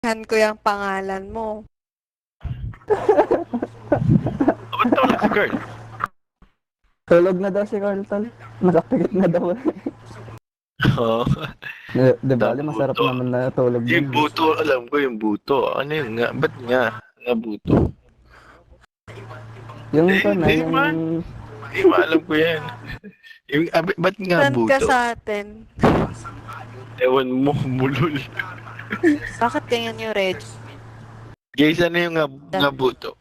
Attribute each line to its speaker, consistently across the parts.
Speaker 1: Han ko yung pangalan mo.
Speaker 2: Ba't tulog si Carl?
Speaker 3: Tulog na daw si Carl, tol. Nakapikit na daw.
Speaker 2: Oo.
Speaker 3: Di ba, masarap
Speaker 2: Nabuto.
Speaker 3: naman na tulog
Speaker 2: Yung
Speaker 3: dun.
Speaker 2: buto, alam ko yung buto. Ano yung nga? Ba't nga? Nga buto.
Speaker 3: Yung ka na,
Speaker 2: Hindi
Speaker 3: yung...
Speaker 2: man. Hindi man, alam ko yan. Yung, ba't nga
Speaker 1: Saan ka
Speaker 2: buto?
Speaker 1: sa atin?
Speaker 2: Ewan mo, mulol.
Speaker 1: Bakit ganyan yung red?
Speaker 2: Guys, ano yung nga buto?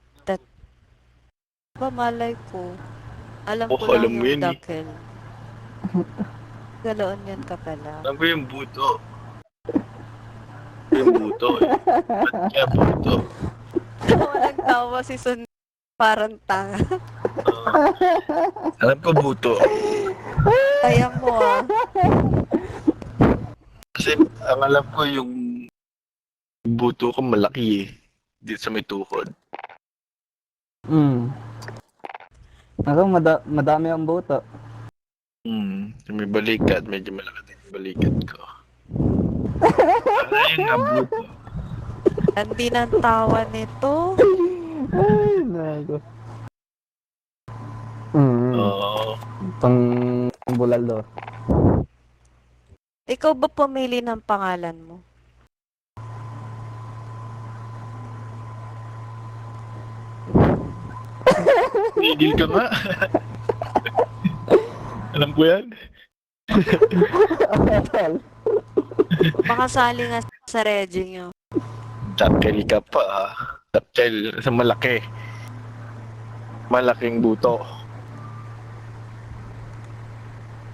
Speaker 1: Ba malay ko. Alam
Speaker 2: Oh,
Speaker 1: ko lang
Speaker 2: alam mo
Speaker 1: yung
Speaker 2: yan eh.
Speaker 1: dakil. Galoon yan ka pala.
Speaker 2: Alam ko yung buto. Yung buto eh. Ba't nga buto?
Speaker 1: Walang tawa si Sun. Parang tanga.
Speaker 2: Alam ko buto.
Speaker 1: Kaya mo ah.
Speaker 2: Kasi ang alam ko yung buto ko malaki eh. Dito sa may tuhod.
Speaker 3: Ako, madami ang buto.
Speaker 2: May balikat. Medyo malaki din yung balikat ko. Ano yung nga buto?
Speaker 1: Hindi ng tawa nito.
Speaker 3: Ay, nago.
Speaker 2: Oo.
Speaker 3: Pang bulalo.
Speaker 1: Ikaw ba pumili ng pangalan mo?
Speaker 2: Tigil ka nga. Alam ko yan.
Speaker 1: Makasali nga sa regi nyo.
Speaker 2: Dakil ka pa ah. Dakil sa malaki. Malaking buto.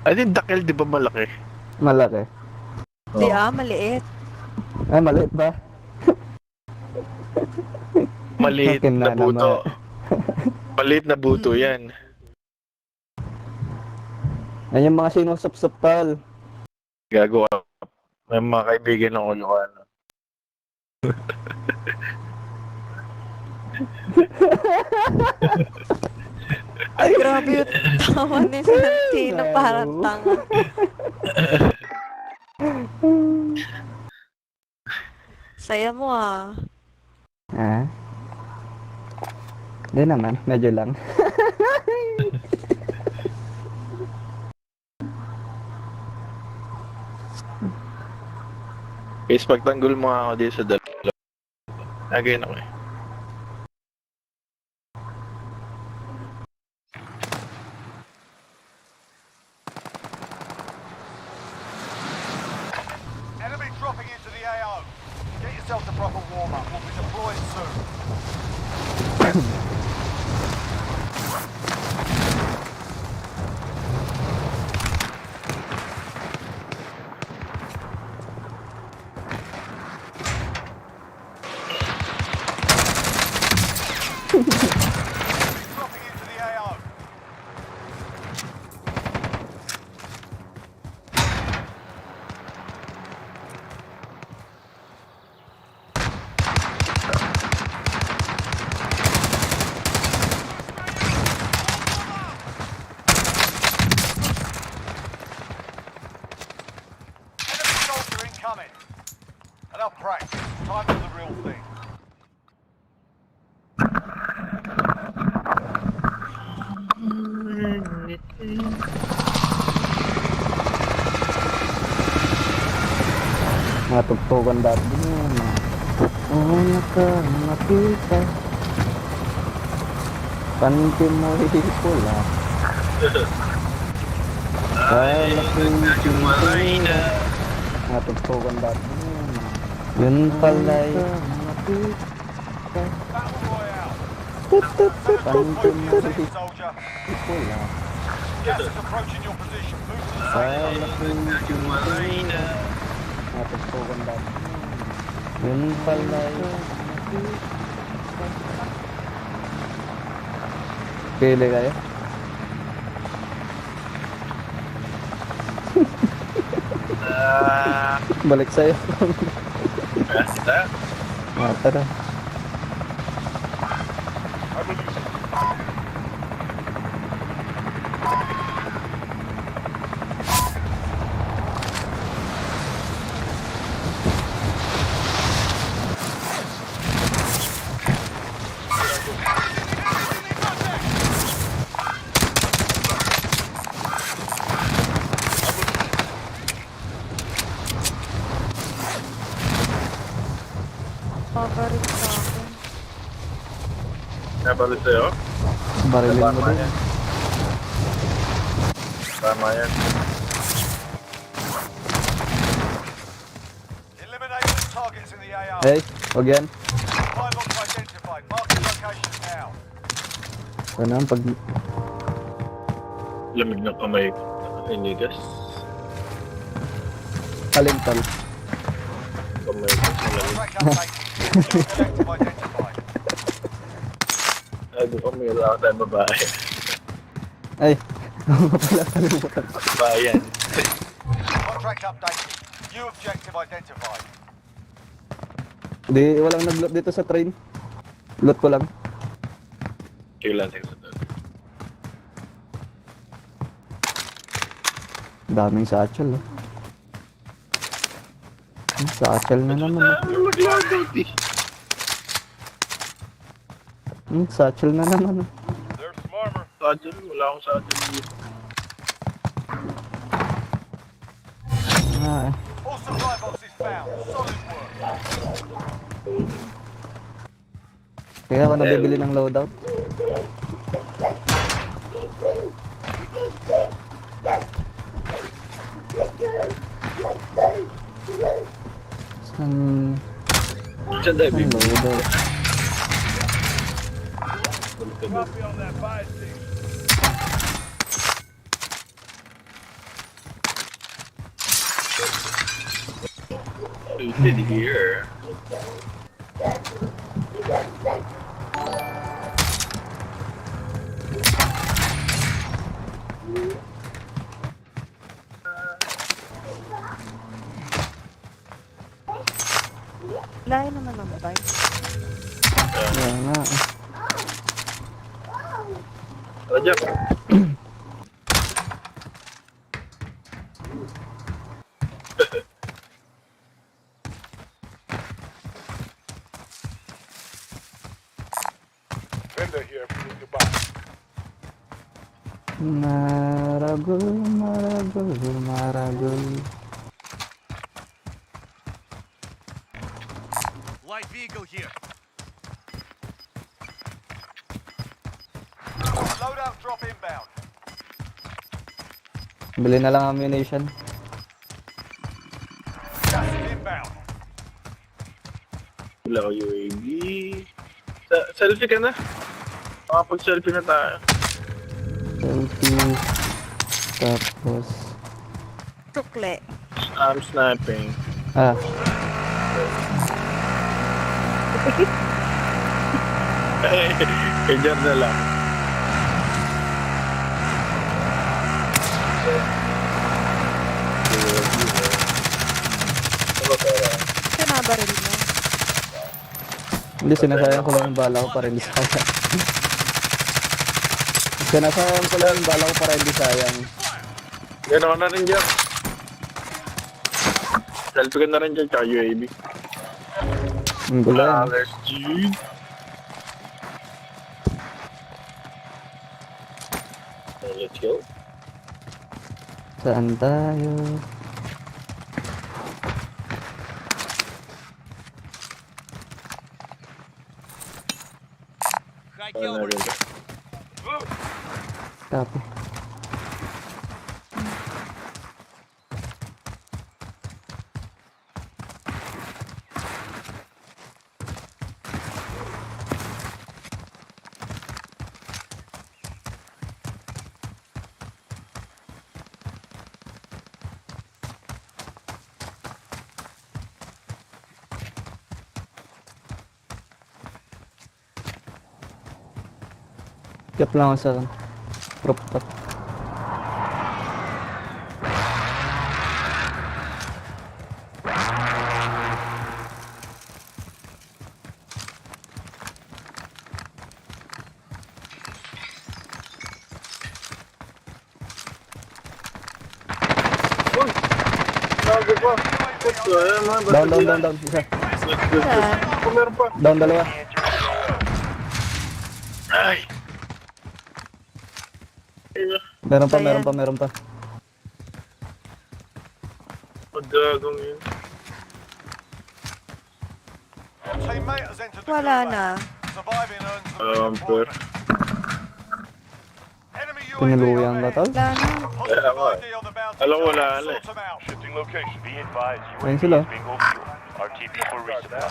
Speaker 2: Ano yung dakil, di ba malaki?
Speaker 3: Malaki.
Speaker 1: Di maliit.
Speaker 3: Ay, maliit ba?
Speaker 2: Maliit
Speaker 3: Akin
Speaker 2: na
Speaker 3: na
Speaker 2: buto. Maliit na buto yan.
Speaker 3: Ay, yung mga sinusup-sup, tol.
Speaker 2: Gagawa. May mga kaibigan ng Ilokano.
Speaker 1: Ay, grabe yung tawa ni Santino. Parang tanga. Saya mo ah.
Speaker 3: Hindi naman, medyo lang.
Speaker 2: Guys, pagtanggol mo ako dito sa dalawa. Again ako eh.
Speaker 4: Enemy dropping into the AO. Get yourself to proper warm-up. We'll be deploying soon. Dropping into the AO. Enemy soldier incoming. Enough practice. Time for the real thing.
Speaker 3: Natugtugan dati din yun. Una ka makita. Panty mo pula. Kala ko yung natugtugan dati din yun. Yun pala yung
Speaker 4: Battle Royale.
Speaker 3: panty mo
Speaker 4: Soldier.
Speaker 3: pula.
Speaker 4: Gas is approaching your position. Move to the
Speaker 3: Kala
Speaker 4: safe
Speaker 3: ko yung natugtugan dati din yun. Yun pala yung pili kayo? Balik sa'yo.
Speaker 2: Basta.
Speaker 3: Tara.
Speaker 1: Paparit sa akin.
Speaker 2: Nabalit sa'yo?
Speaker 3: Barilin mo
Speaker 2: Tama
Speaker 3: din.
Speaker 2: yan. Tama yan.
Speaker 4: Eliminate all targets in the AO.
Speaker 3: Hey, wag yan.
Speaker 4: Pilots identified. Mark the location now.
Speaker 3: Ano ang pag...
Speaker 2: Lamig ng kamay ko. Inigas.
Speaker 3: Kalintal.
Speaker 2: Kamay ko. Malamig.
Speaker 4: Contract update. New objective identified.
Speaker 2: Ay, di ko may wala tayong babae.
Speaker 3: Ay, pala kalimutan ko.
Speaker 2: Bayan.
Speaker 4: Contract update. New objective identified.
Speaker 3: Di, walang nag-loot dito sa train. Loot ko lang.
Speaker 2: Kailan tayo sa doon.
Speaker 3: Daming satchel, oh. Satchel na naman, oh.
Speaker 2: Mag-loadout eh.
Speaker 3: Satchel na naman, oh.
Speaker 4: There's Marmer.
Speaker 2: Sajal, wala akong sajal dito.
Speaker 3: Ah,
Speaker 4: All supply box is found. Solid work.
Speaker 3: kaya ako nabibili ng loadout.
Speaker 2: Diyan tayo,
Speaker 3: Ang
Speaker 2: Bibo.
Speaker 3: loadout.
Speaker 4: Copy on that buy station.
Speaker 2: Suited here.
Speaker 1: Layo naman ng bike.
Speaker 3: Kaya nga, eh.
Speaker 2: Raja.
Speaker 4: Vendor here. Need to buy.
Speaker 3: Maragol, maragol, maragol.
Speaker 4: Light vehicle here. Loadout drop inbound.
Speaker 3: Bili na lang ammunition.
Speaker 4: Gas is inbound.
Speaker 2: Wala ko UAV. Selfie ka na. Makapag-selfie na tayo.
Speaker 3: Selfie. Tapos...
Speaker 1: Tukle.
Speaker 2: I'm sniping.
Speaker 3: Ah,
Speaker 2: Kay Jar na lang.
Speaker 1: Sinabaril mo.
Speaker 3: hindi, sinasayang ko lang yung bala ko para hindi sayang. Sinasayang ko lang yung bala ko para hindi sayang.
Speaker 2: Gano'n na rin Jar. Selfie ka na rin dyan, tsaka UAV.
Speaker 3: Ang gulo yan.
Speaker 2: Let's G. Let's go.
Speaker 3: Saan tayo?
Speaker 2: Ano na rin.
Speaker 3: Copy. Kap lang ako sa rooftop.
Speaker 2: Uy! Nago pa. Ito, ayan mga basta
Speaker 3: Down, down,
Speaker 2: yan.
Speaker 3: down, down. Isa.
Speaker 1: Saan?
Speaker 2: Ako meron pa.
Speaker 3: Down, dalawa.
Speaker 2: Ay! Ayun.
Speaker 3: Meron pa,
Speaker 1: Ayan.
Speaker 3: meron pa, meron pa.
Speaker 2: Pagagong yun.
Speaker 4: teammate has entered the
Speaker 1: Wala
Speaker 4: gulag.
Speaker 1: na.
Speaker 4: Surviving earns them
Speaker 2: Per.
Speaker 4: redeployment. Enemy UAV
Speaker 3: Tinuluyan ka,
Speaker 4: overhead.
Speaker 3: tol.
Speaker 1: Wala na.
Speaker 4: Positive
Speaker 2: nga.
Speaker 4: ID on the bounty
Speaker 2: Alam ko,
Speaker 4: target.
Speaker 2: wala na eh.
Speaker 4: Sort them out.
Speaker 5: Shifting location. Be advised,
Speaker 3: Ayun
Speaker 5: UAV
Speaker 3: sila.
Speaker 5: is being overfueled. RTB for resupply.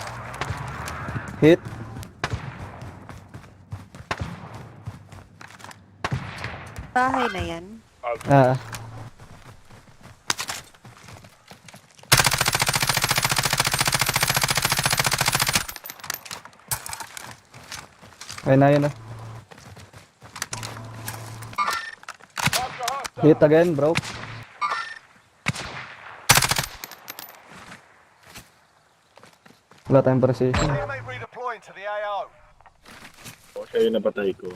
Speaker 3: Hit.
Speaker 1: Bahay na yan.
Speaker 3: Ah. Ayun na, yun na. Hit again, bro. Wala tayong precision.
Speaker 4: Teammate redeploying to the AO.
Speaker 2: O, siya yung napatay ko.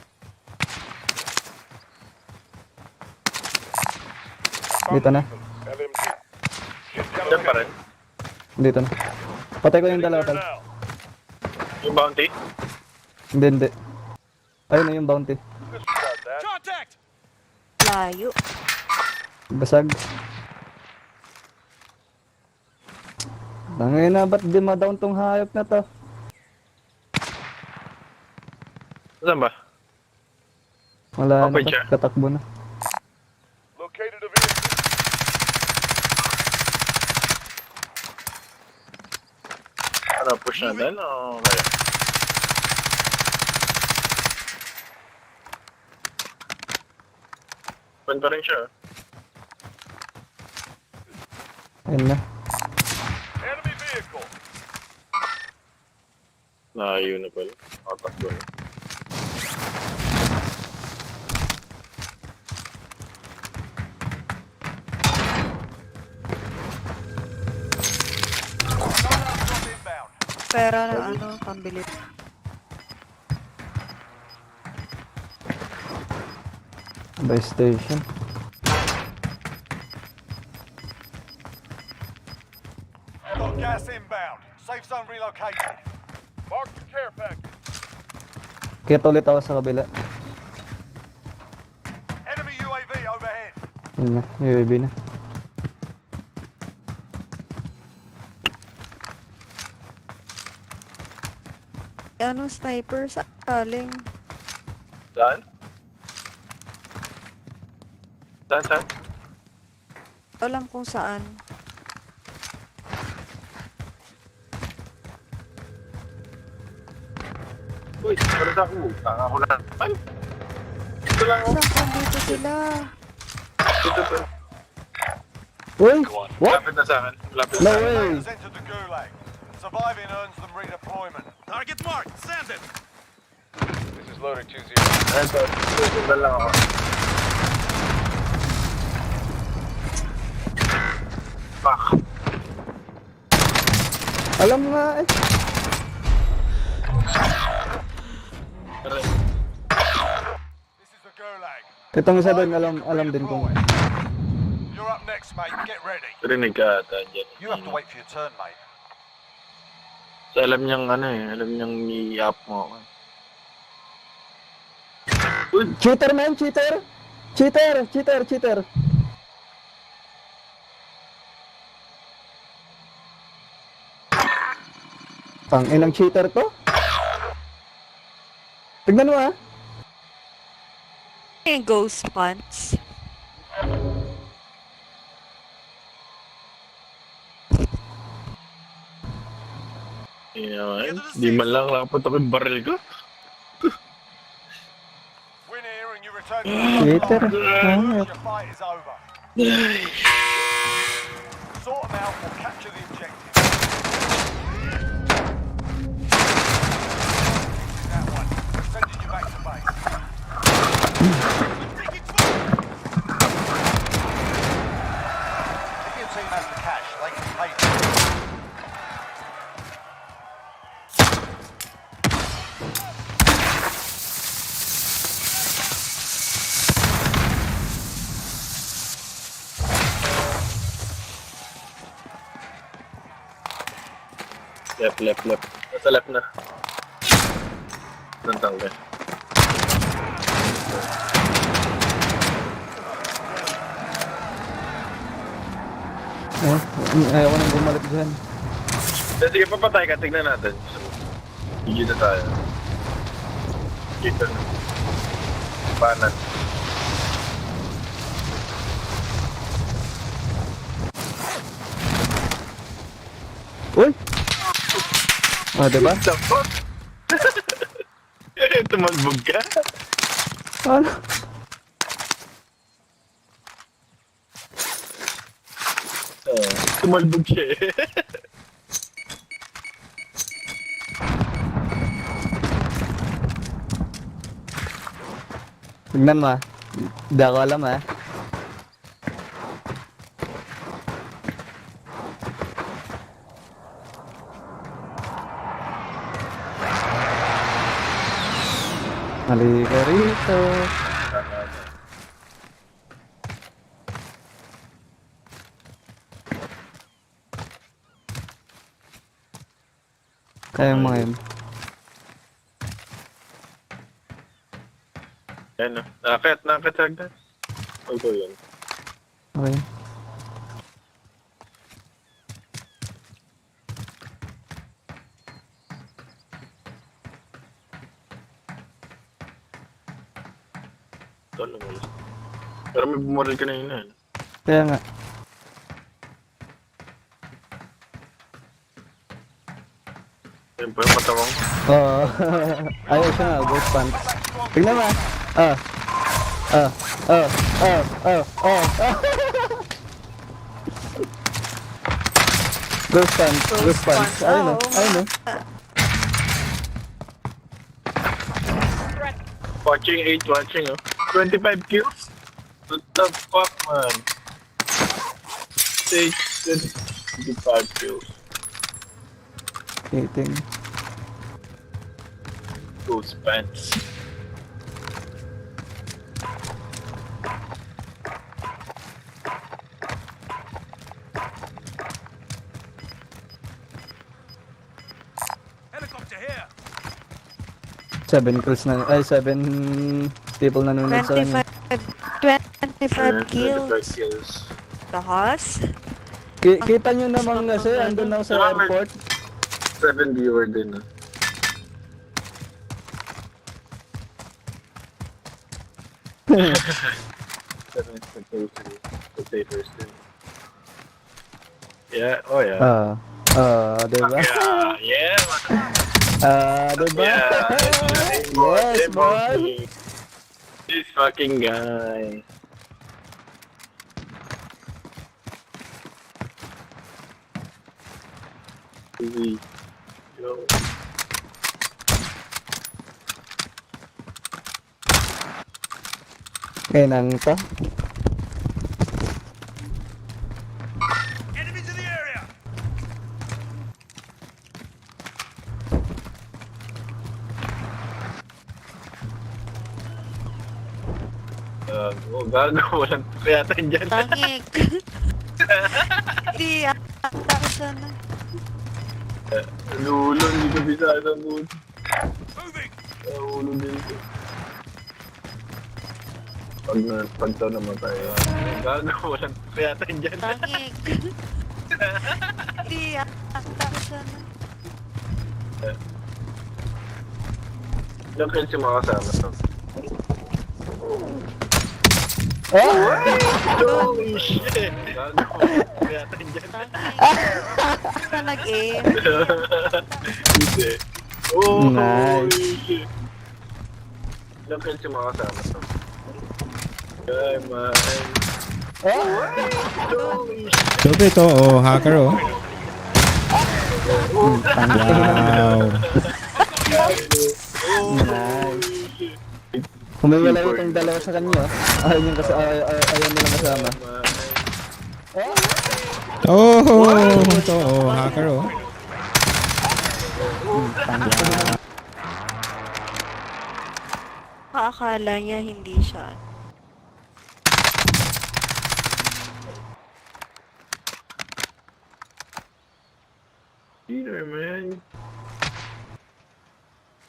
Speaker 3: Dito na.
Speaker 5: LMG. Shifting
Speaker 2: Diyan pa rin.
Speaker 3: Dito na. Patay ko yung dalawa, tal.
Speaker 5: now.
Speaker 2: Yung bounty.
Speaker 3: Hindi. Ayun na yung bounty.
Speaker 5: Disregard that.
Speaker 4: Contact!
Speaker 1: Layo.
Speaker 3: Basag. Tangay na, ba't di ma-down tong hayop na to?
Speaker 2: Saan ba?
Speaker 3: Wala
Speaker 2: Okay,
Speaker 3: na to.
Speaker 2: siya.
Speaker 3: Katakbo na.
Speaker 5: Located a vehicle.
Speaker 2: Ano, push natin? O, kaya? Pan pa rin siya.
Speaker 3: Ayun na.
Speaker 5: Enemy vehicle.
Speaker 2: Layo na pala. Tatakbo na.
Speaker 4: Drop inbound.
Speaker 1: Pera na ano, pambili.
Speaker 3: By station.
Speaker 4: Got gas inbound. Safe zone relocated.
Speaker 5: Mark the care package.
Speaker 3: Kaya ulit ako sa kabila.
Speaker 4: Enemy UAV overhead.
Speaker 3: Yun na. UAV na.
Speaker 1: Ano, sniper sa kaling.
Speaker 2: Saan? Saan?
Speaker 1: Alam kung saan.
Speaker 2: Uy, para sa ako. Tanga ko na. Ay! Dito lang ako.
Speaker 1: Saan dito sila?
Speaker 2: Dito to.
Speaker 3: Uy! What?
Speaker 2: Lapit na sa akin. Lapit
Speaker 3: No
Speaker 2: na sa akin.
Speaker 3: way!
Speaker 4: Teammate has entered the gulag. Surviving earns them redeployment.
Speaker 5: Target marked. Send it. This is loader 2-0.
Speaker 2: Ayun to. Sundan lang ako. Fuck.
Speaker 3: Alam nga eh.
Speaker 2: Aray.
Speaker 4: This is the gulag.
Speaker 3: Itong isa doon, alam din kung...
Speaker 4: You're up next, mate. Get ready.
Speaker 2: Rinig ka ata dyan.
Speaker 4: You have to wait for your turn, mate.
Speaker 2: So, alam niyang ano eh. Alam niyang i-up mo ako. Uy!
Speaker 3: Cheater man! Cheater! Cheater! Inang cheater to? Tignan mo ah!
Speaker 1: Yung ghost pants.
Speaker 2: Di man lang nakapunta ko yung baril ko.
Speaker 4: Win here and you return to
Speaker 3: Cheater!
Speaker 4: the
Speaker 3: Ah,
Speaker 4: Your fight is over. Sort them out or capture the objective. That one. Sending you back to base. If your team has the cash, they can pay for it.
Speaker 2: Left. Nasa left na. Nantang ka.
Speaker 3: ayaw ko nang bumalik dyan.
Speaker 2: Sige, papatay ka. Tignan natin. Hindi na tayo. Dito na. Panan.
Speaker 3: Uy! Diba?
Speaker 2: What the fuck? Tumalbog ka?
Speaker 3: Ano?
Speaker 2: Tumalbog siya eh.
Speaker 3: Tignan mo ah. Hindi ako alam ah. Halika rito. Kaya mo ngayon.
Speaker 2: Ayan o. Nakakit sagdan. Huwag ko yun.
Speaker 3: Okay.
Speaker 2: Ito naman. Pero may bumoril ka na yun na.
Speaker 3: Kaya nga.
Speaker 2: Ayun pa yung matawang.
Speaker 3: Oo. Ayaw siya nga, ghost pants. Tignan mo ah. Ghost pants, ghost pants. Ayun o, ayun o.
Speaker 2: Watching 8, watching oh. 25 kills? What the fuck man? 25 kills.
Speaker 3: Eating.
Speaker 2: Those pants.
Speaker 5: Helicopter here.
Speaker 3: 7 kills na, ay 7 people na nunod sa kanya.
Speaker 1: 25 kills.
Speaker 2: 25 kills.
Speaker 1: Tahas?
Speaker 3: Kita nyo naman kasi, andun ako sa airport.
Speaker 2: 7 viewer din ah. Seven spectators din. Yeah, oh yeah.
Speaker 3: Diba?
Speaker 2: Yeah,
Speaker 3: Diba?
Speaker 2: yeah.
Speaker 3: Yes, boy!
Speaker 2: This fucking guy. Easy. Yo.
Speaker 3: Ngayon to.
Speaker 5: Enemies in the area.
Speaker 2: Gago, walang kaya tayo dyan.
Speaker 1: Tangik. Hindi ata sana.
Speaker 2: Lulo, hindi ko bisa sa mood.
Speaker 5: Moving.
Speaker 2: Ulo din ko. Pag to naman tayo. Gago, walang kaya tayo dyan.
Speaker 1: Tangik. Hindi ata sana.
Speaker 2: Ilang kills yung mga kasama to? Holy shit! Gago, kaya tayo dyan.
Speaker 1: Tangik. Na nag-aim.
Speaker 2: Hindi. Oh,
Speaker 3: Nice.
Speaker 2: holy shit! Ilang kills yung mga kasama to? Ay, man. Holy shit!
Speaker 6: Sobe ito, oh, hacker oh. Wow.
Speaker 3: Nice. Humiwala itong dalawa sa kanya. Ayaw nilang ayaw nilang kasama.
Speaker 6: Oh, ito, oh, hacker oh.
Speaker 1: Akala niya hindi siya.
Speaker 2: Peter, man.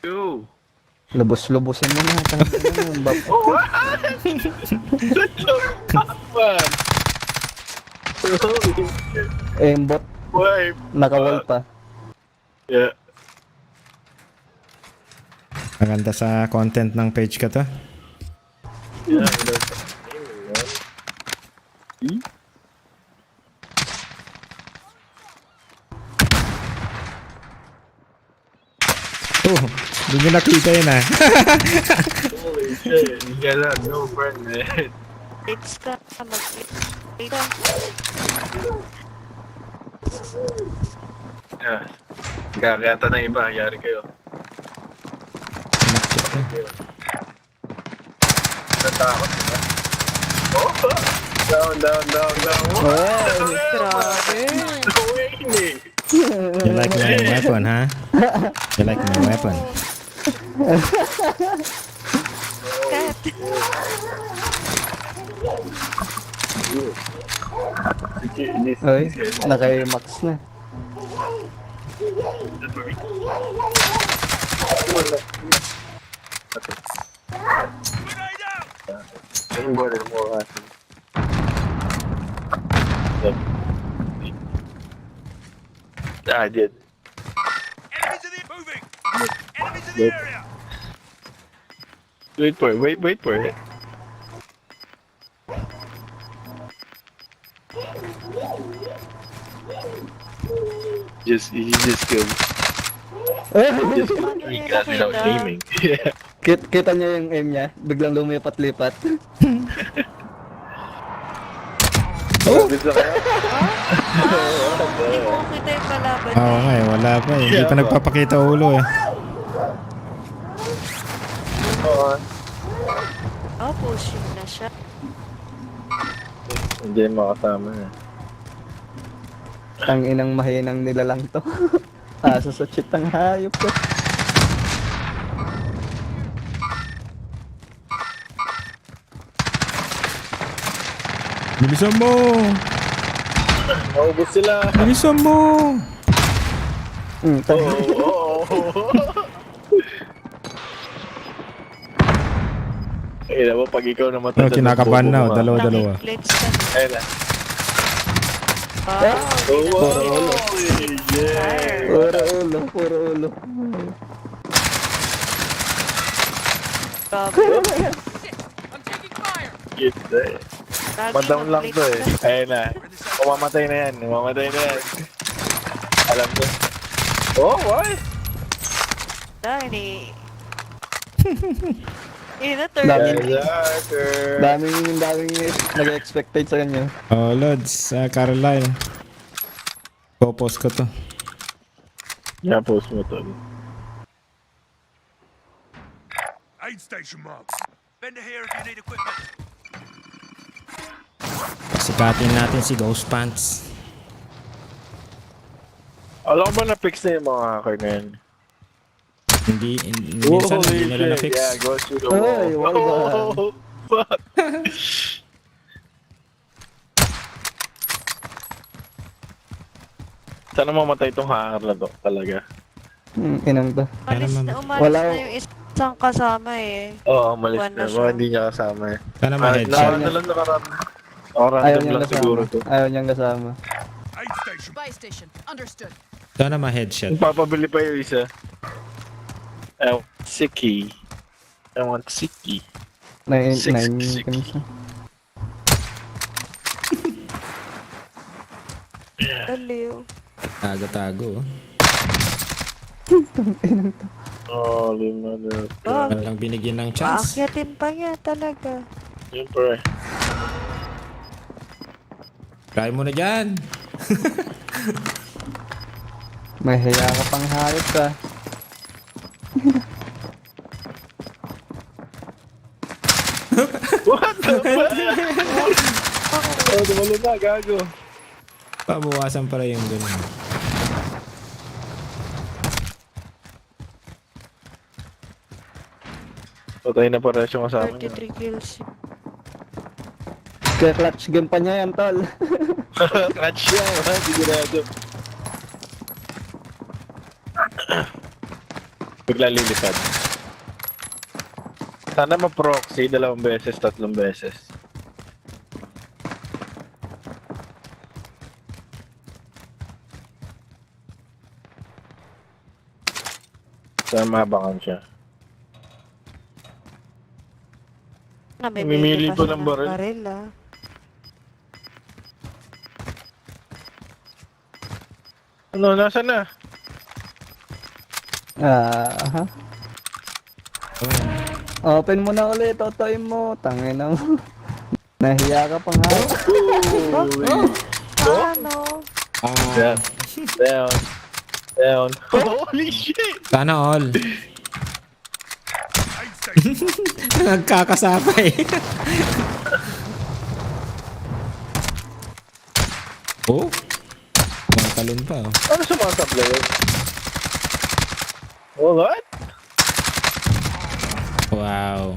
Speaker 2: Yo!
Speaker 3: Lubos-lubosin mo na. Tangina mo, bap.
Speaker 2: Such a fuck, man! Holy shit!
Speaker 3: Aimbot,
Speaker 2: Why?
Speaker 3: nakawal pa.
Speaker 2: Yeah.
Speaker 6: Maganda sa content ng page ka to.
Speaker 2: Yeah, that's Hmm?
Speaker 6: Oh, hindi nyo nakita yun ah.
Speaker 2: Holy shit, you got no friend, man.
Speaker 1: Dates ka, mag-date ka.
Speaker 2: Yeah. Kakayata ng iba, yari kayo. Natakot sila. Oh! Down.
Speaker 1: Grabe.
Speaker 6: You like my weapon, ha? You like my weapon?
Speaker 1: Kat.
Speaker 3: Ay, naka-max na.
Speaker 5: Grenade out!
Speaker 2: Ayun ba rin mo kasi. I did.
Speaker 5: Enemies in the moving! Enemies in the area!
Speaker 2: Wait for it. He just killed. Just killed three guys without aiming. Yeah.
Speaker 3: Kita niya yung aim niya, biglang lumipat-lipat.
Speaker 6: Oh!
Speaker 2: Bisa kayo?
Speaker 1: Hindi ko kita yung kalaban
Speaker 6: Oo nga eh, wala pa eh. Hindi pa nagpapakita ulo eh.
Speaker 2: Oo.
Speaker 1: Oh, pushing na siya.
Speaker 2: Hindi makasama eh.
Speaker 3: Ang inang mahinang nila lang to. Asa sa cheat ang hayop ko.
Speaker 6: Bilisan mo!
Speaker 2: Naubos sila.
Speaker 6: Bilisan mo!
Speaker 2: Oo. Eh, alam mo, pag ikaw namatay.
Speaker 6: Oh, kinakabahan na oh. Dalawa.
Speaker 1: Nakiklex ka.
Speaker 2: Ayun na.
Speaker 1: Wow.
Speaker 3: ulo.
Speaker 2: Yeah.
Speaker 3: Puro ulo.
Speaker 1: Grabe.
Speaker 2: Shit, eh.
Speaker 1: Lagi
Speaker 2: Madown lang to
Speaker 1: mag-flex
Speaker 2: eh.
Speaker 1: ka.
Speaker 2: Ayun na. Mamamatay na yan. Alam ko. Oh, why?
Speaker 1: Dahil eh. Ina,
Speaker 3: Dami.
Speaker 1: 30.
Speaker 3: Daming nag-expectate sa kanya.
Speaker 6: Oh, Lods, Caroline. Popost ko to.
Speaker 2: Yeah, post mo to.
Speaker 5: Aid station marks. Vendor here if you need equipment.
Speaker 6: Sikatin natin si Ghost Pants.
Speaker 2: Alam ko ba na-fix na yung mga hacker na yan?
Speaker 6: Minsan hindi nila na-fix.
Speaker 2: Yeah, go to the
Speaker 3: Ay,
Speaker 2: wall.
Speaker 3: wala.
Speaker 2: Oh, fuck. Sana mamatay itong hacker na to, talaga.
Speaker 3: Inang to.
Speaker 1: Umalis
Speaker 3: Wala-
Speaker 1: na yung isang kasama eh.
Speaker 2: Oo, malis
Speaker 1: One
Speaker 2: na.
Speaker 1: na siya.
Speaker 2: Baka hindi niya kasama eh.
Speaker 6: Sana ma-headshot.
Speaker 2: Na lang nakarami. O,
Speaker 3: Ayaw
Speaker 2: random
Speaker 3: niyang
Speaker 2: lang siguro
Speaker 3: kasama.
Speaker 2: to.
Speaker 3: Ayaw niyang kasama.
Speaker 5: Aid station.
Speaker 7: Buy station. Understood.
Speaker 6: Sana ma-headshot.
Speaker 2: Papabili pa yung isa. I want Siki. I want Siki. Six.
Speaker 1: Aliw.
Speaker 6: Tago-tago.
Speaker 2: Oh, lima na.
Speaker 1: Oh,
Speaker 6: Walang binigyan ng chance.
Speaker 1: paakyatin pa niya talaga.
Speaker 2: Siyempre.
Speaker 6: Try mo na dyan.
Speaker 3: May hiya ka pang hayop ka.
Speaker 2: What the fuck? Oh, dumalo na, gago.
Speaker 6: Pabawasan pala yung ganun.
Speaker 2: Patay na para siyang kasama niya.
Speaker 1: 33 kills.
Speaker 3: Kaya clutch game pa niya yan, tol.
Speaker 2: Clutch siya, ha? Sigurado. Bigla lilipad. Sana ma-proxy 2 beses, 3 beses. Sana mabangan siya. Namimili
Speaker 1: Namimili
Speaker 2: ko
Speaker 1: pa siya
Speaker 2: ng
Speaker 1: ng
Speaker 2: baril.
Speaker 1: baril ah.
Speaker 2: Ano, nasa na?
Speaker 3: Aha. Open mo na ulit, totoy mo. Tangin na mo. Nahiya ka pa nga.
Speaker 1: Ano?
Speaker 2: Down. Down. Down. Holy shit!
Speaker 6: Sana all.
Speaker 5: Aid station marked.
Speaker 6: Nagkakasabay. Oh? Mga talon pa oh.
Speaker 2: Ano sumasabla yun? Oh, what?
Speaker 6: Wow.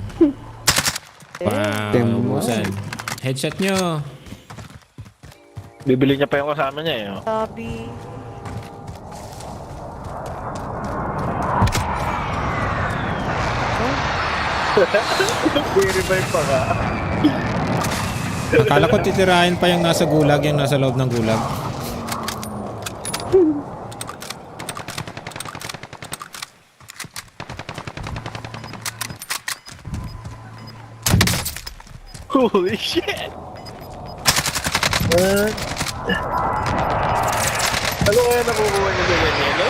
Speaker 6: Wow.
Speaker 3: Temo.
Speaker 6: Ubusan. Headshot nyo.
Speaker 2: Bibili niya pa yung kasama niya eh. Oh.
Speaker 1: Sabi.
Speaker 2: I-revive pa ka.
Speaker 6: Akala ko titirahin pa yung nasa gulag, yung nasa loob ng gulag.
Speaker 2: Holy shit! What? Ano kaya nakukuha niya sa ganyan, no?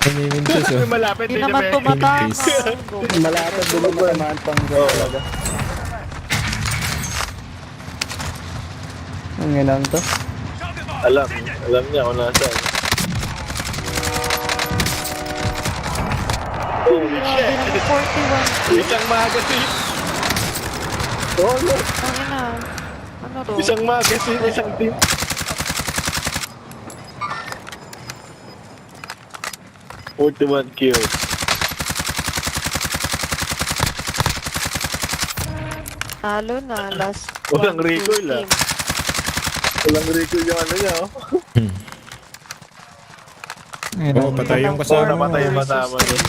Speaker 6: Pamimintis oh.
Speaker 2: Malapit
Speaker 1: Hindi
Speaker 2: din
Speaker 1: naman tumatama.
Speaker 3: Malapit din mo naman pang talaga. Ang inang to.
Speaker 2: Alam niya kung nasaan. Holy shit!
Speaker 1: Grabe naman, 41.
Speaker 2: Isang magazine! Oh, no!
Speaker 1: Ano na? Ano to?
Speaker 2: Isang magazine, isang team. Ultimate kill.
Speaker 1: Talo na. Last
Speaker 2: Walang
Speaker 1: 1, 2
Speaker 2: recoil, ah.
Speaker 1: team.
Speaker 2: Walang recoil yung ano niya, oh.
Speaker 6: Oh, patay yung kasama mo.
Speaker 2: Namatay yung matama niya.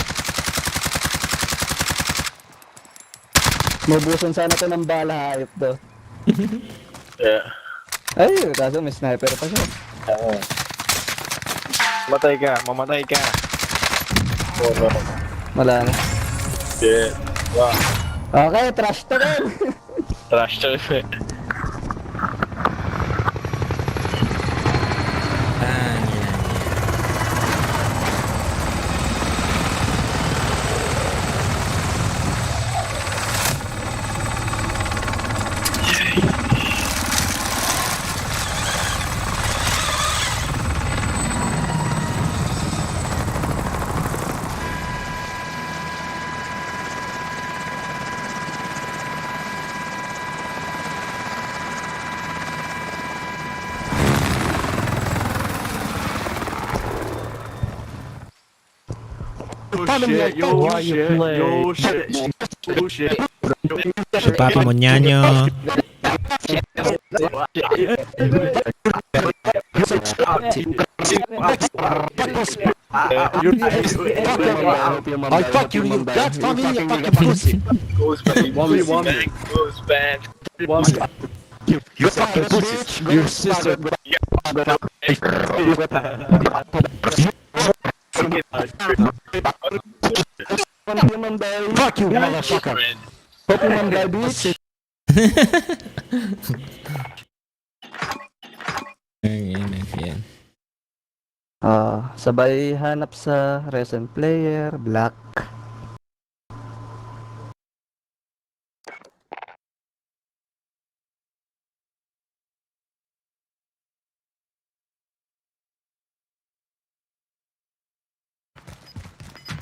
Speaker 3: Mabusan sana to ng bala, hayop to.
Speaker 2: Yeah.
Speaker 3: Ay, kaso may sniper pa siya.
Speaker 2: Oo. Mamatay ka, mamatay ka. Oh no.
Speaker 3: Wala na.
Speaker 2: Yeah. Wow.
Speaker 3: Okay, trash to rin.
Speaker 2: Trash talk. Yo shit.
Speaker 6: Papa Monyanyo.
Speaker 3: I'll fuck you, you that family, you fucking pussy.
Speaker 2: Goes back. Goes back.
Speaker 3: You fucking pussy. Your sister. Fuck you, motherfucker. Fuck you, man, bitch.
Speaker 6: Yan.
Speaker 3: Sabay hanap sa recent player, black.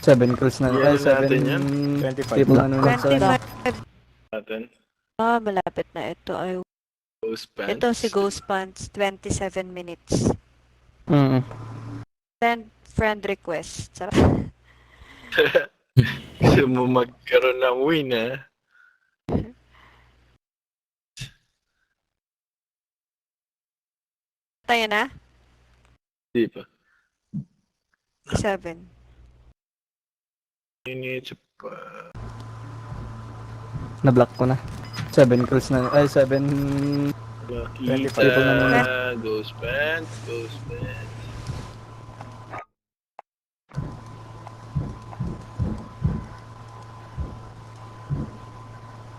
Speaker 3: Seven kills na,
Speaker 2: Yeah,
Speaker 3: seven
Speaker 2: natin yan.
Speaker 6: 25.
Speaker 3: people ano na sa
Speaker 1: 25.
Speaker 2: Natin.
Speaker 1: Ah, malapit na ito. Ay,
Speaker 2: Ghost pants.
Speaker 1: ito si Ghost Pants, 27 minutes. Send friend request. Sarap.
Speaker 2: Gusto mo magkaroon ng win, ha?
Speaker 1: Tayo na?
Speaker 2: Di pa.
Speaker 1: 7.
Speaker 2: Minutes pa.
Speaker 3: Na-block ko na. 7 kills na, ay 7.
Speaker 2: Makita.
Speaker 3: people na muna.
Speaker 2: Ghost pants. Ghost pants.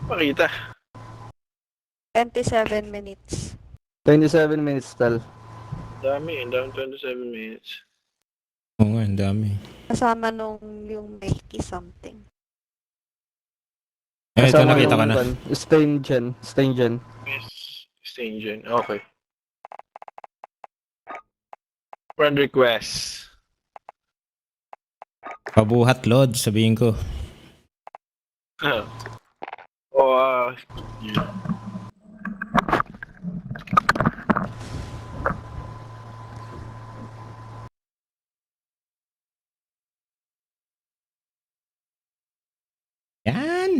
Speaker 2: Pakita.
Speaker 1: 27 minutes.
Speaker 3: 27 minutes tal.
Speaker 2: Ang dami 27 minutes.
Speaker 6: Oo nga, ang dami.
Speaker 1: Kasama nung yung Mikey something.
Speaker 6: Eh, ito
Speaker 3: Kasama
Speaker 6: nakita ko
Speaker 3: yung
Speaker 6: na.
Speaker 3: Stain gen.
Speaker 2: Yes, Station. Okay. Friend request.
Speaker 6: Pabuhat load, sabihin ko.
Speaker 2: O, yun.
Speaker 6: Yan!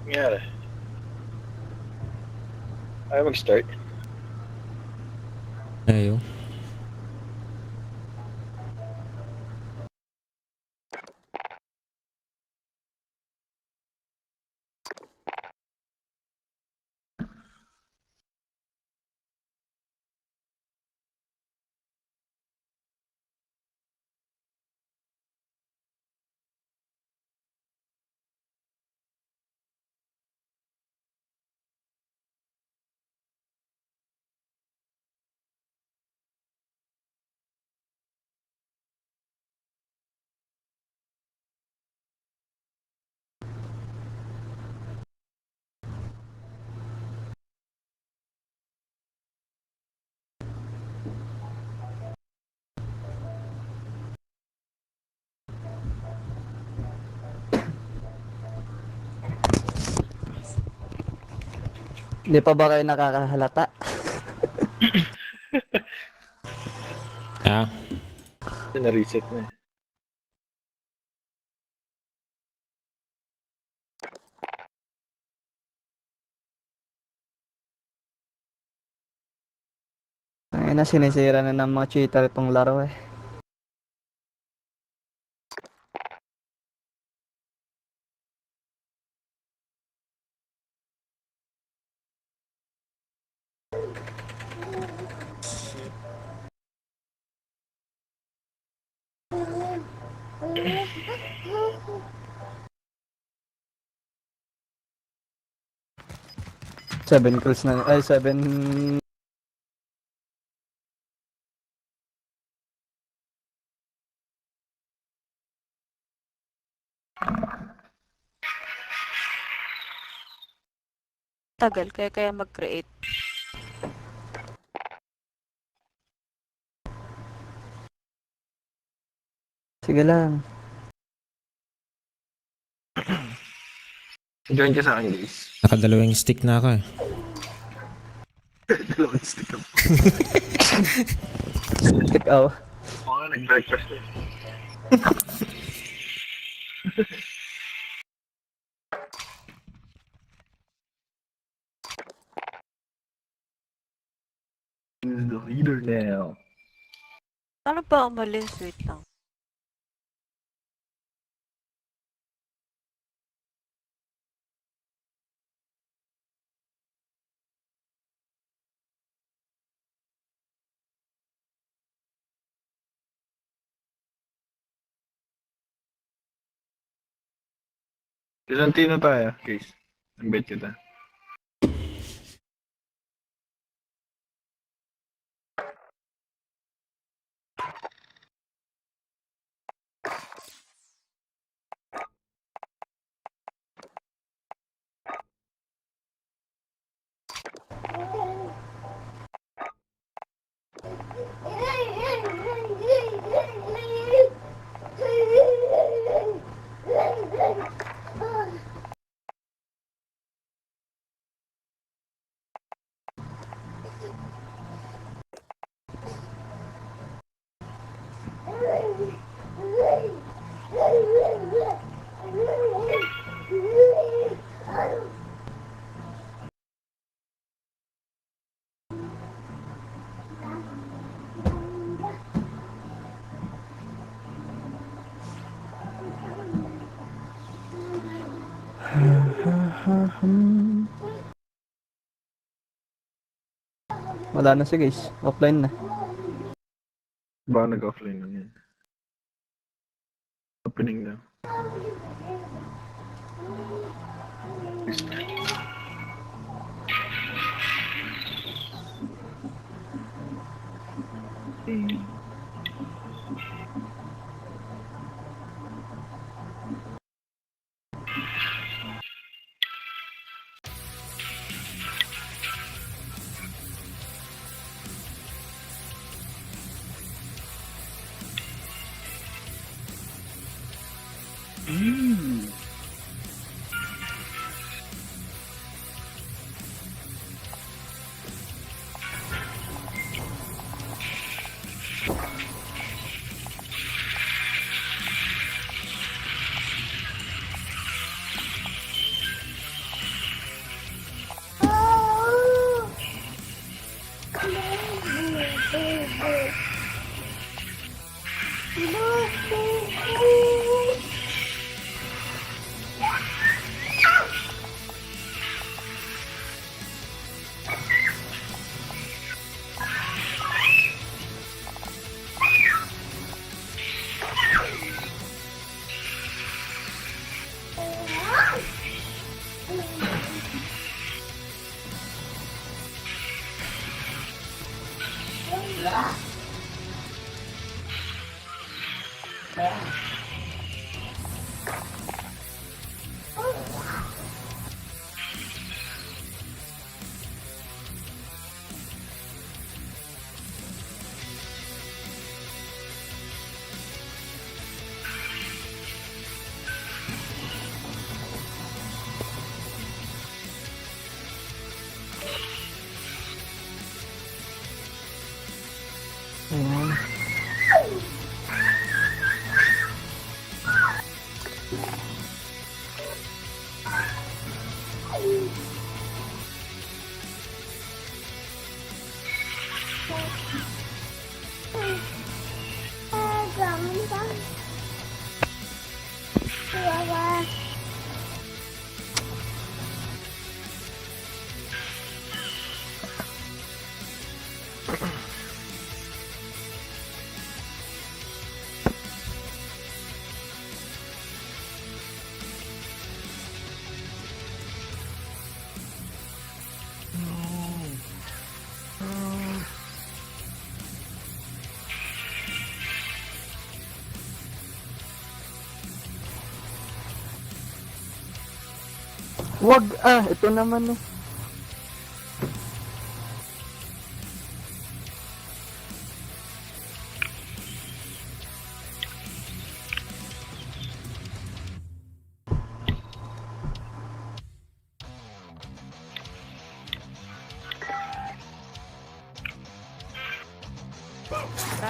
Speaker 2: Nangyari. Ayaw mag-start.
Speaker 6: Ayaw.
Speaker 3: Hindi pa ba kayo nakakahalata?
Speaker 6: Ah,
Speaker 2: Na-reset na eh.
Speaker 3: Ay na, sinisira na ng mga cheater itong laro eh. Seven kills na, ay 7.
Speaker 1: Tagal kaya mag-create.
Speaker 3: Sige lang.
Speaker 2: Join ka sa akin, guys.
Speaker 6: nakadalawang stick na ako eh.
Speaker 2: Dalawang stick up.
Speaker 3: Ikaw.
Speaker 2: Oo nga, nag-breakfast eh. Who's the leader now?
Speaker 1: Ano ba umalis? Wait lang.
Speaker 2: Ilang team na tayo, guys? Invite kita.
Speaker 3: Wala na si guys. Offline na.
Speaker 2: Baka nag-offline lang yan. Opening na.
Speaker 3: Wag ito naman eh.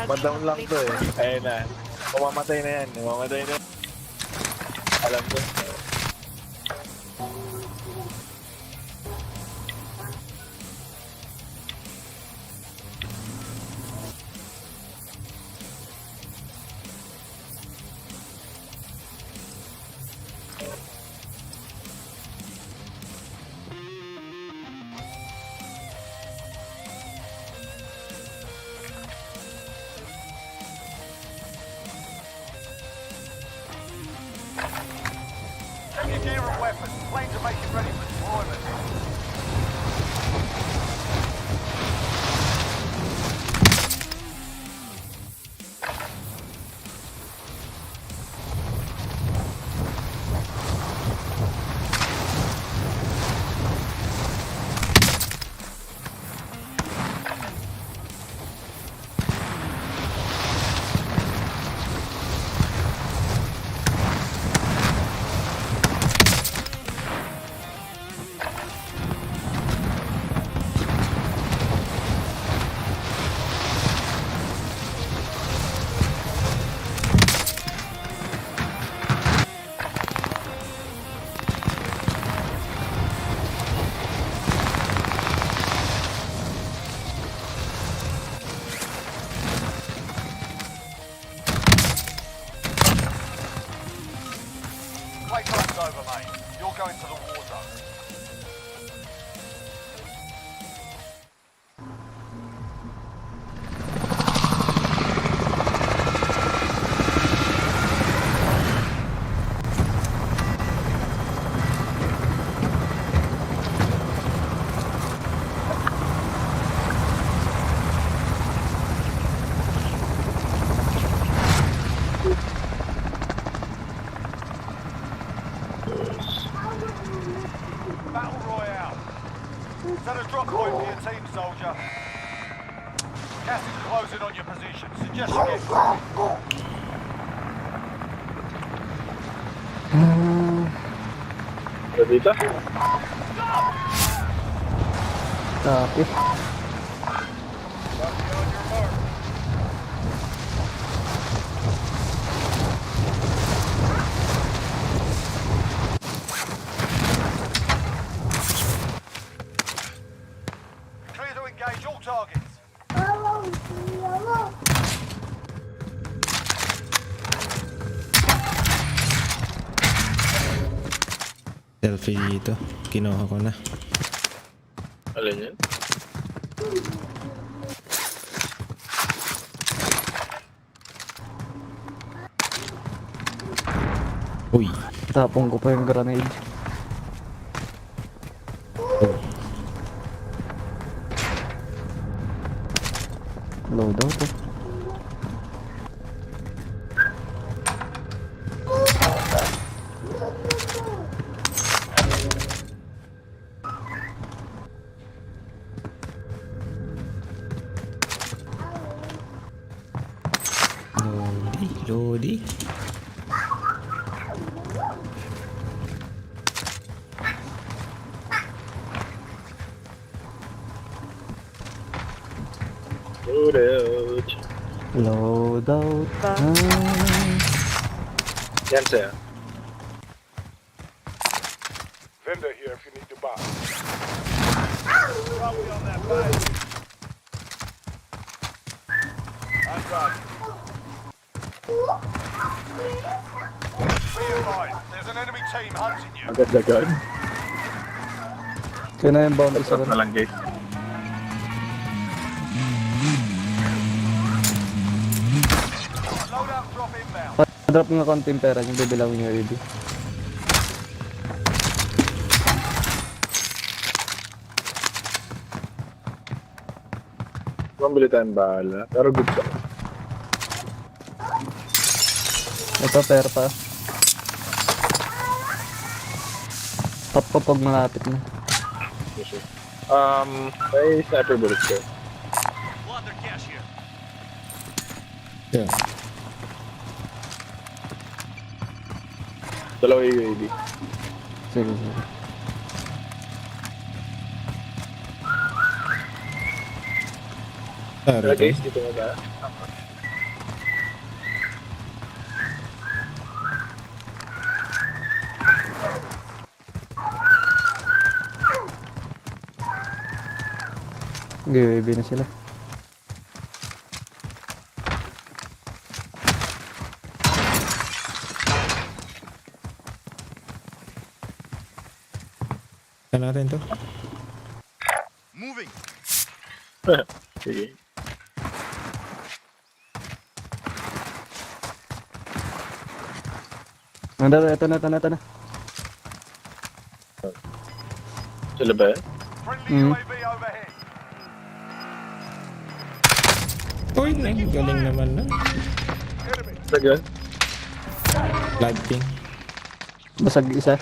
Speaker 2: Madam lang to eh. Ayun na. Mamamatay na yan. Mamamatay na yan. Alam ko.
Speaker 4: Check your gear and weapons. Planes are making ready for deployment. Playtime's over, mate. You're going to the war zone. Battle Royale. Set a drop point for your team, soldier. Gas is closing on your position. Suggest you get
Speaker 2: Dito?
Speaker 3: Copy.
Speaker 4: on your mark. Clear to engage all targets.
Speaker 6: Selfie dito. Kinuha ko na.
Speaker 2: Alin yan?
Speaker 6: Uy.
Speaker 3: Tapong ko pa yung grenade. Load out to.
Speaker 6: Lodi.
Speaker 2: Load out.
Speaker 3: Load out.
Speaker 2: Yan sa'yo.
Speaker 4: Vendor here if you need to buy. Copy on that bag. I'm done. Be advised, there's an enemy team hunting you.
Speaker 2: Agad agad.
Speaker 3: Kaya na yung bounty sa
Speaker 2: Stop na lang guys.
Speaker 4: Loadout drop inbound.
Speaker 3: drop nga konting pera yung bibilawin niya ready.
Speaker 2: Mambili tayong bahala. Pero good ka.
Speaker 3: Ito pera pa. Pop pop pag malapit na.
Speaker 2: May sniper bullets ko.
Speaker 5: Plunder cash here.
Speaker 6: Yeah.
Speaker 2: Dalawa UAV.
Speaker 3: Sige sige.
Speaker 2: Pero
Speaker 6: Sorry.
Speaker 2: guys, dito mo ba?
Speaker 3: Giveaway na sila.
Speaker 6: Saan natin to?
Speaker 5: Moving.
Speaker 2: Sige.
Speaker 3: Ito na.
Speaker 2: Sila ba yan?
Speaker 4: Friendly UAV overhead.
Speaker 6: Uy, galing naman na.
Speaker 2: Sagad?
Speaker 6: Lighting.
Speaker 3: Basag isa.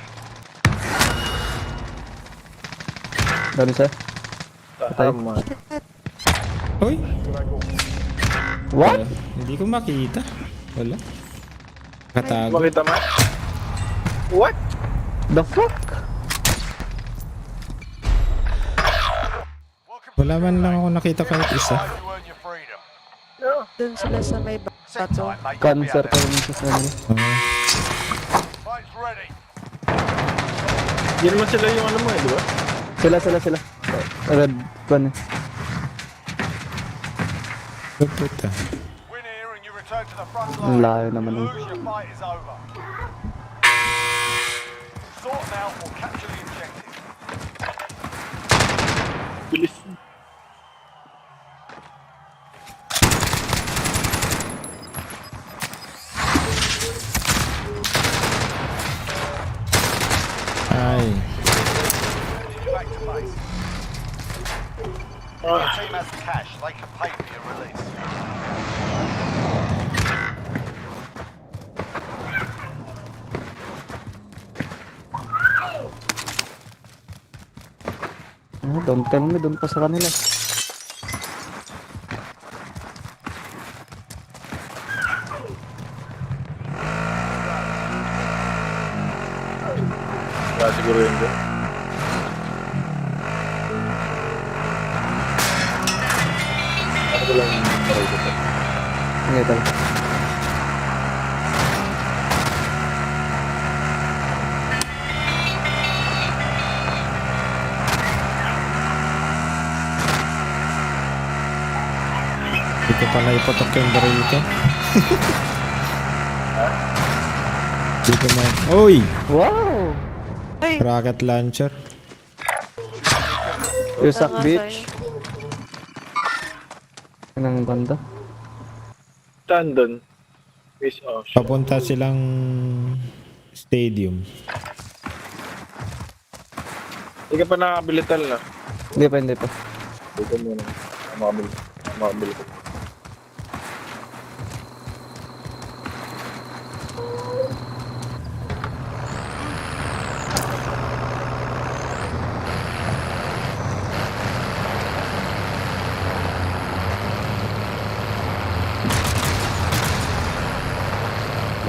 Speaker 3: Doon isa.
Speaker 2: Tama.
Speaker 6: Uy,
Speaker 3: What?
Speaker 6: hindi ko makita. Wala. Katago.
Speaker 2: Makita mo? What?
Speaker 3: The fuck?
Speaker 6: Wala man lang ako nakita kahit isa.
Speaker 4: You earn your freedom.
Speaker 1: Dun sila sa may
Speaker 4: Sit
Speaker 1: bato.
Speaker 4: tight, mate. You'll be
Speaker 3: Cancer
Speaker 4: out
Speaker 3: pa
Speaker 4: there.
Speaker 3: rin sa kanila.
Speaker 4: Fight's ready.
Speaker 2: Hindi naman sila yung ano mo eh, di ba?
Speaker 3: Sila. Red one.
Speaker 6: Puta.
Speaker 4: Win here and you return to the front
Speaker 3: Ang
Speaker 4: line.
Speaker 3: layo naman
Speaker 4: You
Speaker 3: nun.
Speaker 4: lose, your fight is over. Sort out or capture the objective.
Speaker 2: Bilis.
Speaker 6: Ay.
Speaker 4: Back to base. Your team has the cash. They can pay for your release.
Speaker 3: Don't tell me, doon pa sa kanila.
Speaker 2: Wala siguro yun dyan. Ano ko lang paray ko pa.
Speaker 3: Sige, tal.
Speaker 6: Dito pala ipatok yung baril ko. Dito man. Uy!
Speaker 3: Wow!
Speaker 1: Ay,
Speaker 6: Rocket launcher.
Speaker 3: Yusak
Speaker 1: nga
Speaker 3: Beach. Anong banda?
Speaker 2: Saan doon? Fish ocean.
Speaker 6: Papunta silang stadium.
Speaker 2: Hindi ka pa nakakabili tal na.
Speaker 3: Hindi pa.
Speaker 2: Dito muna. Makabili ko.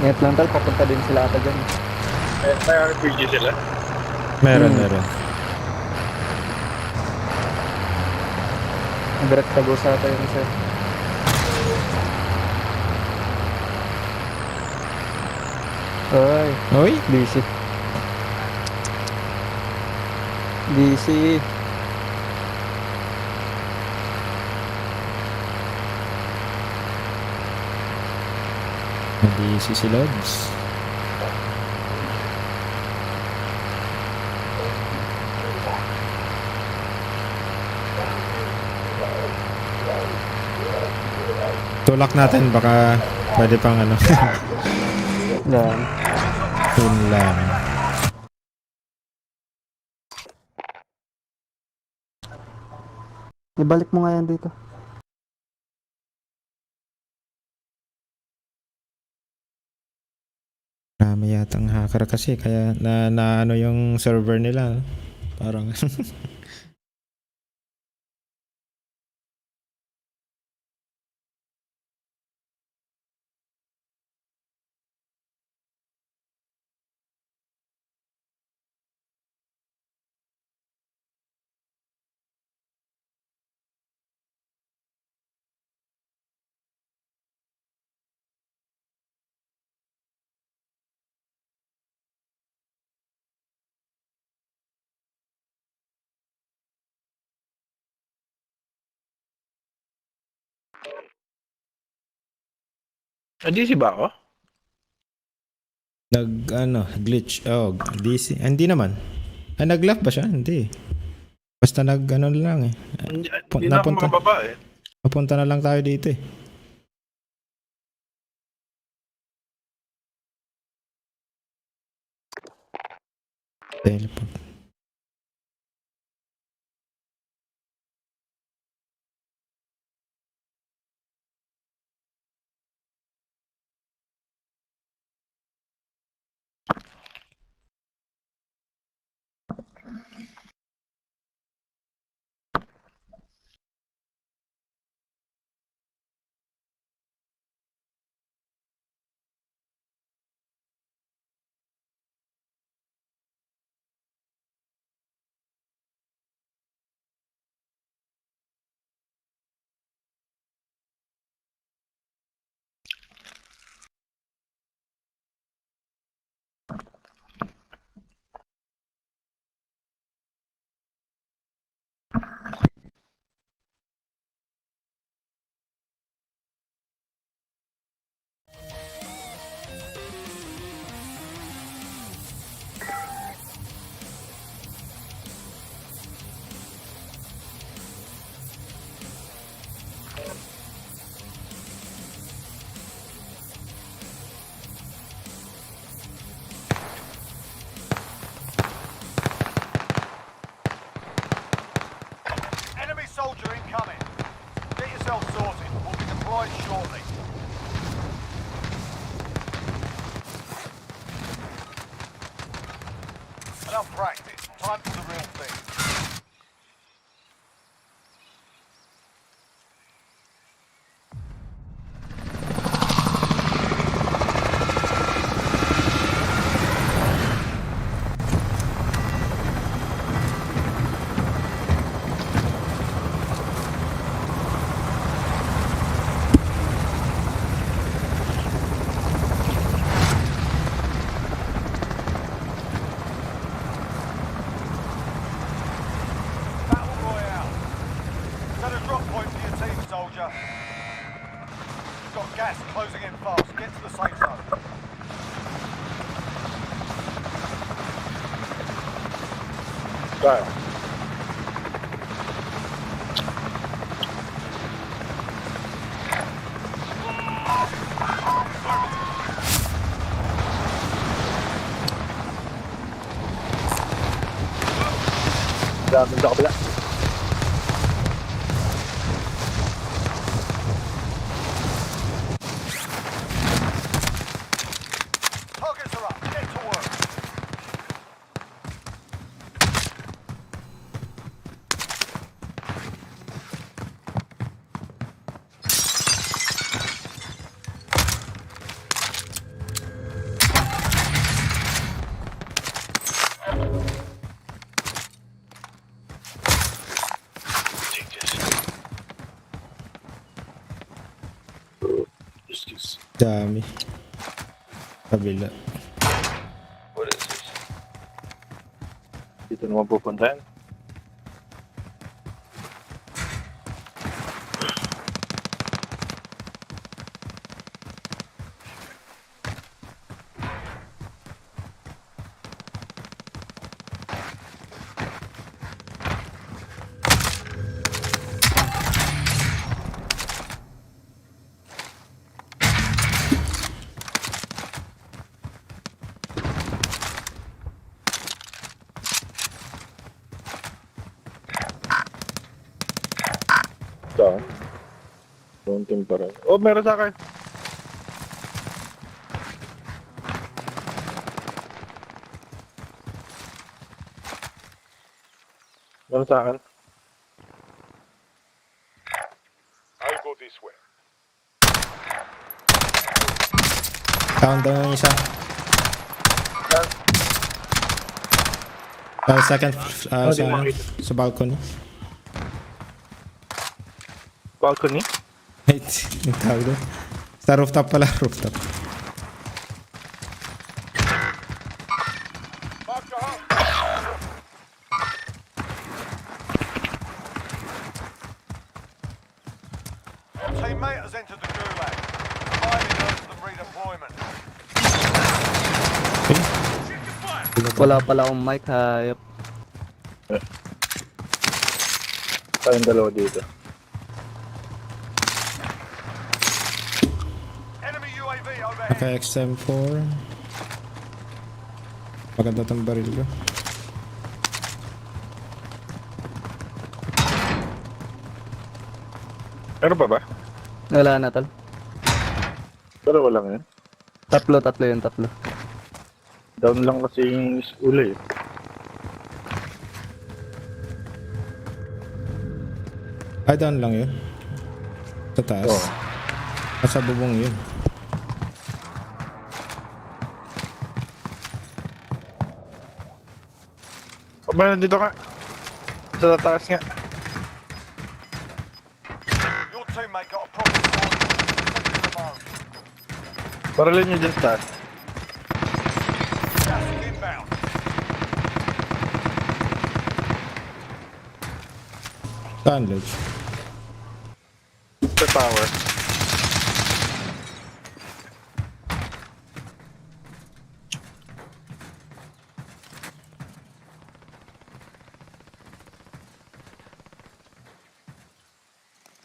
Speaker 3: Ingat lang tal, papunta din sila ata dyan.
Speaker 2: May RPG sila.
Speaker 6: Meron.
Speaker 3: Direct tagos ata yun sir. Ay,
Speaker 6: Oy!
Speaker 3: busy.
Speaker 6: Hindi si Lods. Tulak natin, baka pwede pang ano.
Speaker 3: Yan.
Speaker 6: Yun lang.
Speaker 3: Ibalik mo nga yan dito.
Speaker 6: Marami yatang hacker kasi kaya na ano yung server nila. Parang
Speaker 2: DC ba ako?
Speaker 6: glitch. Oh, DC. Hindi naman. Nag-left ba siya? Hindi. Basta lang eh.
Speaker 2: Hindi na ako makababa eh.
Speaker 6: Papunta na lang tayo dito eh. Teleport.
Speaker 4: Enemy soldier incoming. Get yourself sorted. We'll be deployed shortly. Enough practice. Time for the real thing. Battle Royale. Set a drop point for your team, soldier. You've got gas closing in fast. Get to the safe zone.
Speaker 2: Saan? Dami sa kabila.
Speaker 4: Targets are up. Get to work.
Speaker 2: Take this. Just this.
Speaker 6: Dami. Kabila.
Speaker 2: What is this? Dito naman pupuntahan. Saan? Konting pa rin. Oh, meron sa akin. Meron sa akin.
Speaker 4: I'll go this way.
Speaker 6: Countdown yung isa. Second,
Speaker 2: di makita.
Speaker 6: sa balcony.
Speaker 2: Balcony?
Speaker 6: Wait, yung tawag doon. Sa rooftop pala, rooftop.
Speaker 4: Mark the hole. Your teammate has entered the gulag. Firing earns them redeployment.
Speaker 3: Wala pala akong mic, hayop.
Speaker 2: Tayong dalawa dito.
Speaker 4: Enemy UAV overhead.
Speaker 6: Okay, XM4. Maganda tong baril ko.
Speaker 2: Meron pa ba?
Speaker 3: Wala na, tol.
Speaker 2: Dalawa lang yan.
Speaker 3: Tatlo yun, tatlo.
Speaker 2: Down lang kasi yung ula eh.
Speaker 6: Ay, down lang yun. Sa taas.
Speaker 2: Oo.
Speaker 6: Nasa bubong yun.
Speaker 2: Oh, meron dito ka. Sa taas nga.
Speaker 4: Your teammate got a problem solved. Take it alone.
Speaker 2: Paralin nyo dyan sa taas.
Speaker 4: Gas is inbound.
Speaker 6: Saan, Lodge?
Speaker 2: Sa tower.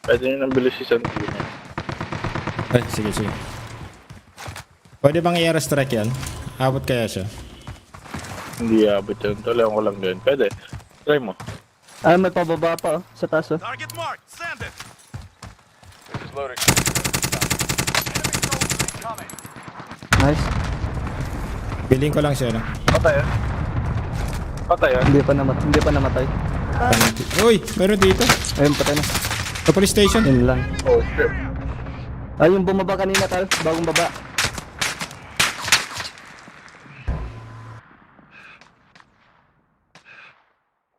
Speaker 2: Pwede nyo nang bilis si Santi niya.
Speaker 6: Ay, sige. Pwede bang i-air-strike yan? Abot kaya siya?
Speaker 2: Hindi abot yun. Tuloy ko lang din. Pwede. Try mo.
Speaker 3: Ah, may pababa pa, oh. Sa taas, oh.
Speaker 5: Target marked. Send it.
Speaker 4: This is loading. Enemy soldiers incoming.
Speaker 3: Nice.
Speaker 6: Piling ko lang siya, no?
Speaker 2: Patay yan. Patay yan.
Speaker 3: Hindi pa namatay.
Speaker 6: Uy! Meron dito.
Speaker 3: Ayun, patay na.
Speaker 6: Sa police station.
Speaker 3: Yun lang.
Speaker 2: Oh shit.
Speaker 3: Ay, yung bumaba kanina, tal. Bagong baba.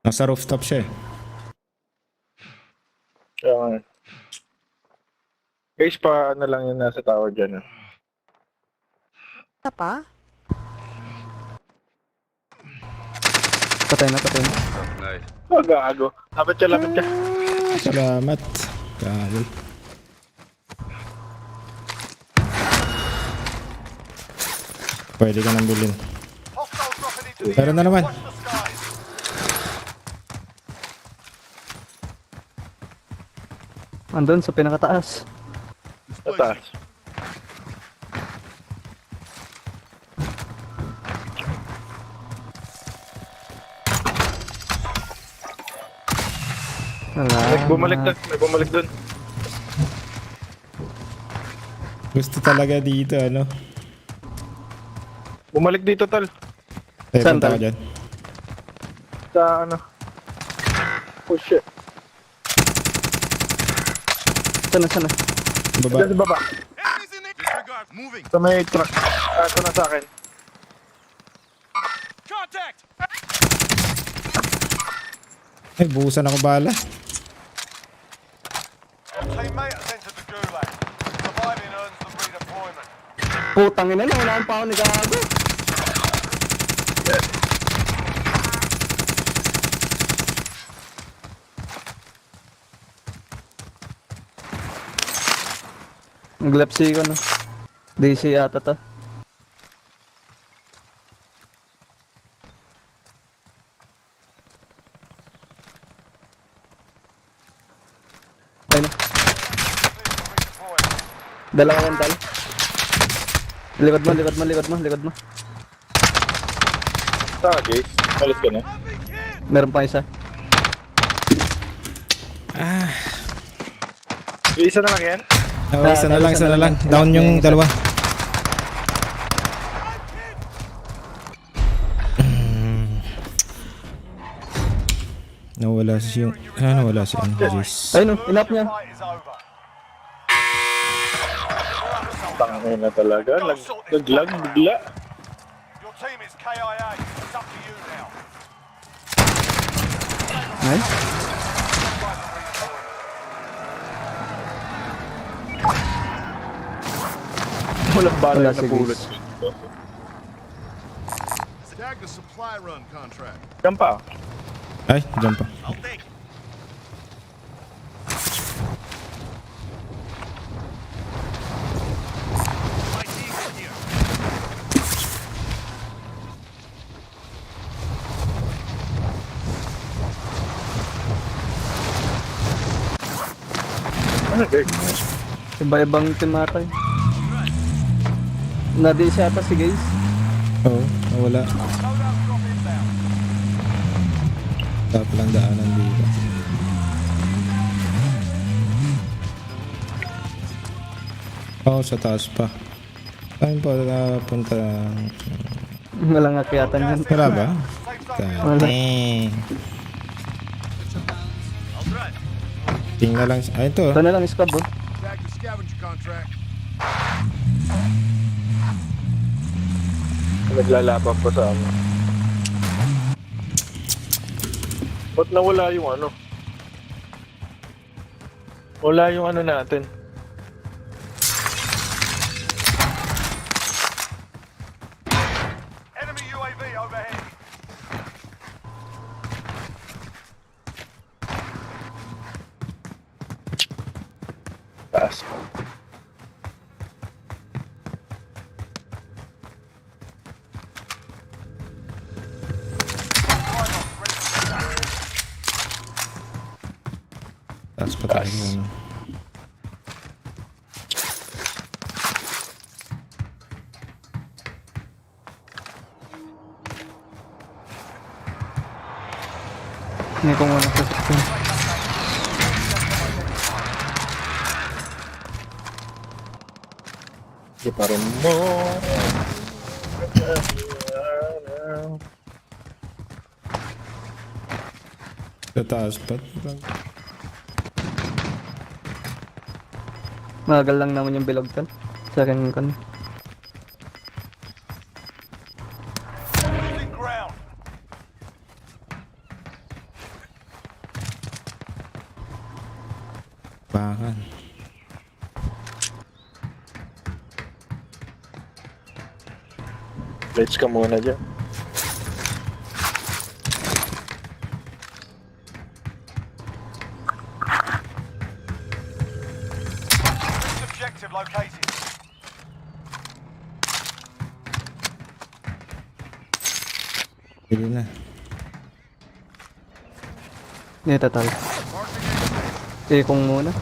Speaker 6: Nasa rooftop siya eh.
Speaker 2: Kaya nga. Guys, pa ano lang yun nasa tower dyan.
Speaker 1: Isa pa?
Speaker 3: Patay na.
Speaker 5: Nice.
Speaker 2: Oh, gago. Lapit ka.
Speaker 6: Salamat. Grabe. Pwede ka nang bilhin.
Speaker 4: Hostiles dropping into the
Speaker 6: Meron na
Speaker 4: area.
Speaker 6: naman.
Speaker 4: Watch the skies.
Speaker 3: Andun sa pinakataas.
Speaker 2: Tatas.
Speaker 3: Wala.
Speaker 2: May bumalik dun.
Speaker 6: Gusto talaga dito, ano?
Speaker 2: Bumalik dito, tol.
Speaker 3: Saan,
Speaker 6: Punta
Speaker 3: tol?
Speaker 6: ka dyan.
Speaker 2: Sa ano. Oh shit.
Speaker 3: Sana.
Speaker 6: Baba.
Speaker 2: Sa baba.
Speaker 5: Enemies in it. Disregard. Moving.
Speaker 2: Sa may truck. Ito na sa akin.
Speaker 5: Contact.
Speaker 6: Ay, buhusan ako bala.
Speaker 4: Your teammate has entered the gulag. Surviving earns them redeployment.
Speaker 3: Putang ina na, wala pa ako ni Gago. Nag-left ko no. DC yata to. Ayun na. Dalawa yan, tal. Likod mo.
Speaker 2: Saan ka, Jace? Malis ka na.
Speaker 3: Meron pa isa.
Speaker 2: Yung isa na lang yan?
Speaker 6: Oh, isa na lang. Down yung dalawa. Nawala si yung... nawala si ano, Jace.
Speaker 3: Ayun no, inap niya.
Speaker 4: Fight is over.
Speaker 2: Tangin na talaga. Naglag bigla.
Speaker 4: Your team is KIA. It's up to you now.
Speaker 3: Nice.
Speaker 2: Walang bala
Speaker 3: Wala
Speaker 2: na
Speaker 3: si
Speaker 2: pulot.
Speaker 3: Jace.
Speaker 5: Tag the supply run contract.
Speaker 2: Yan pa.
Speaker 6: Ay, dyan pa.
Speaker 5: I'll take it. My team's here.
Speaker 2: Okay.
Speaker 3: Iba-ibang team ata yun. Nadi siya ata si guys.
Speaker 6: Oo, nawala.
Speaker 4: Loadout drop inbound.
Speaker 6: Tap lang daanan dito. Oo, sa taas pa. Saan pa napunta?
Speaker 3: Walang akyatan yan.
Speaker 6: Wala ba?
Speaker 3: Wala.
Speaker 6: Dang.
Speaker 5: I'll drive.
Speaker 6: Tingnan lang. Ay, ito.
Speaker 3: Ito na lang squad bro.
Speaker 5: Tag the scavenger contract.
Speaker 2: Naglalaban pa sa amin. Ba't nawala yung ano? Wala yung ano natin.
Speaker 4: Enemy UAV overhead.
Speaker 2: Taas.
Speaker 6: Taas pa tayo. Ano.
Speaker 3: Hindi ko muna sa section.
Speaker 2: Di pa rin mo.
Speaker 6: Sa taas pa.
Speaker 3: Magal lang naman yung bilog tal. Sa akin kan.
Speaker 4: Losing ground.
Speaker 6: Bakan.
Speaker 2: Let's ka muna dyan.
Speaker 4: Next objective located.
Speaker 6: Pili na.
Speaker 3: Dito tal. Kung muna.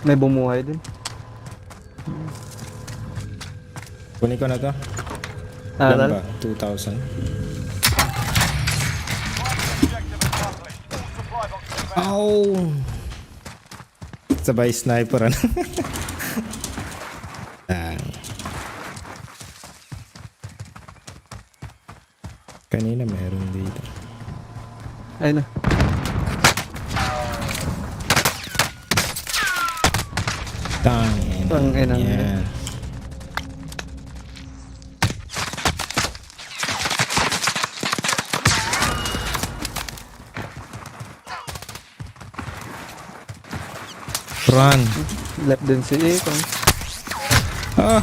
Speaker 3: May bumuhay din.
Speaker 6: Kunin ko na to.
Speaker 3: Ah,
Speaker 6: Ilan
Speaker 3: tal?
Speaker 6: ba? 2,000.
Speaker 4: Objective accomplished. All supply boxes found.
Speaker 6: Ow! Sabay sniper ano? Kanina meron dito.
Speaker 3: Ayun na.
Speaker 6: Tangina.
Speaker 3: Tangina.
Speaker 6: Yan. Run.
Speaker 3: Left din si Ikaw.
Speaker 6: Ah,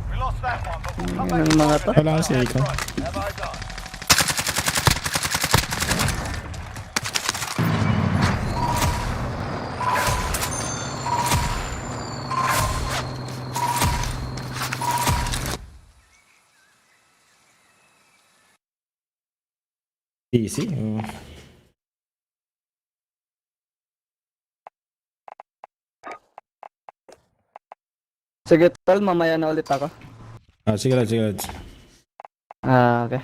Speaker 4: We lost that one, but we'll come
Speaker 3: Yan
Speaker 4: back
Speaker 3: ang mga to.
Speaker 6: wala si Ikaw.
Speaker 4: Have I done?
Speaker 6: easy.
Speaker 3: Sige, tol, mamaya na ulit ako.
Speaker 6: Ah, sige lang, sige lang.
Speaker 3: Ah, okay.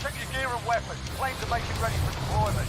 Speaker 3: Check your gear and weapons. Planes are making ready for deployment.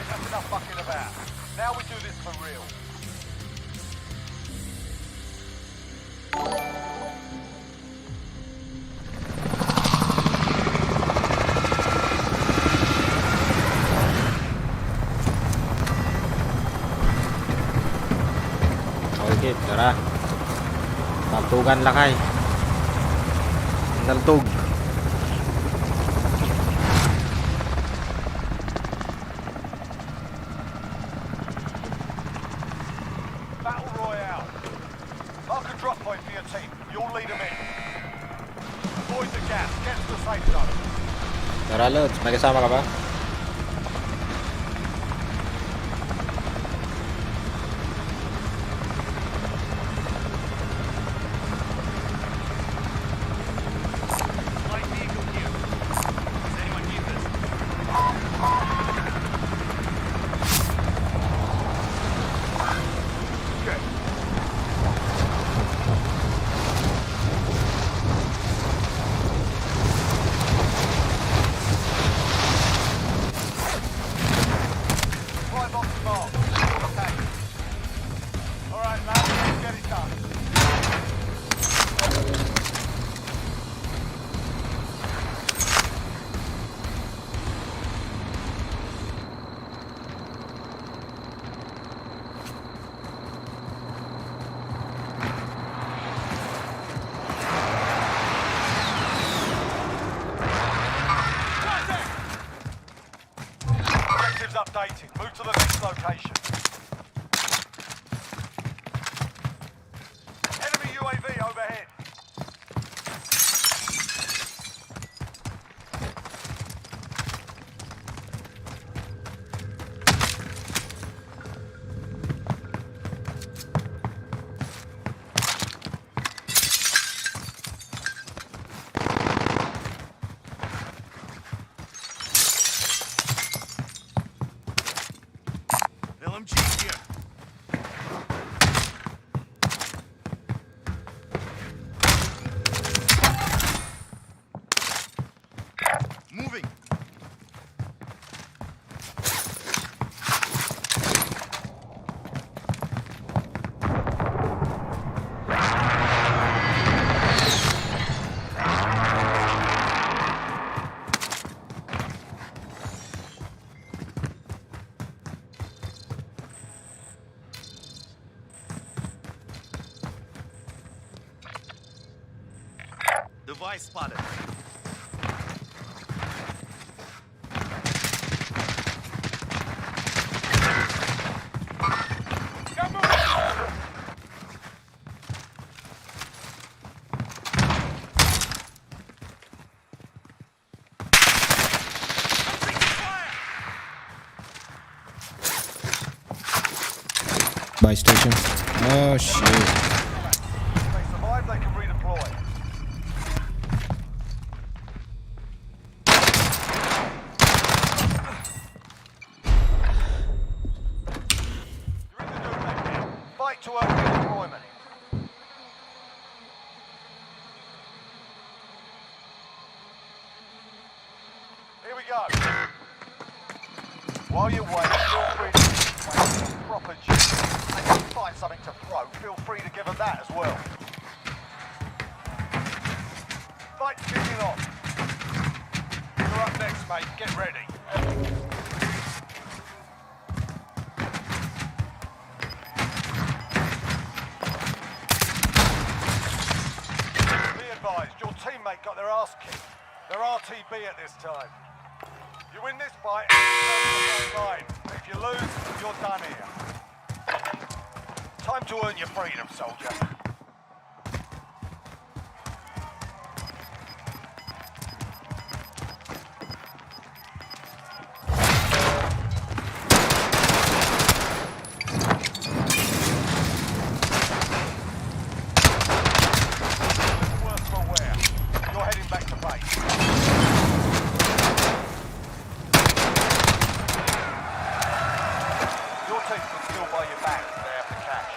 Speaker 4: Right, that's enough fucking about. Now we do this for real.
Speaker 3: Okay, tara. Taltugan lakay. Taltug.
Speaker 4: Battle Royale. Mark a drop point for your team. You'll lead them in. Avoid the gas. Get to the safe zone.
Speaker 3: Tara, Lods. May kasama ka ba?
Speaker 5: Light vehicle here. Does anyone need this?
Speaker 4: Good. Supply box marked. Okay. All right, lads, let's get it done. Objectives updated. Move to the next location. Enemy UAV overhead.
Speaker 5: LMG here. Moving. Device spotted.
Speaker 6: Buy station. Oh shit.
Speaker 4: If they survive, they can redeploy. You're in the doom now. Fight to earn redeployment. Here we go. While you wait, feel free to make some proper juice. And if you find something to throw, feel free to give them that as well. Fight's kicking off. You're up next, mate. Get ready. Be advised, your teammate got their ass kicked. They're RTB at this time. You win this fight, and you line. If you lose, you're done here. Time to earn your freedom, soldier. Worth for wear. You're heading back to base. Your team can still buy you back if they have the cash.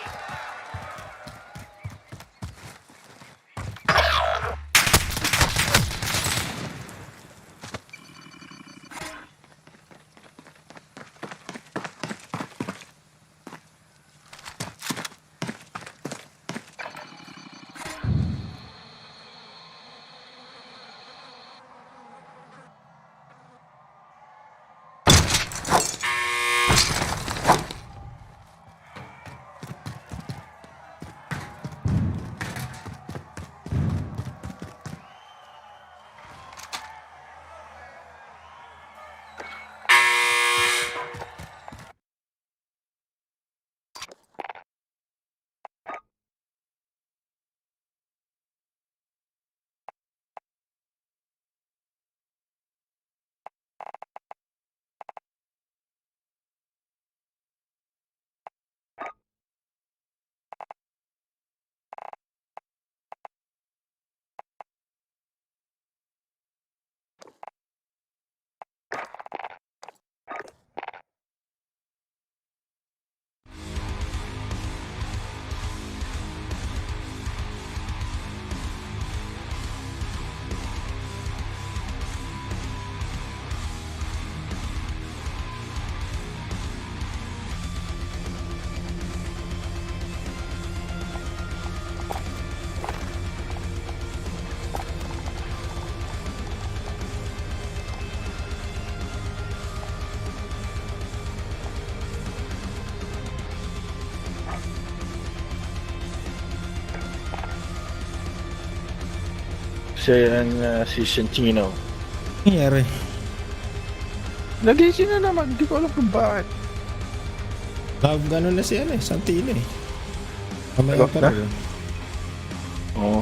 Speaker 2: Siya ang si Santino.
Speaker 6: Nangyari.
Speaker 2: Nagising na naman, hindi ko alam kung bakit.
Speaker 6: Gano'n na si Santino eh. Kamaya
Speaker 2: Nag-off
Speaker 6: pa
Speaker 2: na?
Speaker 6: rin.
Speaker 2: Oo.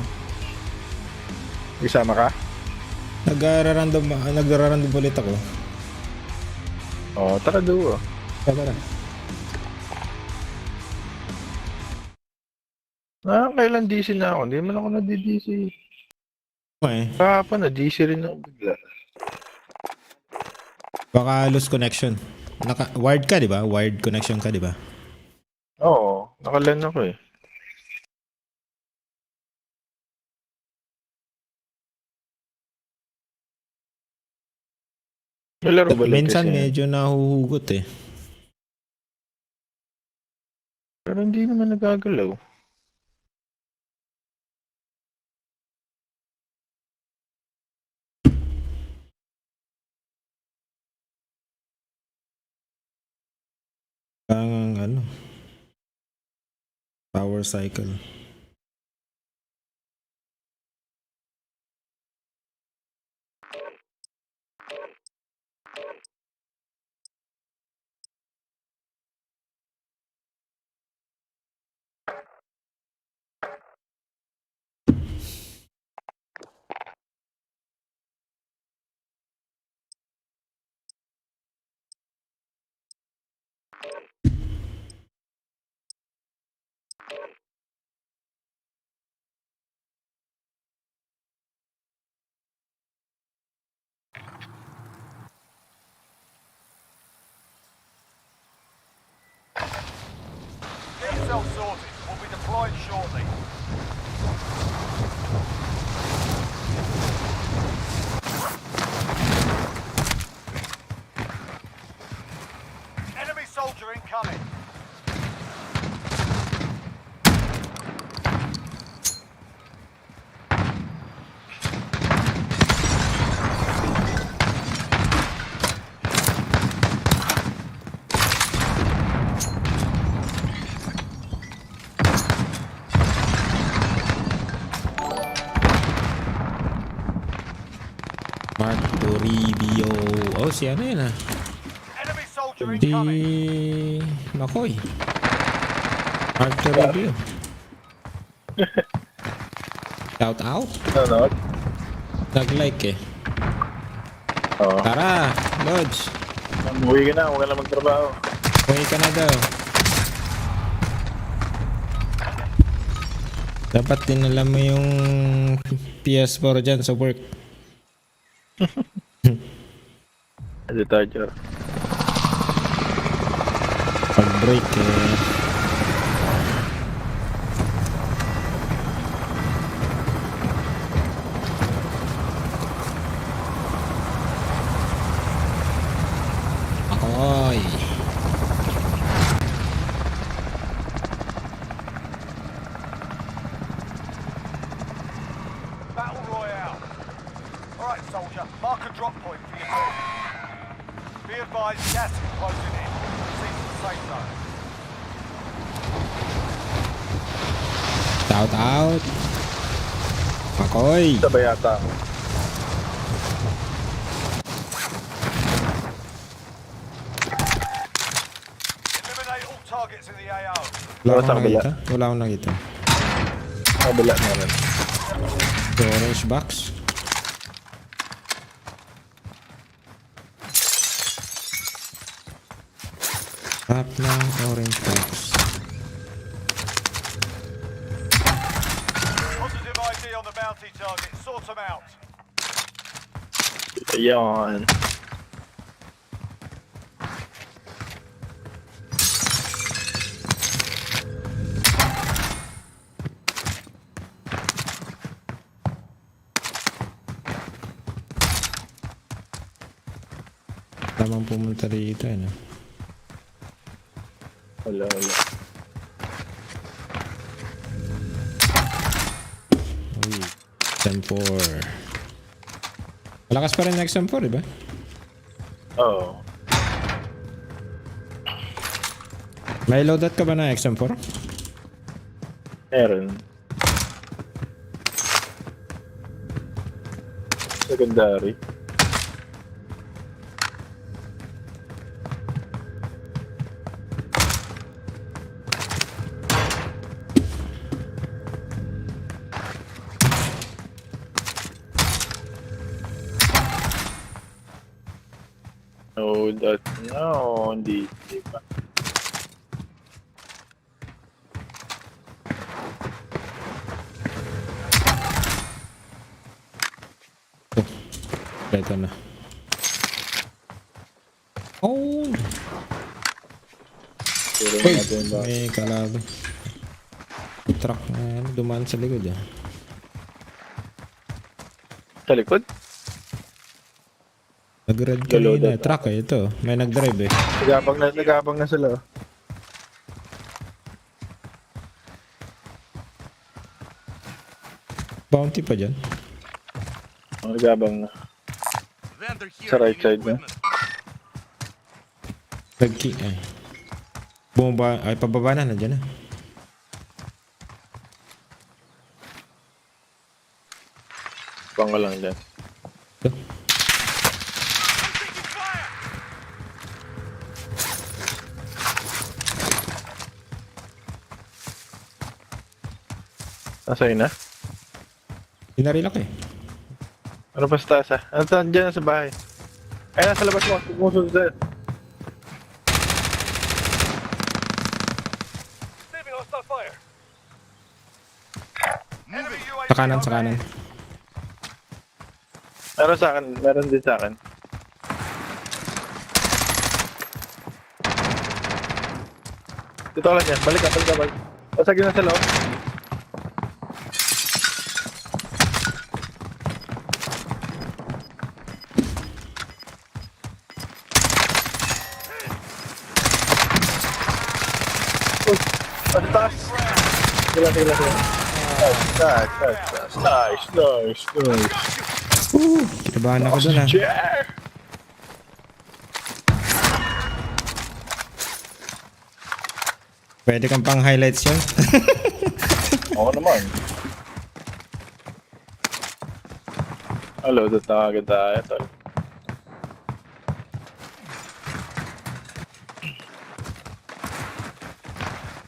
Speaker 2: Isama ka?
Speaker 6: Nagra-random ulit ako.
Speaker 2: Oo, tara duo.
Speaker 6: Tara.
Speaker 2: Kailan DC na ako? Hindi man ako nadi-DC.
Speaker 6: Okay.
Speaker 2: Kahapon na-DC rin ako bigla.
Speaker 6: Baka lose connection. Wired ka, di ba? Wired connection ka, di ba?
Speaker 2: Oo, nakalan ako eh. May laro ba like
Speaker 6: Minsan
Speaker 2: kasi?
Speaker 6: medyo nahuhugot eh.
Speaker 2: Pero hindi naman nagagalaw.
Speaker 6: Parang power cycle.
Speaker 4: Get yourself sorted. We'll be deployed shortly. Enemy soldier incoming.
Speaker 6: Mark Toribio. Oh, si yun ah.
Speaker 4: Enemy soldier
Speaker 6: Di...
Speaker 4: incoming.
Speaker 6: Makoy. Mark Toribio. Shout out.
Speaker 2: Ano?
Speaker 6: Nag-like eh.
Speaker 2: Oo.
Speaker 6: Tara, Lodge.
Speaker 2: Umuwi ka na, huwag ka na magtrabaho.
Speaker 6: Uwi ka na daw. Dapat dinala mo yung PS4 dyan sa work.
Speaker 2: Ano tayo dyan?
Speaker 6: Pag-break eh. Akoy.
Speaker 4: Battle Royale. Alright, soldier. Mark a drop point for your team. Be advised, gas is closing in. Proceed to the safe zone.
Speaker 6: Shout out. Akoy.
Speaker 2: Sabay yata ako.
Speaker 4: Eliminate all targets in the AO.
Speaker 6: Wala akong
Speaker 2: Sa kabila.
Speaker 6: nakita. Wala akong nakita.
Speaker 2: Kabila na rin.
Speaker 6: The orange box. Tap ng orange box.
Speaker 4: Positive ID on the bounty target. Sort them out.
Speaker 2: Ayan.
Speaker 6: Tamang pumunta dito eh. No?
Speaker 2: Wala.
Speaker 6: Uy. XM4. Malakas pa rin na XM4, diba?
Speaker 2: Oo.
Speaker 6: May loadout ka ba na XM4?
Speaker 2: Meron. Secondary. No, hindi pa.
Speaker 6: Ito na. Oh!
Speaker 2: Pero
Speaker 6: Uy!
Speaker 2: natin ba?
Speaker 6: May kalaban. May truck na dumaan sa likod ah.
Speaker 2: Sa likod?
Speaker 6: Nag-red
Speaker 2: Loaded.
Speaker 6: kanina. Truck eh, ito. May nag-drive eh.
Speaker 2: Nagabang na sila.
Speaker 6: Bounty pa dyan.
Speaker 2: Nagabang na.
Speaker 5: Vendor here.
Speaker 2: Sa right
Speaker 5: if you need
Speaker 2: side na.
Speaker 5: equipment.
Speaker 6: Nag-key eh. Bumaba. Ay, pababa na. Nandiyan na.
Speaker 2: Panga lang dyan.
Speaker 6: Ito.
Speaker 5: Taking fire.
Speaker 2: Nasa'yo na?
Speaker 6: Pinaril ako eh.
Speaker 2: Ano pa sa taas ah? Ano saan dyan sa bahay? Ay, nasa labas mo. Pumusod sa'yo.
Speaker 4: Receiving hostile fire. Enemy UAV
Speaker 6: Sa kanan, sa
Speaker 4: overhead.
Speaker 6: kanan.
Speaker 2: Meron sa akin. Meron din sa akin. Dito ka lang yan. Balik ka. Pasagin na sa loob. Sa taas. Sila. Nice.
Speaker 6: Kinabahan ako dun ah.
Speaker 2: Yeah!
Speaker 6: Pwede kang pang highlights yun.
Speaker 2: Oo naman. Hello, tatawagin tayo. Tol.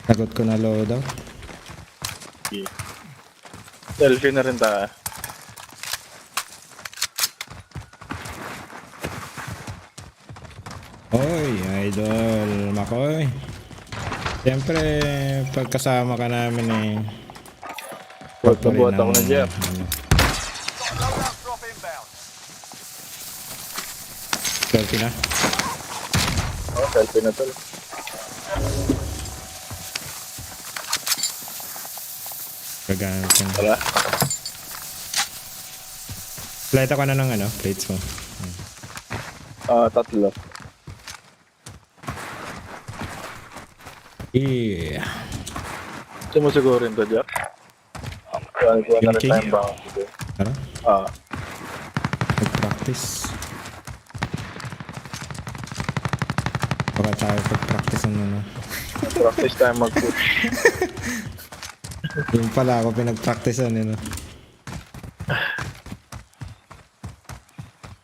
Speaker 6: Sagot ko na loadout.
Speaker 2: Okay. Selfie na rin tayo.
Speaker 6: Oy, idol. Makoy. Siyempre, pagkasama ka namin eh.
Speaker 2: Buhat na buhat ako na Jeff.
Speaker 4: Loadout drop inbound.
Speaker 6: Selfie na.
Speaker 2: Oh, selfie na tol.
Speaker 6: Gagamit ko na.
Speaker 2: Wala.
Speaker 6: Flight ako na ng ano, plates mo.
Speaker 2: Tatlo.
Speaker 6: Yeah.
Speaker 2: Gusto mo siguro rin to, Jeff? Kuha na rin
Speaker 6: King?
Speaker 2: tayong bang.
Speaker 6: Tara, mag-practice. Baka tayo pag-practice ng ano.
Speaker 2: Practice tayo mag-push.
Speaker 6: Yung pala ako pinag-practicean yun.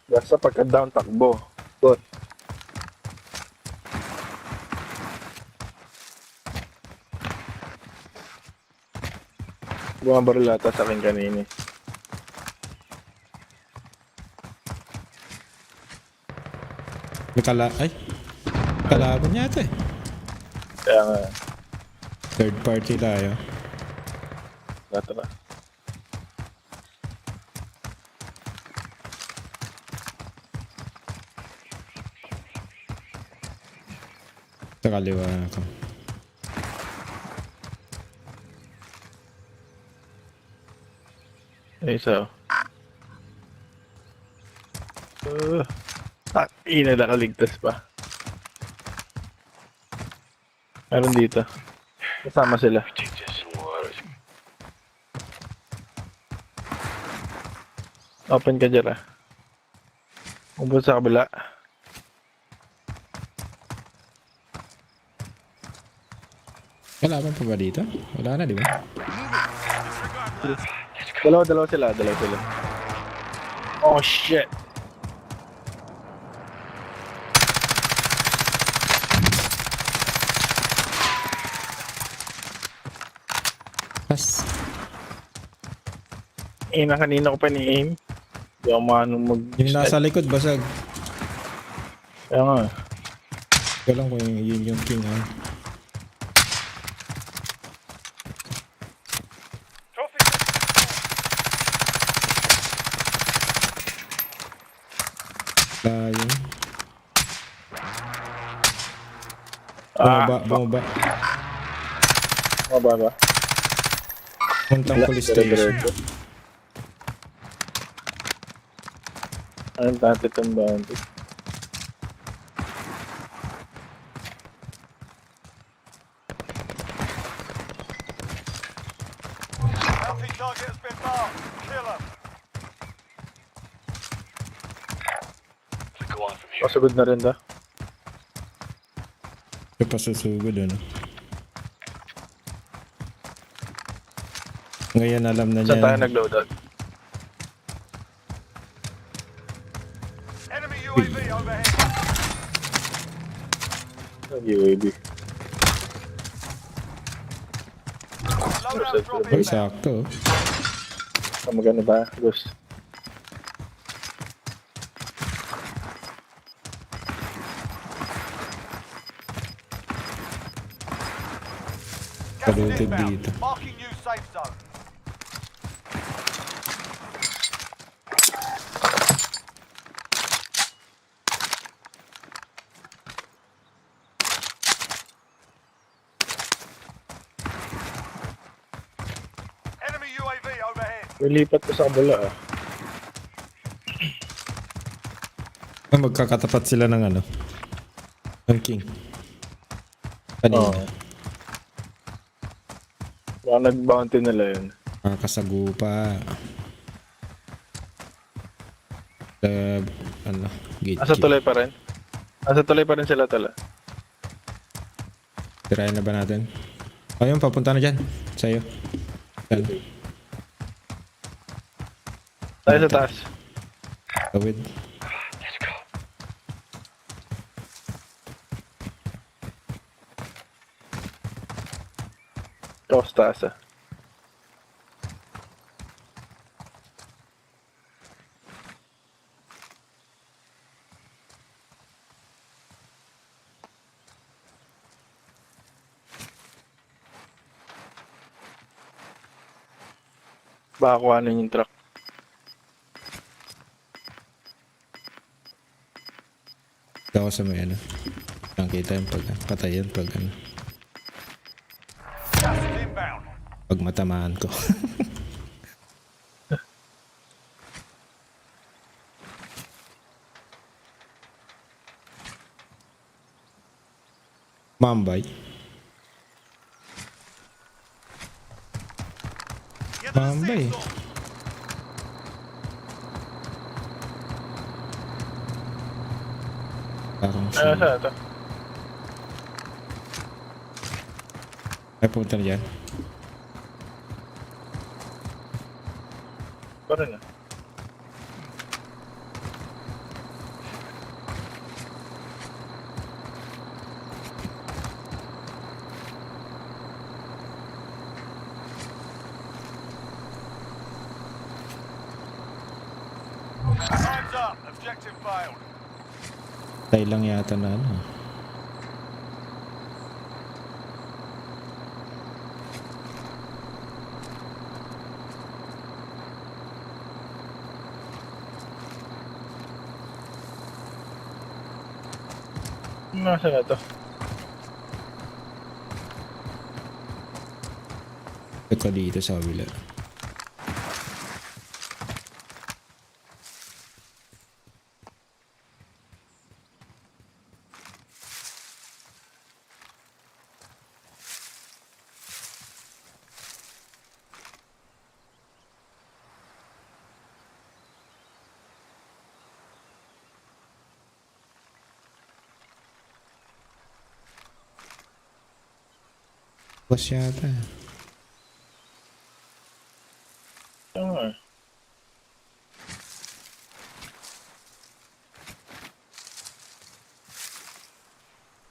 Speaker 2: Basta pagka-down, takbo. Good. Bumabaril ata sa akin kanini.
Speaker 6: May kalaban yata eh.
Speaker 2: Kaya nga,
Speaker 6: Third party tayo.
Speaker 2: natara.
Speaker 6: Sa kaliwa ako.
Speaker 2: Ay, isa. Ina, nakaligtas pa. Meron dito. Kasama sila. Open ka dyan ah. Umpun sa kabila.
Speaker 6: Kalaban pa ba dito? Wala na, di ba?
Speaker 2: Dalawa sila. Oh shit.
Speaker 6: Pas.
Speaker 2: Kanina ko pa ni-aim. Hindi ako maanong
Speaker 6: Yung nasa likod, basag.
Speaker 2: Kaya nga.
Speaker 6: Kaya lang kung yun yung king, ah.
Speaker 4: Trophy
Speaker 6: Tayo.
Speaker 2: Fuck.
Speaker 6: Bumaba.
Speaker 2: Mababa ba?
Speaker 6: Puntang police station.
Speaker 2: Dire-diretso. Anong dati itong bounty?
Speaker 4: Bounty target has been marked. Kill them.
Speaker 2: Pasagod na rin da.
Speaker 6: May pasusugod, ano. Ngayon alam na niya.
Speaker 2: Saan tayo nag-loadout?
Speaker 4: Enemy UAV overhead.
Speaker 2: Nag-UAV.
Speaker 4: Loadout drop
Speaker 6: Uy,
Speaker 4: inbound.
Speaker 6: sakto.
Speaker 2: Magano ba? Ghost.
Speaker 4: Gas is
Speaker 6: Palutig
Speaker 4: inbound.
Speaker 6: dito.
Speaker 4: Marking new safe zone. Enemy UAV overhead.
Speaker 2: Lilipat ko sa kabila ah.
Speaker 6: Magkakatapat sila ng ano. Ng king. Kanina.
Speaker 2: Oo. Baka nag-bounty nila yun.
Speaker 6: Kakasagupa. Ano, gate.
Speaker 2: Asa tuloy pa rin? Asa tuloy pa rin sila tala?
Speaker 6: Tirayan na ba natin? Ayun, papunta na dyan. Sa'yo. Yan.
Speaker 2: Tayo sa taas.
Speaker 6: Tawid.
Speaker 2: Ito sa taas ah. Baka kuhanin yung truck.
Speaker 6: Ikaw sa may ano. Nakita yung pag patay yan pag ano.
Speaker 4: Gas is inbound.
Speaker 6: Pag matamaan ko. Mambay. Mambay. Parang siya.
Speaker 2: Saan ito?
Speaker 6: Ay, punta na dyan.
Speaker 2: Parang ah.
Speaker 4: Time's up. Objective failed.
Speaker 6: Tay lang yata na ano.
Speaker 2: Nasaan na ito?
Speaker 6: Ito dito sa kabila. Bus yata.
Speaker 2: Ah.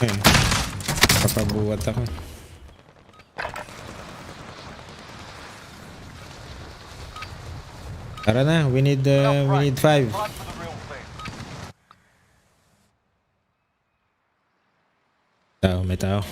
Speaker 6: Eh, papabuhat ako. Tara na, we need 5.
Speaker 4: Time for the real thing.
Speaker 6: Tao, may tao.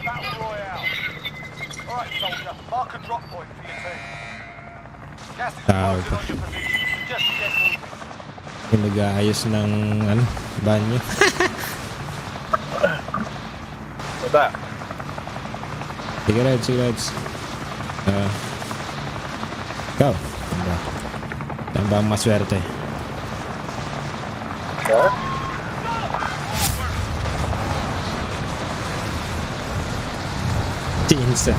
Speaker 4: Battle Royale. Alright, soldier, mark a drop point for your team. Gas is
Speaker 6: Tao
Speaker 4: closing
Speaker 6: pa.
Speaker 4: on your position. Just get moving.
Speaker 6: Yung nag-aayos ng banyo.
Speaker 2: Bata.
Speaker 6: Sige, Reds. Ikaw. Saan ba ang maswerte?
Speaker 2: Ha?
Speaker 6: Tinsa.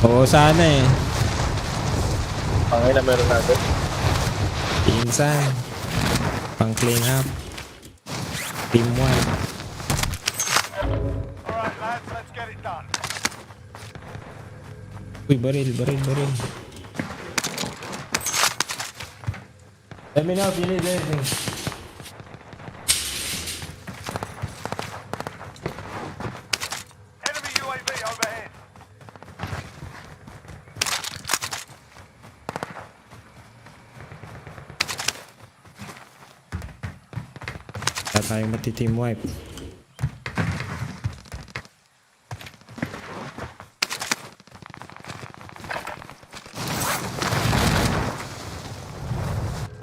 Speaker 6: Oo, sana eh.
Speaker 2: Pangay na meron natin.
Speaker 6: Pinsan. Pang clean up. Team 1.
Speaker 4: Alright, lads, let's get it done.
Speaker 6: Uy, baril. Let me know if you need anything.
Speaker 4: Enemy UAV overhead.
Speaker 6: Wala tayong mati-team wipe.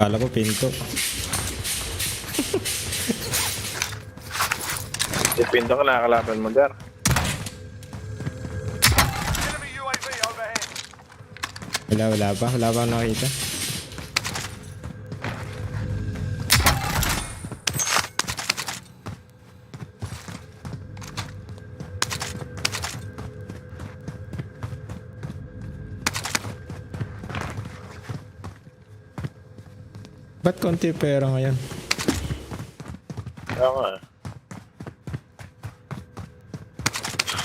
Speaker 6: Kala ko pinto.
Speaker 2: Depende ka nakakalaban mo, Gar.
Speaker 4: Enemy UAV overhead.
Speaker 6: Wala pa akong nakita. Ba't konti pera ngayon?
Speaker 2: Kaya nga.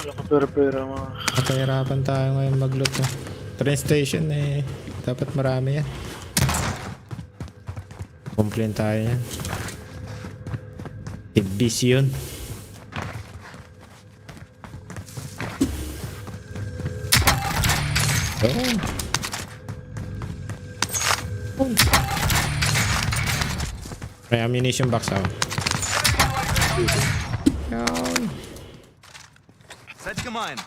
Speaker 2: Wala ka pera-pera mga.
Speaker 6: Nakahirapan tayo ngayon mag-loot. Train station eh. Dapat marami yan. Complain tayo yan. Ibis yun. May ammunition box ako. Yan.
Speaker 5: Set ka mine.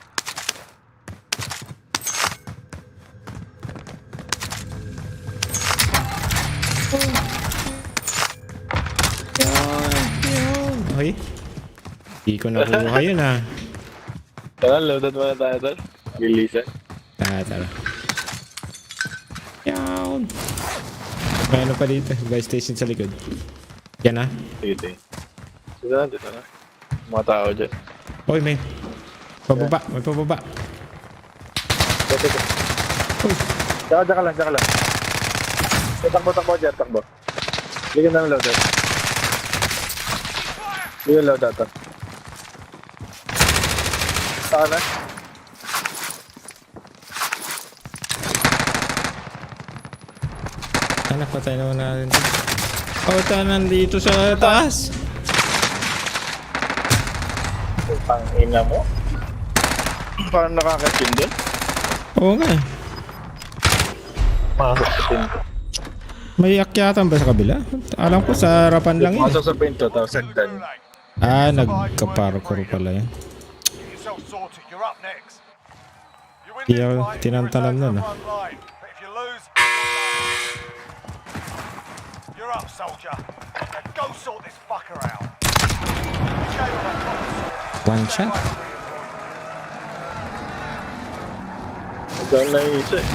Speaker 6: Ay. Hindi ko nakuha yun ah.
Speaker 2: Tara, loaded muna tayo doon. Bilisan.
Speaker 6: Tara. Yan. May ano pa dito? Buy station sa likod. Yan ah.
Speaker 2: Sige. Dito na. Mga tao dyan.
Speaker 6: Uy, may pababa. May pababa.
Speaker 2: Dito.
Speaker 6: Uy.
Speaker 2: Tsaka lang. Takbo dyan, takbo. Bigyan na ng loader. Bigyan loader ito. Saan na?
Speaker 6: Anak, patay naman natin. Nandito sa taas.
Speaker 2: Pang-ina mo? Parang nakakasin doon.
Speaker 6: Oo nga.
Speaker 2: Masok sa pinto.
Speaker 6: May akyatan ba sa kabila? Alam ko sa harapan lang yun.
Speaker 2: Masok sa pinto, tapos sagdan.
Speaker 6: Nagka-parkour pala yun.
Speaker 4: Get yourself sorted. You're up next. You win
Speaker 6: Kaya
Speaker 4: this fight,
Speaker 6: tinantanan
Speaker 4: return to
Speaker 6: nun,
Speaker 4: the
Speaker 6: ah.
Speaker 4: front line. But if you lose, you're up, soldier. Now go sort this fucker out. Okay, well, I've got to sort.
Speaker 6: One shot.
Speaker 2: Magkano na yung isa eh.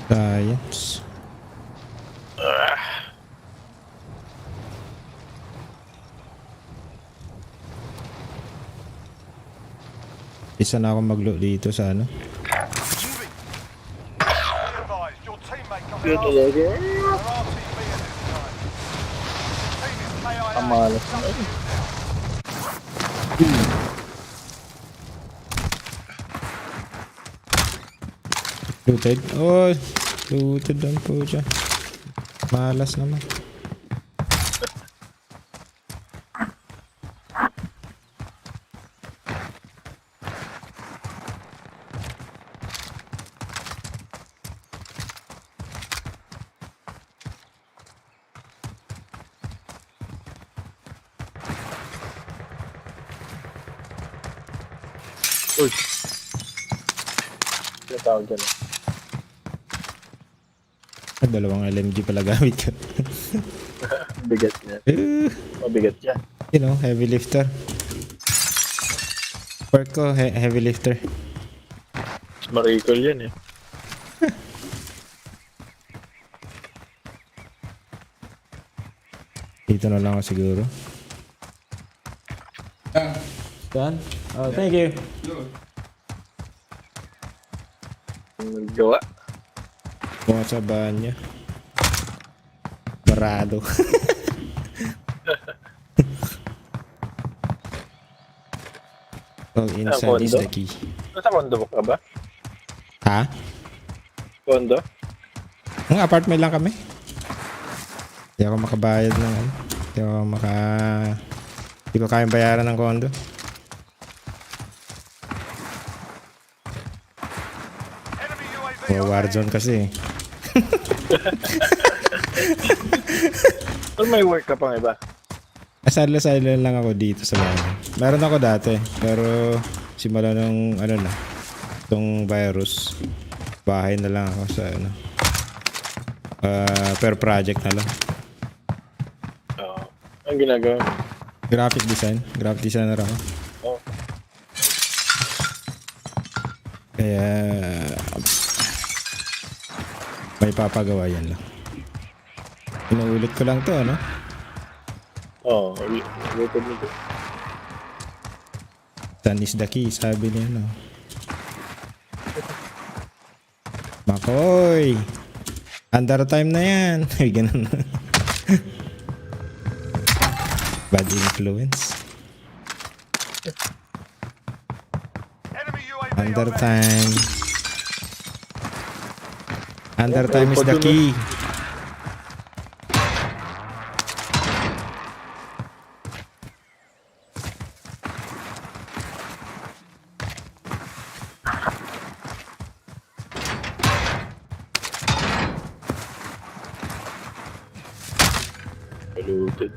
Speaker 6: Science. Isa na ako mag-loot dito sa ano.
Speaker 4: Be advised, your teammate got their arse kicked. They're RTB at this time. Team is KIA.
Speaker 2: Kamalas na.
Speaker 6: Looted. Oh, looted doon po dyan. Malas naman.
Speaker 2: Uy. Ano tawag dyan?
Speaker 6: Dalawang LMG pala gamit ko.
Speaker 2: Bigat niya. Mabigat siya.
Speaker 6: You know, heavy lifter. Work ko, heavy lifter.
Speaker 2: Maricol yan eh.
Speaker 6: Dito na lang ako siguro. Saan? Oh, thank you.
Speaker 2: Naggawa.
Speaker 6: Mga sa banyo. Barado. Oh, inside is
Speaker 2: kondo?
Speaker 6: the key.
Speaker 2: Nasa kondo ka ba?
Speaker 6: Ha?
Speaker 2: Kondo?
Speaker 6: Ang apartment lang kami. Hindi ako makabayad ng ano. Hindi ko kayang bayaran ng kondo.
Speaker 4: Enemy UAV
Speaker 6: O Warzone kasi.
Speaker 2: Ano may work ka pang iba?
Speaker 6: Asala-sala lang ako dito sa bahay. Meron ako dati, pero simula nung ano na, itong virus, bahay na lang ako sa ano. Per project na lang.
Speaker 2: Oo. Ang ginagawa mo?
Speaker 6: Graphic designer ako.
Speaker 2: Oo.
Speaker 6: Kaya may papagawa yan lang. Inuulit ko lang to, ano?
Speaker 2: Oo. Ulitin nito.
Speaker 6: Sun is the key, sabi niya, no? Makoy! Under time na yan. Ay, ganun. Bad influence.
Speaker 4: Enemy UAV
Speaker 6: Under
Speaker 4: overhead.
Speaker 6: time. Under time is the key.
Speaker 2: Looted.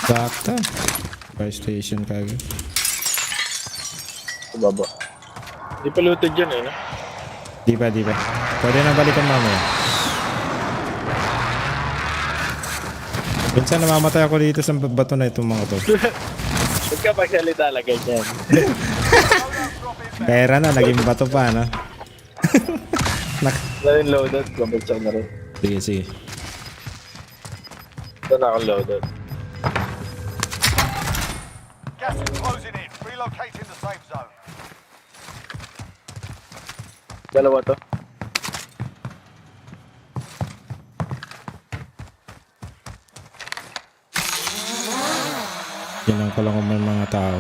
Speaker 6: Sakta. Fire station kagad.
Speaker 2: Sa baba. Hindi pa looted yan eh, no?
Speaker 6: Di ba? Pwede na balikan mamaya. Minsan namamatay ako dito sa bato na itong mga to.
Speaker 2: Huwag ka pagsalita lang ganyan.
Speaker 6: Pera na, naging bato pa, no?
Speaker 2: Na rin loaded. Gumagsak na rin.
Speaker 6: Sige.
Speaker 2: Ito na akong loaded.
Speaker 4: Gas is closing in. Relocating the safe zone.
Speaker 2: Dalawa to.
Speaker 6: Yan ko lang kung may mga tao.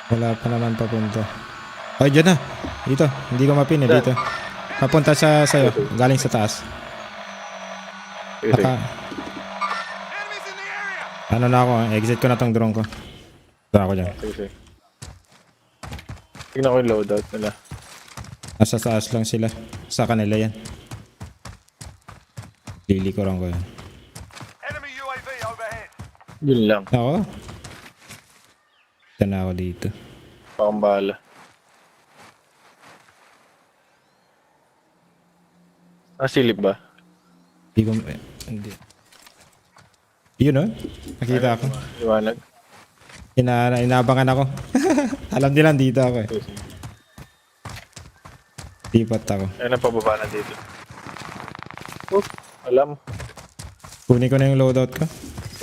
Speaker 6: Wala pa naman papunta. Oh, dyan na. Dito. Hindi ko mapin eh. Dito. Papunta sa sayo. Galing sa taas.
Speaker 2: Sige.
Speaker 4: Enemies in the area.
Speaker 6: Ano na ako. Exit ko na tong drone ko. Ito ako dyan.
Speaker 2: Sige. Tignan ko yung loadout nila.
Speaker 6: Nasa taas lang sila. Sa kanila yan. Lilikuran ko yan.
Speaker 4: Enemy UAV overhead.
Speaker 2: Yun lang.
Speaker 6: Ako. Ito na ako dito.
Speaker 2: Pakang bahala. Silip ba?
Speaker 6: Hindi ko... hindi. Yun, oh. Nakita ako.
Speaker 2: Liwanag.
Speaker 6: Inaabangan ako. Alam nila dito ako eh. Lipat ako.
Speaker 2: Ayun ang pababa na dito. Alam.
Speaker 6: Kunin ko na yung loadout ko.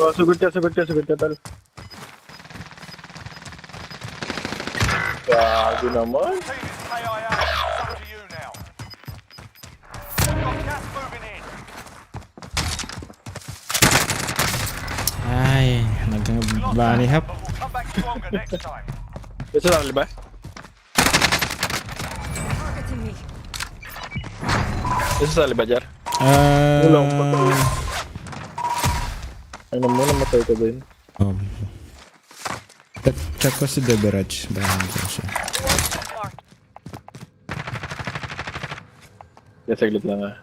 Speaker 2: Oh, sugod ka, tal. Gago naman.
Speaker 4: Team is KIA. It's up to you now. We've got gas moving in.
Speaker 6: Ay, nag-bunny hop.
Speaker 4: But we'll come back stronger next time.
Speaker 2: Isa lang, ba?
Speaker 1: Targeting me.
Speaker 2: Isa sa liba, Jar. Ano mo, namatay ka din.
Speaker 6: Check ko si Deberach. Bahan ko siya.
Speaker 2: Saglit lang ah.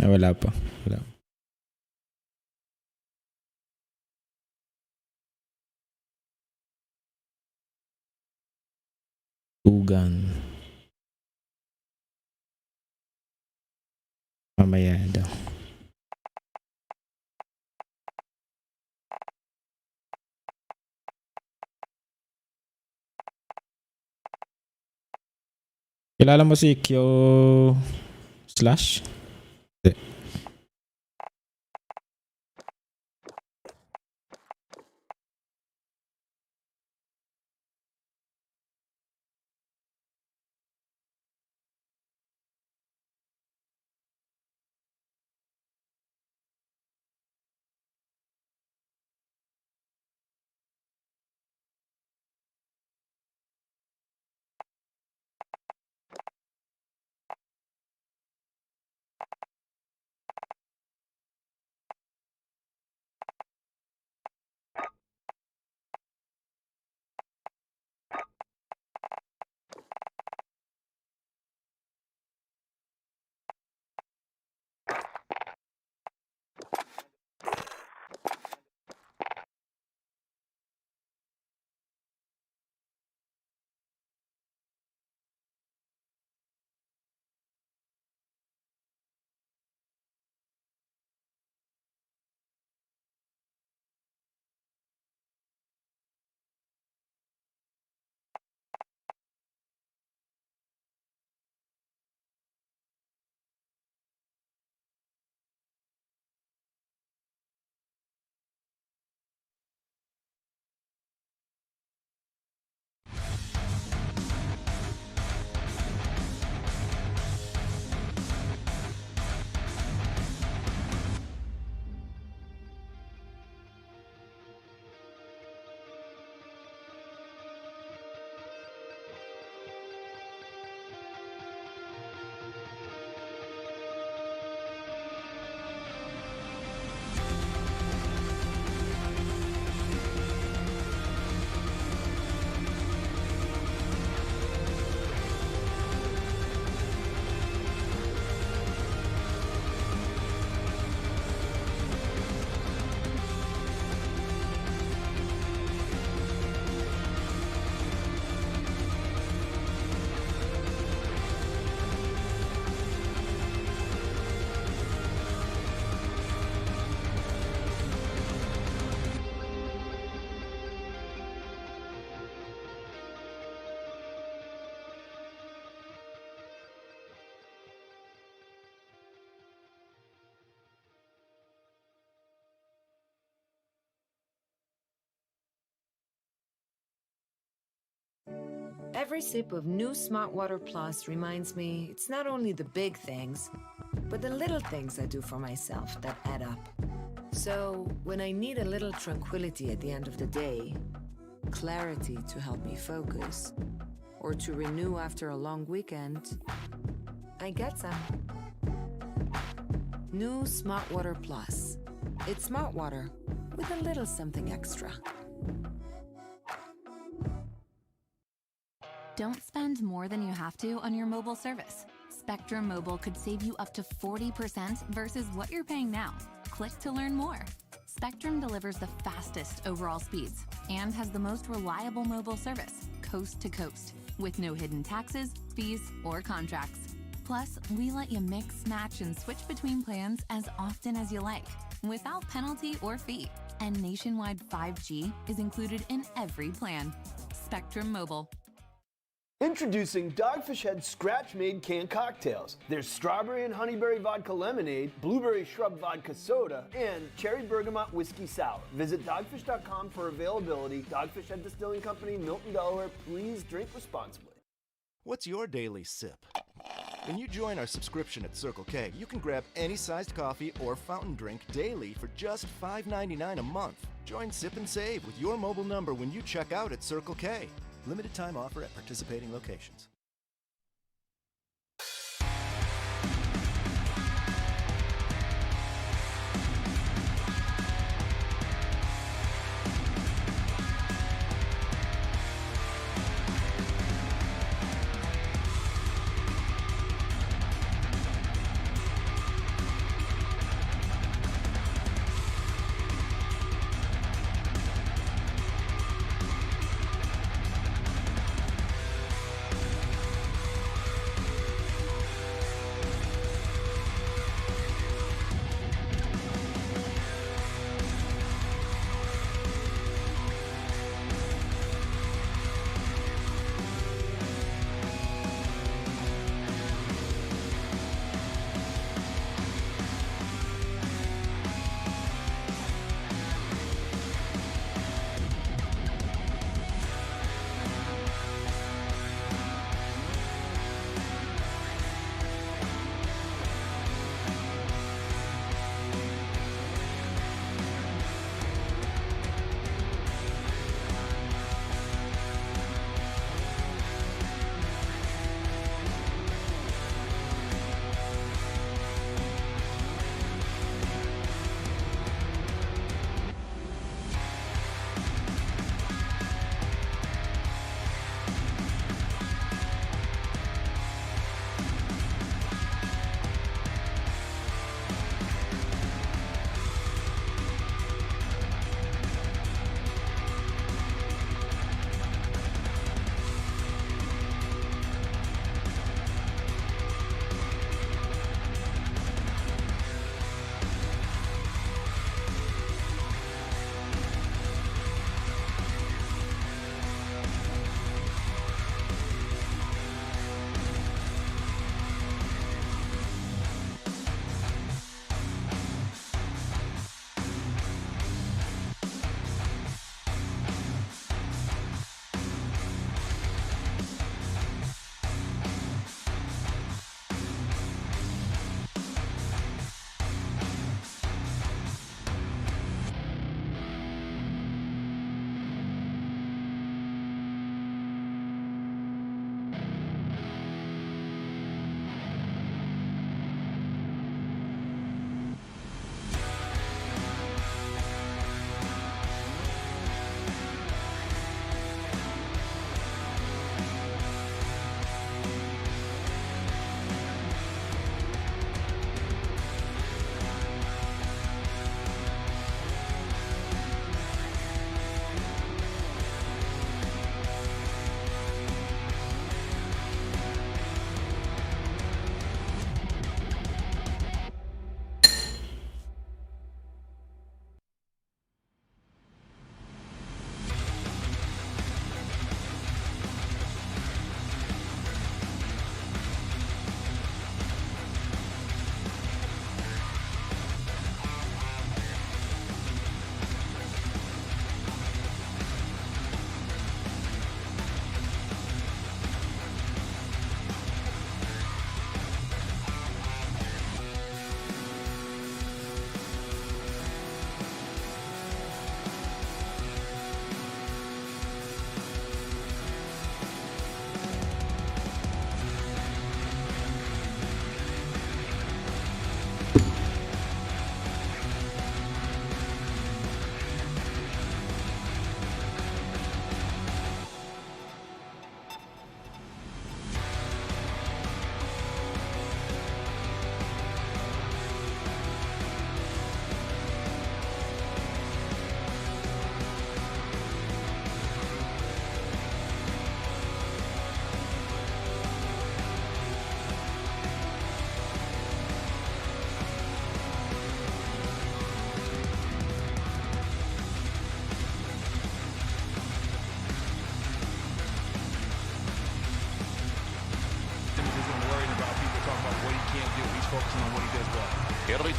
Speaker 6: Wala pa. Wala. Tugan. Mamaya daw. Kilala mo si Ikaw Slash? Hindi.
Speaker 7: Every sip of new Smart Water Plus reminds me it's not only the big things, but the little things I do for myself that add up. So when I need a little tranquility at the end of the day, clarity to help me focus, or to renew after a long weekend, I get some. New Smart Water Plus. It's Smart Water with a little something extra.
Speaker 8: Don't spend more than you have to on your mobile service. Spectrum Mobile could save you up to 40% versus what you're paying now. Click to learn more. Spectrum delivers the fastest overall speeds and has the most reliable mobile service, coast to coast, with no hidden taxes, fees, or contracts. Plus, we let you mix, match, and switch between plans as often as you like, without penalty or fee. And nationwide 5G is included in every plan. Spectrum Mobile.
Speaker 9: Introducing Dogfish Head scratch-made canned cocktails. There's strawberry and honeyberry vodka lemonade, blueberry shrub vodka soda, and cherry bergamot whiskey sour. Visit dogfish.com for availability. Dogfish Head Distilling Company, Milton, Delaware. Please drink responsibly.
Speaker 10: What's your daily sip? When you join our subscription at Circle K, you can grab any sized coffee or fountain drink daily for just $5.99 a month. Join Sip and Save with your mobile number when you check out at Circle K. Limited time offer at participating locations.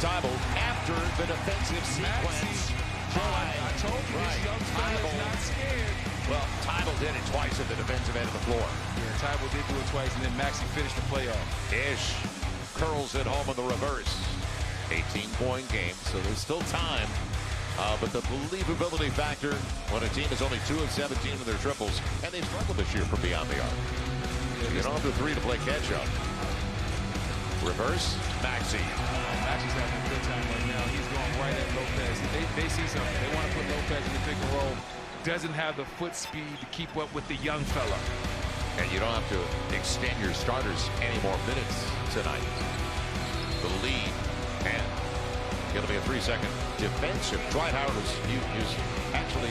Speaker 11: Tybalt after the defensive sequence.
Speaker 5: I told you, this young fella's not scared.
Speaker 11: Well, Tybalt did it twice at the defensive end of the floor.
Speaker 5: Yeah, Tybalt did do it twice, and then Maxey finished the play off.
Speaker 11: Ish curls it home in the reverse. 18-point game, so there's still time. But the believability factor when a team is only 2 of 17 in their triples, and they've struggled this year from beyond the arc. You don't have the 3 to play catch-up. Reverse, Maxey.
Speaker 5: Maxey's having a good time right now. He's going right at Lopez. They see something. They want to put Lopez in the pick and roll. Doesn't have the foot speed to keep up with the young fella.
Speaker 11: And you don't have to extend your starters any more minutes tonight. The lead, and going to be a 3-second defensive. Dwight Howard is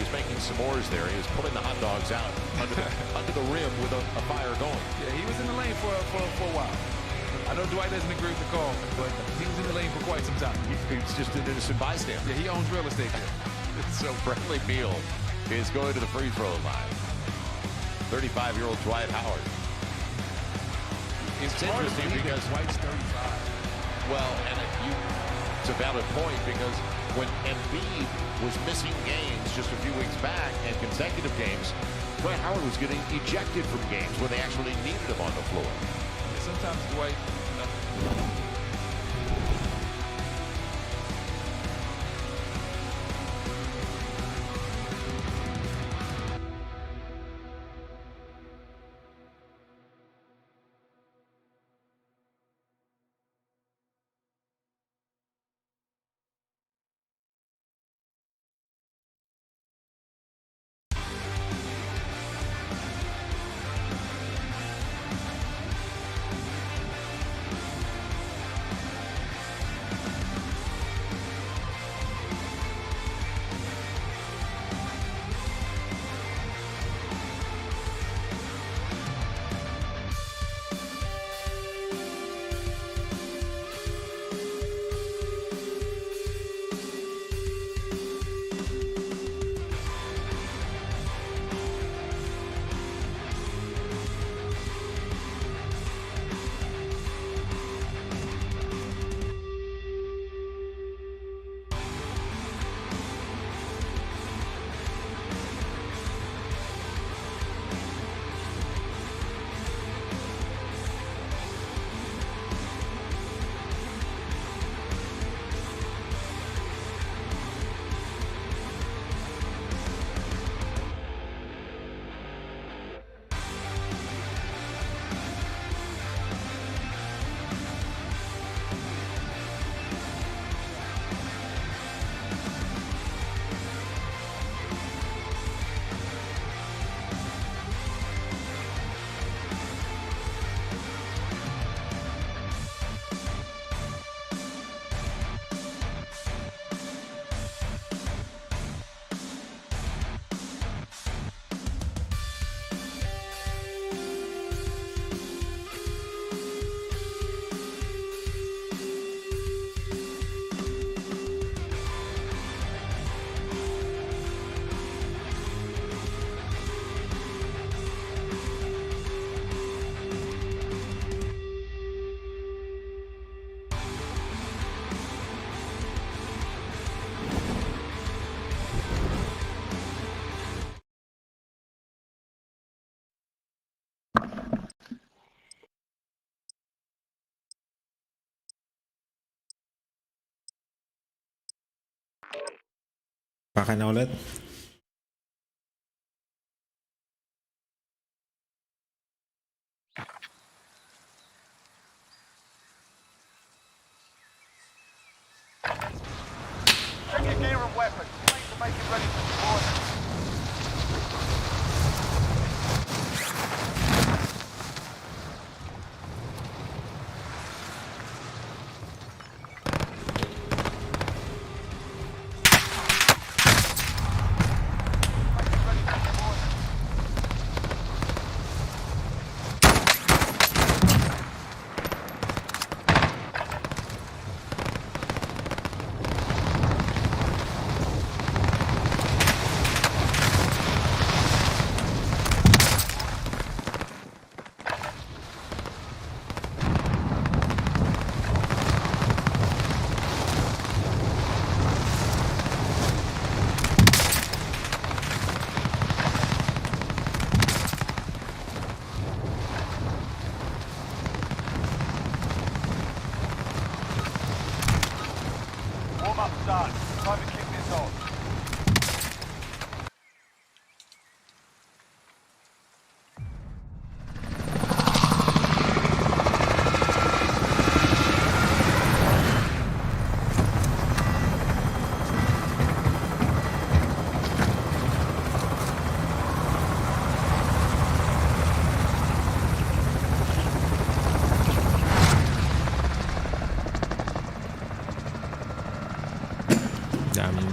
Speaker 11: making s'mores there. He was pulling the hot dogs out under the rim with a fire going.
Speaker 5: Yeah, he was in the lane for a while. I know Dwight doesn't agree with the call, but he was in the lane for quite some time.
Speaker 11: He's just an innocent bystander.
Speaker 5: Yeah, he owns real estate there.
Speaker 11: So Bradley Beal is going to the free throw line. 35-year-old Dwight Howard. It's interesting because
Speaker 5: Dwight's 35.
Speaker 11: Well, and it's a valid point because when Embiid was missing games just a few weeks back and consecutive games, Dwight Howard was getting ejected from games when they actually needed him on the floor.
Speaker 5: And sometimes Dwight.
Speaker 6: Paka na ulit.
Speaker 4: Check your gear and weapons. Please to make it ready for deployment.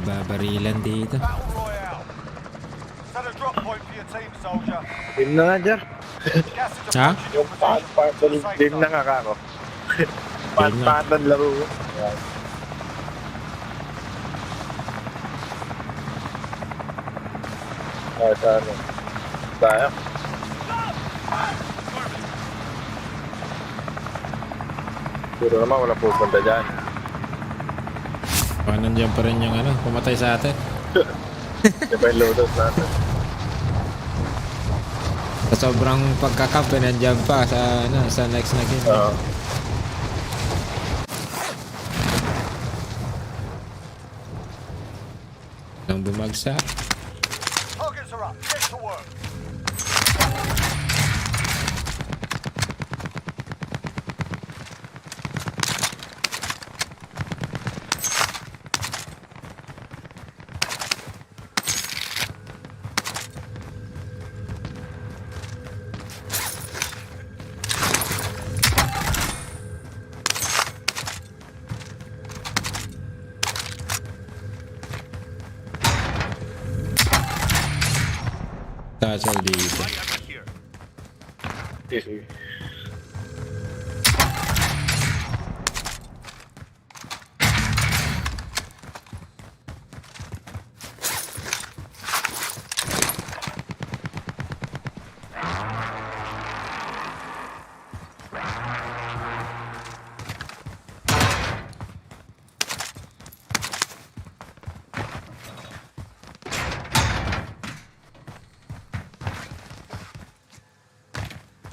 Speaker 6: Nagbabarilan dito.
Speaker 4: Battle Royale. Set a drop point for your team, soldier.
Speaker 2: Game na nga, Jar.
Speaker 4: Gas is
Speaker 6: Ha?
Speaker 4: approaching your
Speaker 2: Yung
Speaker 4: position.
Speaker 2: game na nga kako. Patan laro. Sa ano? Tayo. Puro naman wala pupunta dyan.
Speaker 6: Baka nandiyan pa rin yung ano, pumatay sa atin.
Speaker 2: Di ba yung loadout natin?
Speaker 6: Sa sobrang pagkakap, nandiyan pa sa, ano, sa next na game.
Speaker 2: Oo.
Speaker 6: Nang bumagsak.
Speaker 4: Targets are up. Get to work.
Speaker 6: Tasal dito.
Speaker 2: Sige.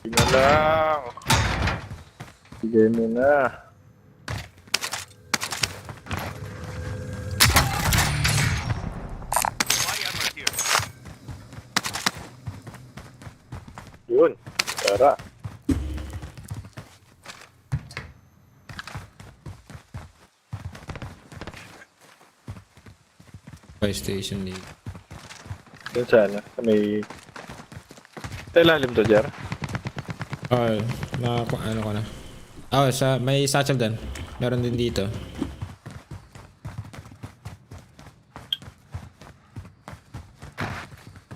Speaker 2: Sige lang. Sige mo na. Yun. Tara.
Speaker 6: Fire station dito.
Speaker 2: Yun sana. May... Sa ilalim to, Jar.
Speaker 6: Oh, ano ko na. Oh, may satchel din. Meron din dito.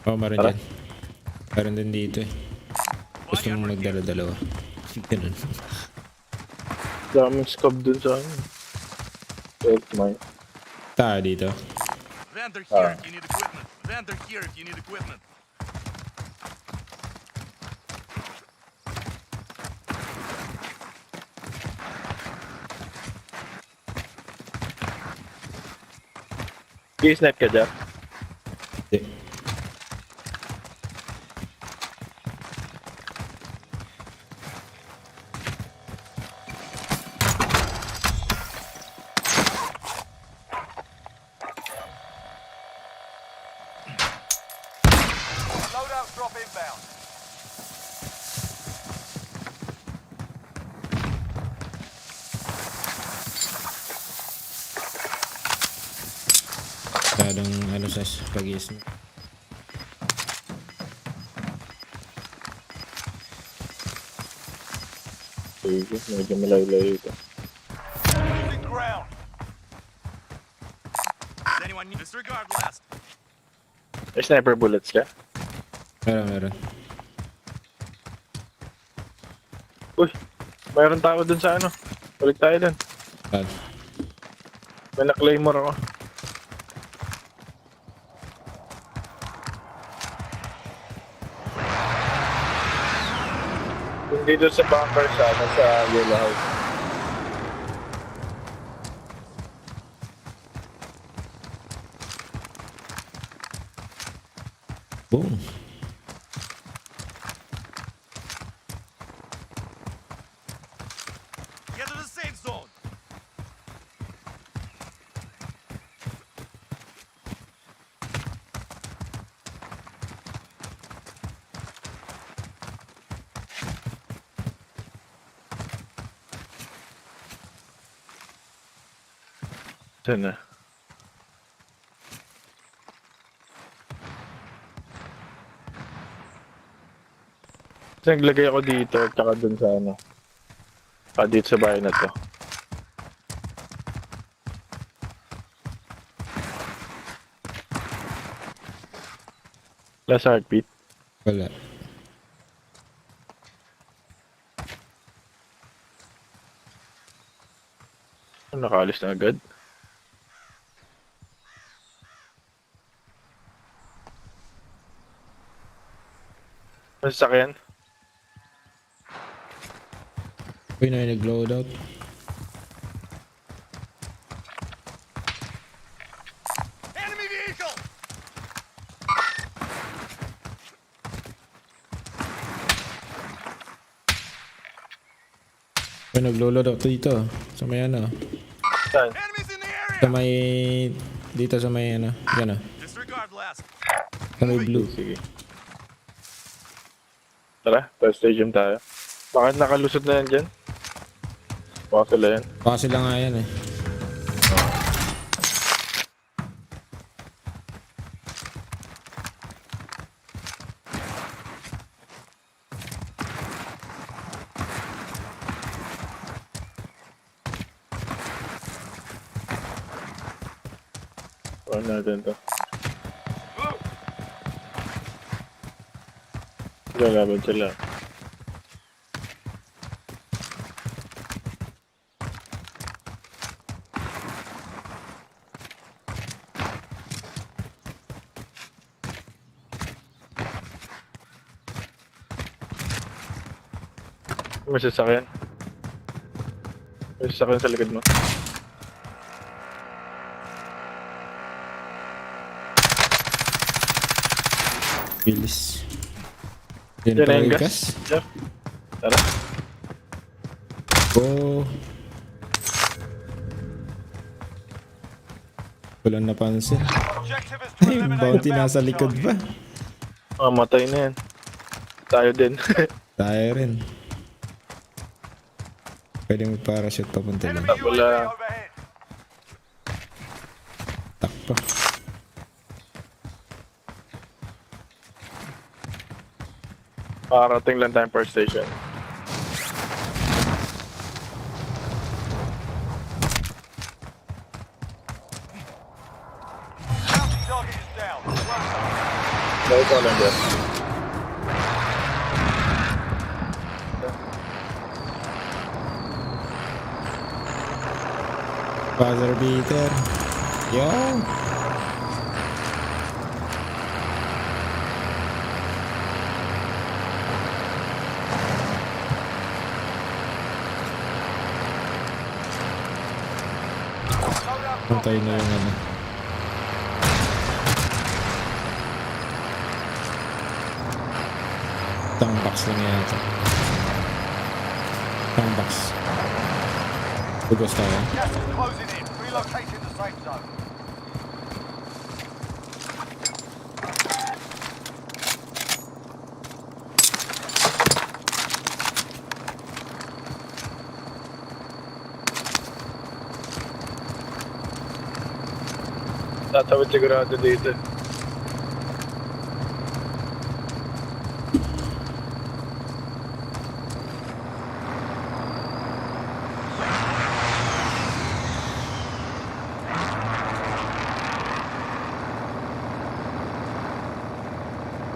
Speaker 6: Oh, meron dyan. Meron din dito eh. Gusto mong magdala-dalawa. Ganun.
Speaker 2: Daming scope dun sa ano. Help mine.
Speaker 6: Tayo dito.
Speaker 5: Vendor here if you need equipment. Vendor here if you need equipment.
Speaker 2: I-snipe ka, Jar.
Speaker 6: Hindi.
Speaker 4: Loadout drop inbound.
Speaker 6: Masyadong ano sa pag-i-snipe.
Speaker 2: Sige, medyo malayo-layo ito.
Speaker 4: Losing ground.
Speaker 5: Does anyone need disregard last?
Speaker 2: May sniper bullets ka?
Speaker 6: Meron.
Speaker 2: Uy, mayroon tao dun sa ano. Balik tayo dun.
Speaker 6: Saan?
Speaker 2: May na-claymore ako. Dito sa bunker sa yellow house.
Speaker 6: Boom.
Speaker 5: Get to the safe zone.
Speaker 2: Saan na? Naglagay ako dito at saka dun sa ano. Dito sa bahay na to. Last heartbeat.
Speaker 6: Wala.
Speaker 2: Nakaalis na agad. Masasakyan.
Speaker 6: Uy, na nag-load out.
Speaker 4: Enemy vehicle!
Speaker 6: Uy, nag-load out dito. Sa may ano.
Speaker 2: Saan?
Speaker 4: Enemies in the area!
Speaker 6: Sa may... Dito sa may ano. Yan ah.
Speaker 4: Disregard last.
Speaker 6: Sa may blue.
Speaker 2: Sige. Tara, first stadium tayo. Bakit nakalusot na yan dyan? Baka sila yan.
Speaker 6: Baka sila nga yan eh.
Speaker 2: Huwag natin to. Gagabad sila. May sasakyan. May sasakyan sa likod mo.
Speaker 6: Bilis. Yan
Speaker 2: Yan na
Speaker 6: pala
Speaker 2: yung
Speaker 6: yung
Speaker 2: gas.
Speaker 6: gas.
Speaker 2: Jeff. Tara.
Speaker 6: Oh. Wala napansin.
Speaker 4: Objective is to
Speaker 6: Ay, yung
Speaker 4: eliminate
Speaker 6: bounty
Speaker 4: the
Speaker 6: nasa
Speaker 4: bounty
Speaker 6: likod ba?
Speaker 2: Ah, matay na yan. Tayo din.
Speaker 6: Tayo rin. Pwede mag-parachute papunta lang.
Speaker 4: Enemy
Speaker 2: Wala.
Speaker 4: UAV overhead.
Speaker 6: Takpa.
Speaker 2: Pakarating lang tayong first station.
Speaker 4: Bounty target is down. Well done.
Speaker 2: Dahil ko lang dyan.
Speaker 6: Buzzer beater. Yo! Pantay na yung ano. Tangbox lang yata. Tangbox. Bugos tayo.
Speaker 4: Gas is closing in. Relocating the safe zone.
Speaker 2: Tatawid sigurado dito.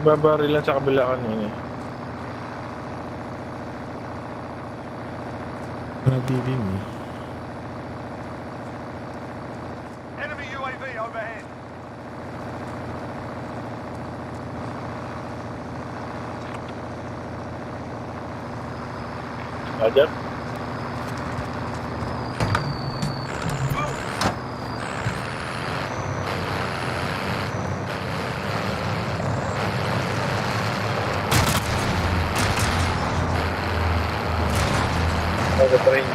Speaker 2: Babari lang sa kabila kanina.
Speaker 6: Nabibing eh.
Speaker 4: Enemy UAV overhead.
Speaker 2: Roger. Train.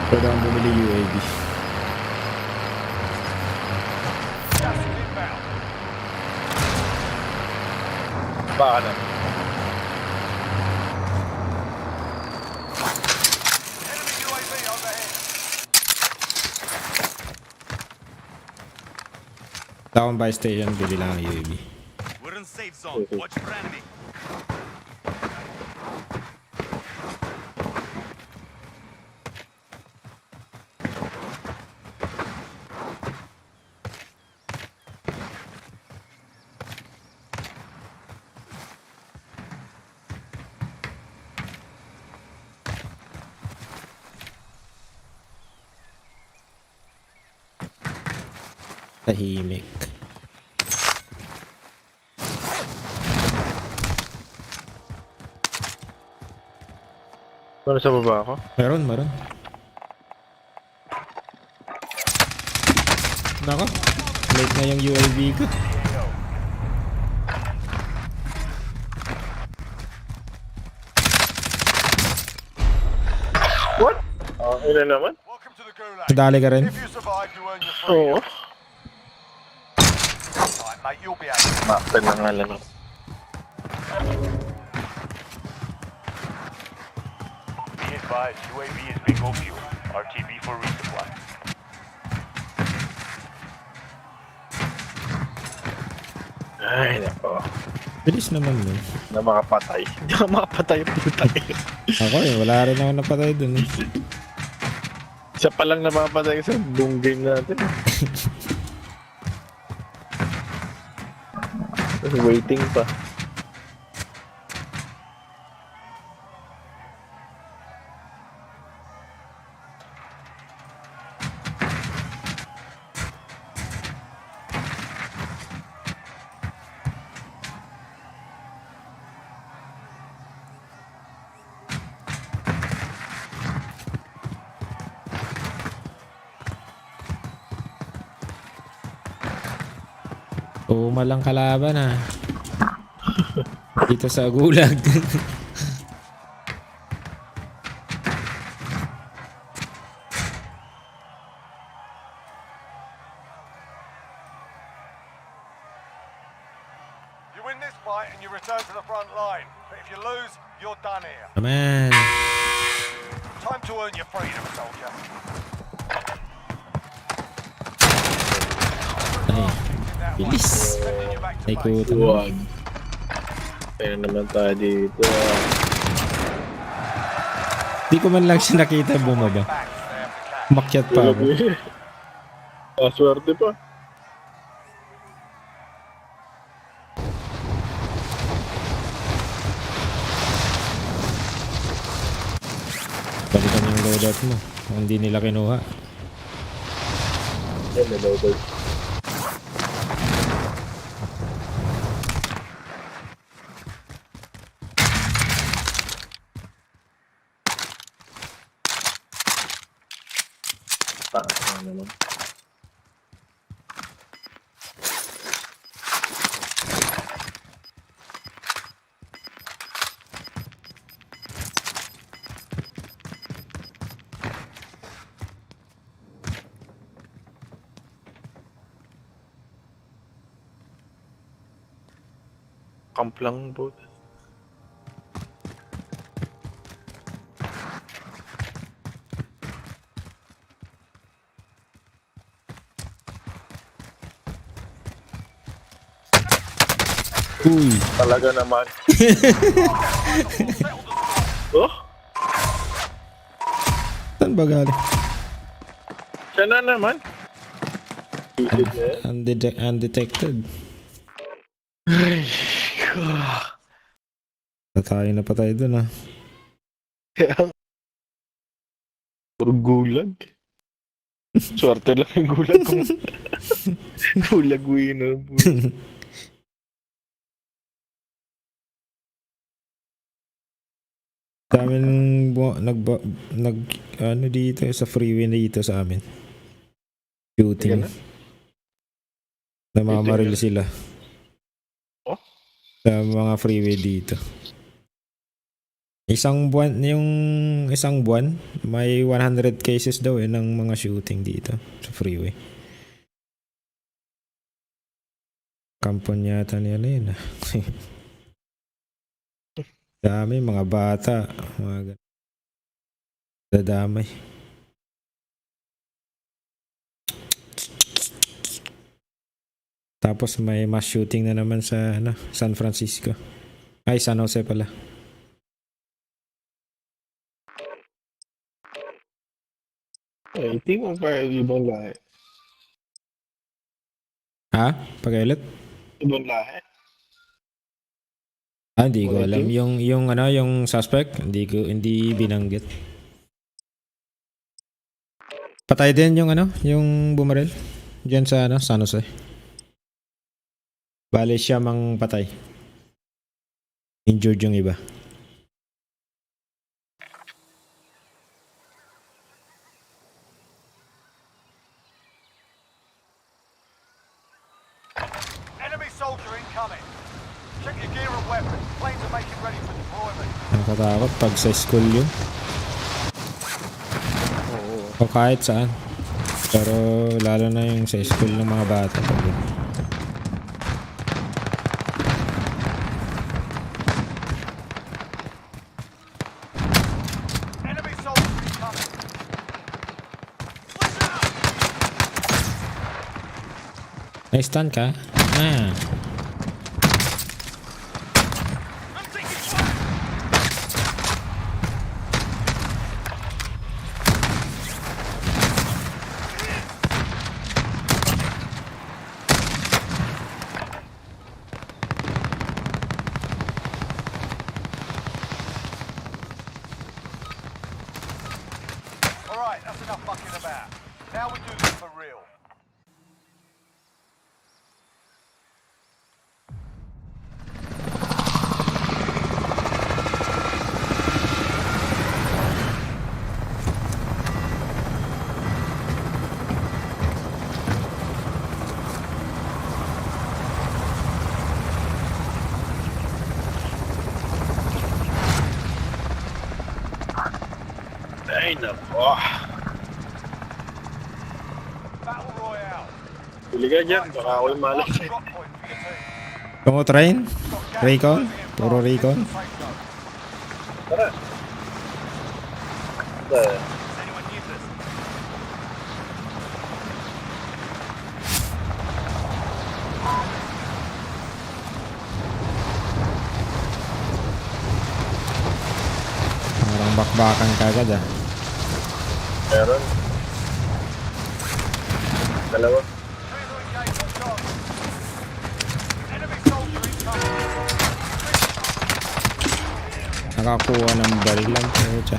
Speaker 6: Pwede akong bumili UAV.
Speaker 4: Gas is inbound.
Speaker 2: Baka na.
Speaker 4: Enemy UAV overhead.
Speaker 6: Takong buy station, bili lang ang UAV.
Speaker 4: We're in safe zone. Watch for enemy.
Speaker 6: Tahimik.
Speaker 2: Ano sa baba ako?
Speaker 6: Meron. Nako. Late na yung UAV ko.
Speaker 2: What? Ina naman?
Speaker 4: Welcome to the Gulag.
Speaker 6: Nadali ka rin.
Speaker 4: If you survive, you earn your
Speaker 2: Oo.
Speaker 4: freedom. Alright, mate, you'll be out.
Speaker 2: Bakit na nga lang.
Speaker 4: Be advised, UAV is bingo fuel. RTB for resupply.
Speaker 2: Ay, nako.
Speaker 6: Bilis naman nun.
Speaker 2: Na makapatay. Hindi ka makapatay, puta.
Speaker 6: Ako wala rin ako napatay dun eh.
Speaker 2: Siya pa lang napapatay sa buong game natin. Tapos waiting pa.
Speaker 6: Malang kalaban ah. Dito sa Gulag.
Speaker 4: You win this fight and you return to the front line. But if you lose, you're done here.
Speaker 6: Amen.
Speaker 4: Time to earn your freedom, soldier.
Speaker 6: Ay, bilis. Ay, kuta.
Speaker 2: Huwag. Kaya naman tayo dito.
Speaker 6: Di ko man lang siya nakita bumaba. Makyat pa ako.
Speaker 2: Swerte pa.
Speaker 6: Balikan yung loadout mo. Kung hindi nila kinuha.
Speaker 2: Yan, may loadout. Naman. Camp lang po.
Speaker 6: Uy.
Speaker 2: Talaga naman. Oh?
Speaker 6: Saan ba galing?
Speaker 2: Siya na naman.
Speaker 6: Undetected. Patay na patay dun ah.
Speaker 2: Kaya puro gulag. Swerte lang yung gulag kung gulag winner.
Speaker 6: Dami nag ano dito sa freeway dito sa amin. Shooting. Namamaril sila.
Speaker 2: Oh?
Speaker 6: Sa mga freeway dito. Isang buwan may 100 cases daw ng mga shooting dito sa freeway. Kampon yata nila yun ah. Dami, mga bata, mga dadamay. Tapos may mass shooting na naman sa San Francisco. Ay, San Jose pala.
Speaker 2: Ay, hindi mo pa ibang lahi.
Speaker 6: Ha? Pag-elit?
Speaker 2: Ibang lahi?
Speaker 6: Ah, hindi ko alam. Yung suspect, hindi binanggit. Patay din yung bumaril. Diyan sa ano, San Jose. Bale siya mang patay. Injured yung iba.
Speaker 4: Enemy soldier incoming. Check your gear and weapons. Planes are making ready for deployment.
Speaker 6: Nakatakot pag sa school yun. O kahit saan. Pero lalo na yung sa school ng mga bata.
Speaker 4: Enemy soldier incoming.
Speaker 6: Na-stun ka? Ah.
Speaker 4: Alright, that's enough fucking about. Now we do this for real.
Speaker 2: Ay, nako.
Speaker 4: Battle Royale.
Speaker 2: Huli ka dyan, baka ako'y malas eh.
Speaker 4: Drop point for your team.
Speaker 6: Tungo train? Recon? Puro recon?
Speaker 4: Safe zone.
Speaker 2: Tara.
Speaker 4: Anyone need this?
Speaker 6: Parang bakbakan kagad ah.
Speaker 2: Meron. Dalawa.
Speaker 4: Clear to engage on target. Enemy soldier incoming.
Speaker 6: Nakakuha ng baril lang. Pucha.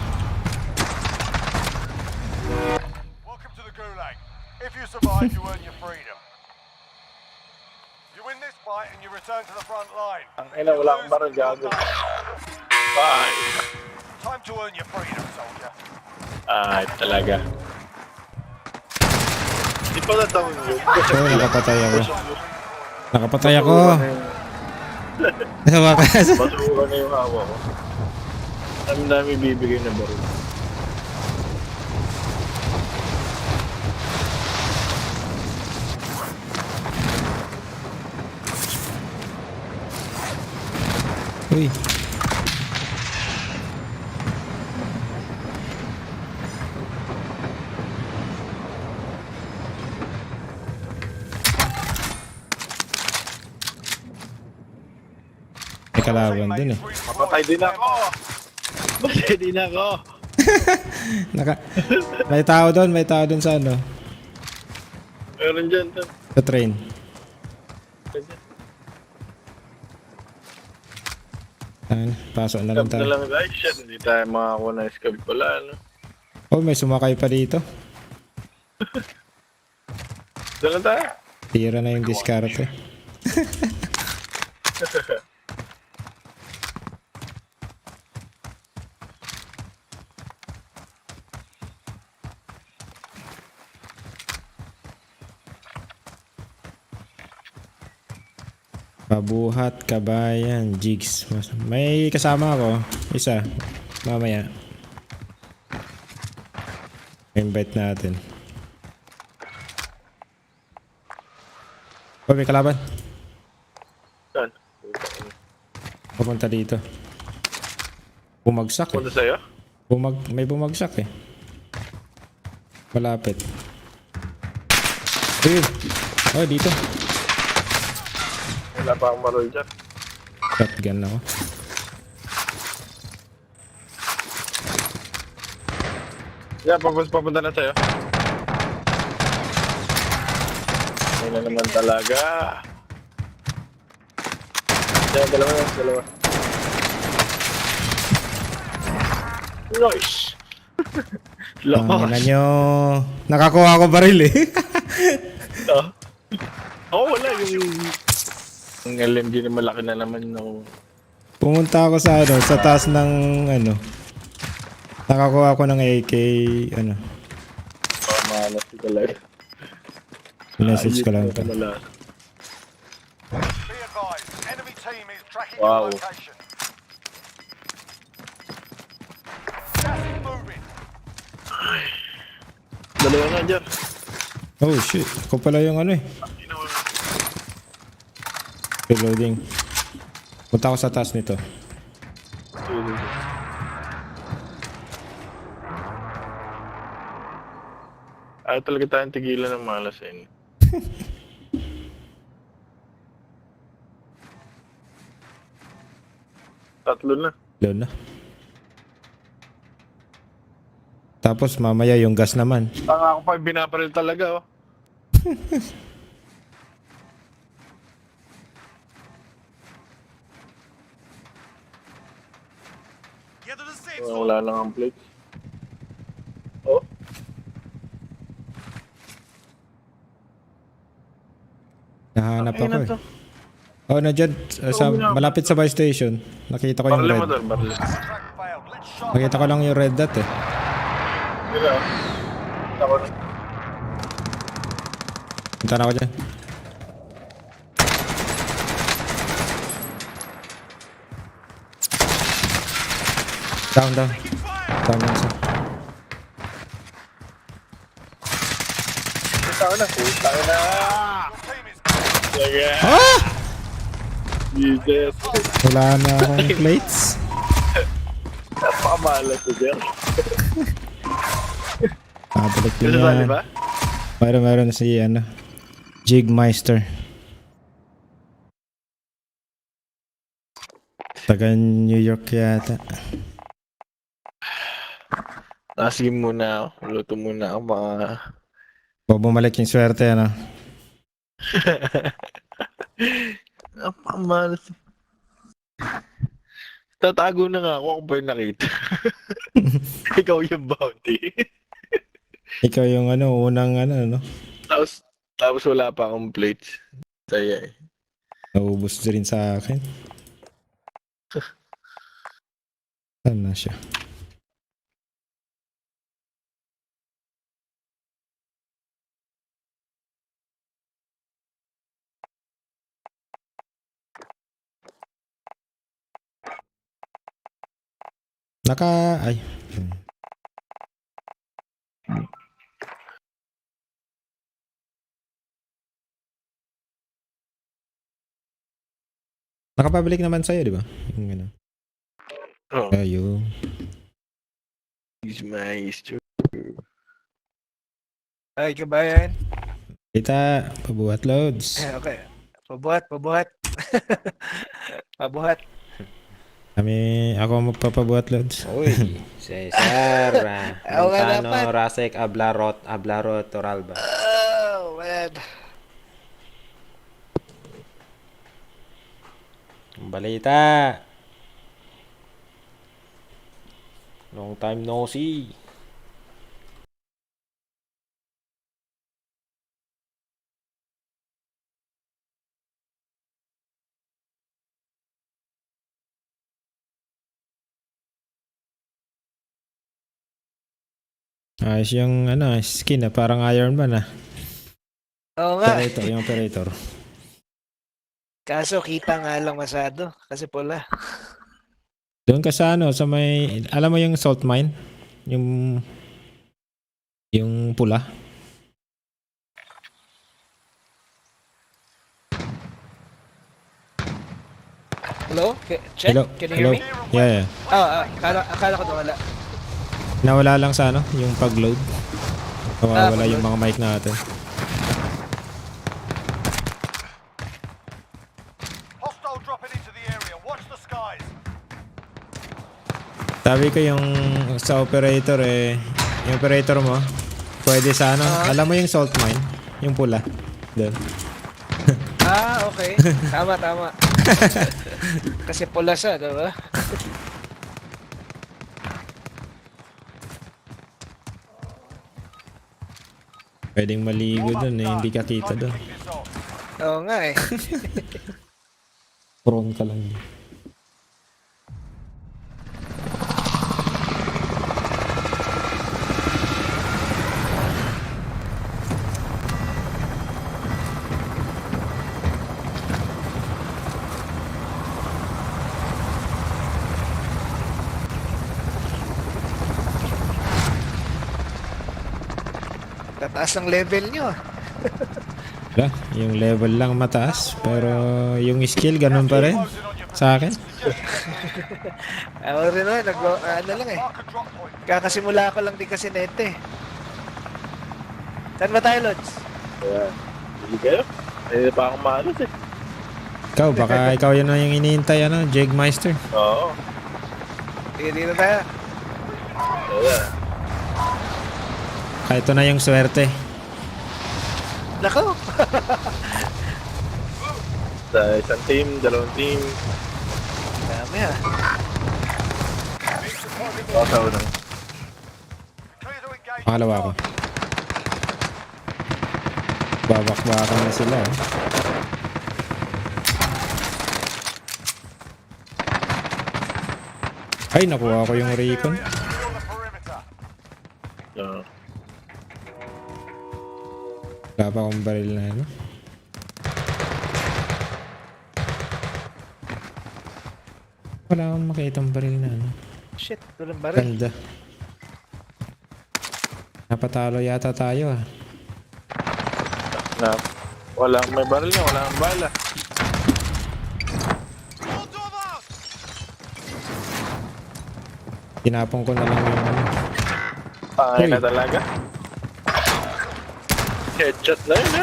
Speaker 4: Welcome to the Gulag. If you survive, you earn your freedom. You win this fight and you return to the front line.
Speaker 2: Ang ina, wala akong baril gago. Bye.
Speaker 4: Time to earn your freedom, soldier.
Speaker 2: Ay, talaga. Di pa natawin yun.
Speaker 6: Oh, nakapatay ako. Nakapatay ako. Nawakas.
Speaker 2: Masukan na yung hawa ko. Dami bibigay na baril.
Speaker 6: Uy. May kalaban dun eh.
Speaker 2: Mapatay din ako. Mapatay din ako.
Speaker 6: May tao doon sa ano.
Speaker 2: Meron dyan.
Speaker 6: Sa train. Pasok na lang
Speaker 2: Scab na
Speaker 6: tayo.
Speaker 2: lang tayo. Shit, hindi tayo makakuha ng scab pala, no?
Speaker 6: Oh, may sumakay pa dito.
Speaker 2: Doon lang tayo.
Speaker 6: Tira na yung diskarte. Pabuhat, kabayan, jigs. May kasama ako. Isa. Mamaya. Invite natin. Oh, may kalaban.
Speaker 2: Saan?
Speaker 6: Pupunta dito. Bumagsak eh.
Speaker 2: Punta sa'yo?
Speaker 6: May bumagsak eh. Malapit. Ayun. Oh, dito.
Speaker 2: Wala pa akong marol dyan.
Speaker 6: Shotgun ako.
Speaker 2: Yeah, papunta na tayo. Ay na naman talaga. Yeah, dalawa. Nice!
Speaker 6: Tingnan nyo. Nakakuha ko baril eh.
Speaker 2: Wala yung LMG na malaki na naman no.
Speaker 6: Pumunta ako sa ano, sa taas ng ano. Nakakuha ko ng AK, ano.
Speaker 2: Malas talaga.
Speaker 6: Message ko lang ito.
Speaker 4: Be advised, enemy team is tracking
Speaker 2: Wow.
Speaker 4: your location. Gas is moving.
Speaker 2: Dalawa nga dyan.
Speaker 6: Oh shit, ako pala yung ano eh. Reloading. Punta ako sa taas nito.
Speaker 2: Ayaw talaga tayong tigilan ng malas eh. Tatlo na.
Speaker 6: Doon na. Tapos mamaya yung gas naman.
Speaker 2: Tanga ako pa yung binaparil talaga oh. Wala lang ang plate. Oh.
Speaker 6: Nahanap ako eh. Oh, na dyan. Sa, malapit sa buy station. Nakita ko yung
Speaker 2: Baril mo
Speaker 6: red.
Speaker 2: doon, baril.
Speaker 4: Track failed. Let's shot.
Speaker 6: Nakita ko lang yung red dot eh.
Speaker 2: Mira. Ako na.
Speaker 6: Punta na ako dyan. Down. Down lang isa.
Speaker 2: Puta ko na. Puta ko na.
Speaker 4: Team is
Speaker 2: Sige.
Speaker 6: Ah!
Speaker 2: Jesus.
Speaker 6: Wala na akong plates.
Speaker 2: Napakamalas ko dyan.
Speaker 6: Pabalik din
Speaker 2: Ano ba, di
Speaker 6: yan.
Speaker 2: ba?
Speaker 6: Meron si ano. Jigmeister. Taga New York yata.
Speaker 2: Sige muna ako. Luto muna ako. Baka...
Speaker 6: Pag bumalik yung swerte ano.
Speaker 2: Napakamalas. Tatago na nga ako kung pa yung nakita. Ikaw yung bounty.
Speaker 6: Ikaw yung ano, unang ano, no?
Speaker 2: Tapos wala pa akong plates. Saya eh.
Speaker 6: Naubos din sa akin. Saan na siya? Ay. Nakapabalik naman sa'yo, di ba? Yung ano.
Speaker 2: Oh.
Speaker 6: Ayun.
Speaker 2: He's my history.
Speaker 12: Ay, kabayan.
Speaker 6: Kita, pabuhat loads.
Speaker 12: Okay. Pabuhat. Pabuhat.
Speaker 6: Ako magpapabuhat loads.
Speaker 3: Uy, Cesar.
Speaker 12: Oo nga
Speaker 3: Montano,
Speaker 12: dapat.
Speaker 3: Rasek, Ablarot, Toralba.
Speaker 12: Oh, man.
Speaker 3: Ang balita. Long time no see.
Speaker 6: Ayos yung ano, skin parang Iron Man ah.
Speaker 12: Oo nga.
Speaker 6: Yung operator.
Speaker 12: Kaso kita nga lang masyado. Kasi pula.
Speaker 6: Doon ka sa ano, sa may, alam mo yung salt mine? Yung pula.
Speaker 12: Hello? Check?
Speaker 6: Hello?
Speaker 12: Can you hear me?
Speaker 6: Yeah.
Speaker 12: Akala ko nawala.
Speaker 6: Nawala lang sa ano, yung pag-load. Nawawala yung mga mic natin.
Speaker 4: hostile dropping into the area. Watch the skies.
Speaker 6: Sabi ko yung sa operator yung operator mo, pwede sa ano, alam mo yung salt mine? Yung pula. Doon.
Speaker 12: Okay. Tama. Kasi pula siya, diba?
Speaker 6: Pwedeng maligo doon hindi ka kita doon.
Speaker 4: Kick this off.
Speaker 12: Oo nga eh.
Speaker 6: Prone ka lang.
Speaker 12: Tataas ang level nyo.
Speaker 6: Wala, yung level lang mataas, pero yung skill ganun pa rin sa akin.
Speaker 12: Ako rin naman, ano lang eh. Kakasimula ko lang din kasi nete. Saan ba tayo, Lods?
Speaker 2: Ayan. Hindi kayo? Hindi pa akong maalas eh.
Speaker 6: Ikaw, baka ikaw yun na yung iniintay, ano, Jagmeister.
Speaker 2: Oo.
Speaker 12: Dito tayo.
Speaker 2: Ayan.
Speaker 6: Ito na yung swerte.
Speaker 12: Nako!
Speaker 2: Sa isang team, dalawang team.
Speaker 12: Dami ah.
Speaker 2: Sa unang.
Speaker 6: Pangalawa ko. Babakbakan na sila eh. Ay, nakuha ko yung recon.
Speaker 2: Oo.
Speaker 6: Wala pa akong baril na ano. Wala akong makitang baril na ano.
Speaker 12: Shit, walang baril.
Speaker 6: Ganda. Napatalo yata tayo ah.
Speaker 2: Na, wala may baril niya, wala ang bala.
Speaker 6: Tinapon ko na lang yung ano.
Speaker 2: Ay na talaga. Headshot na yun ha.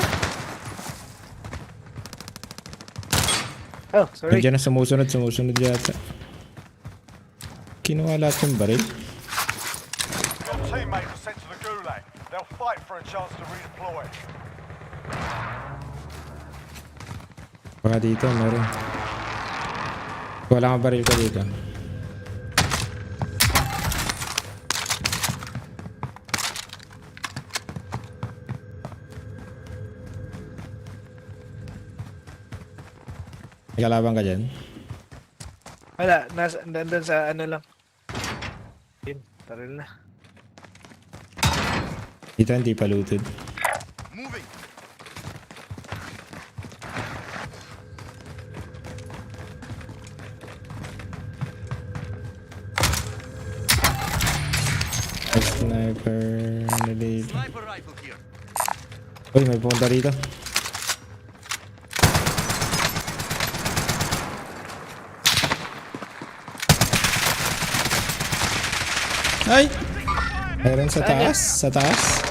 Speaker 12: Oh, sorry.
Speaker 6: Nandiyan na sumusunod yata. Kinuha lahat yung baril.
Speaker 4: Your teammate was sent to the gulag. They'll fight for a chance to redeploy.
Speaker 6: Baka dito meron. Wala kang baril ka dito. May kalaban ka dyan?
Speaker 12: Wala, nandun sa ano lang. Yun, taril na.
Speaker 6: Dito hindi pa looted.
Speaker 4: Moving.
Speaker 6: May sniper na dito. Uy, may pumunta rito. Ay! Meron sa taas, sa taas.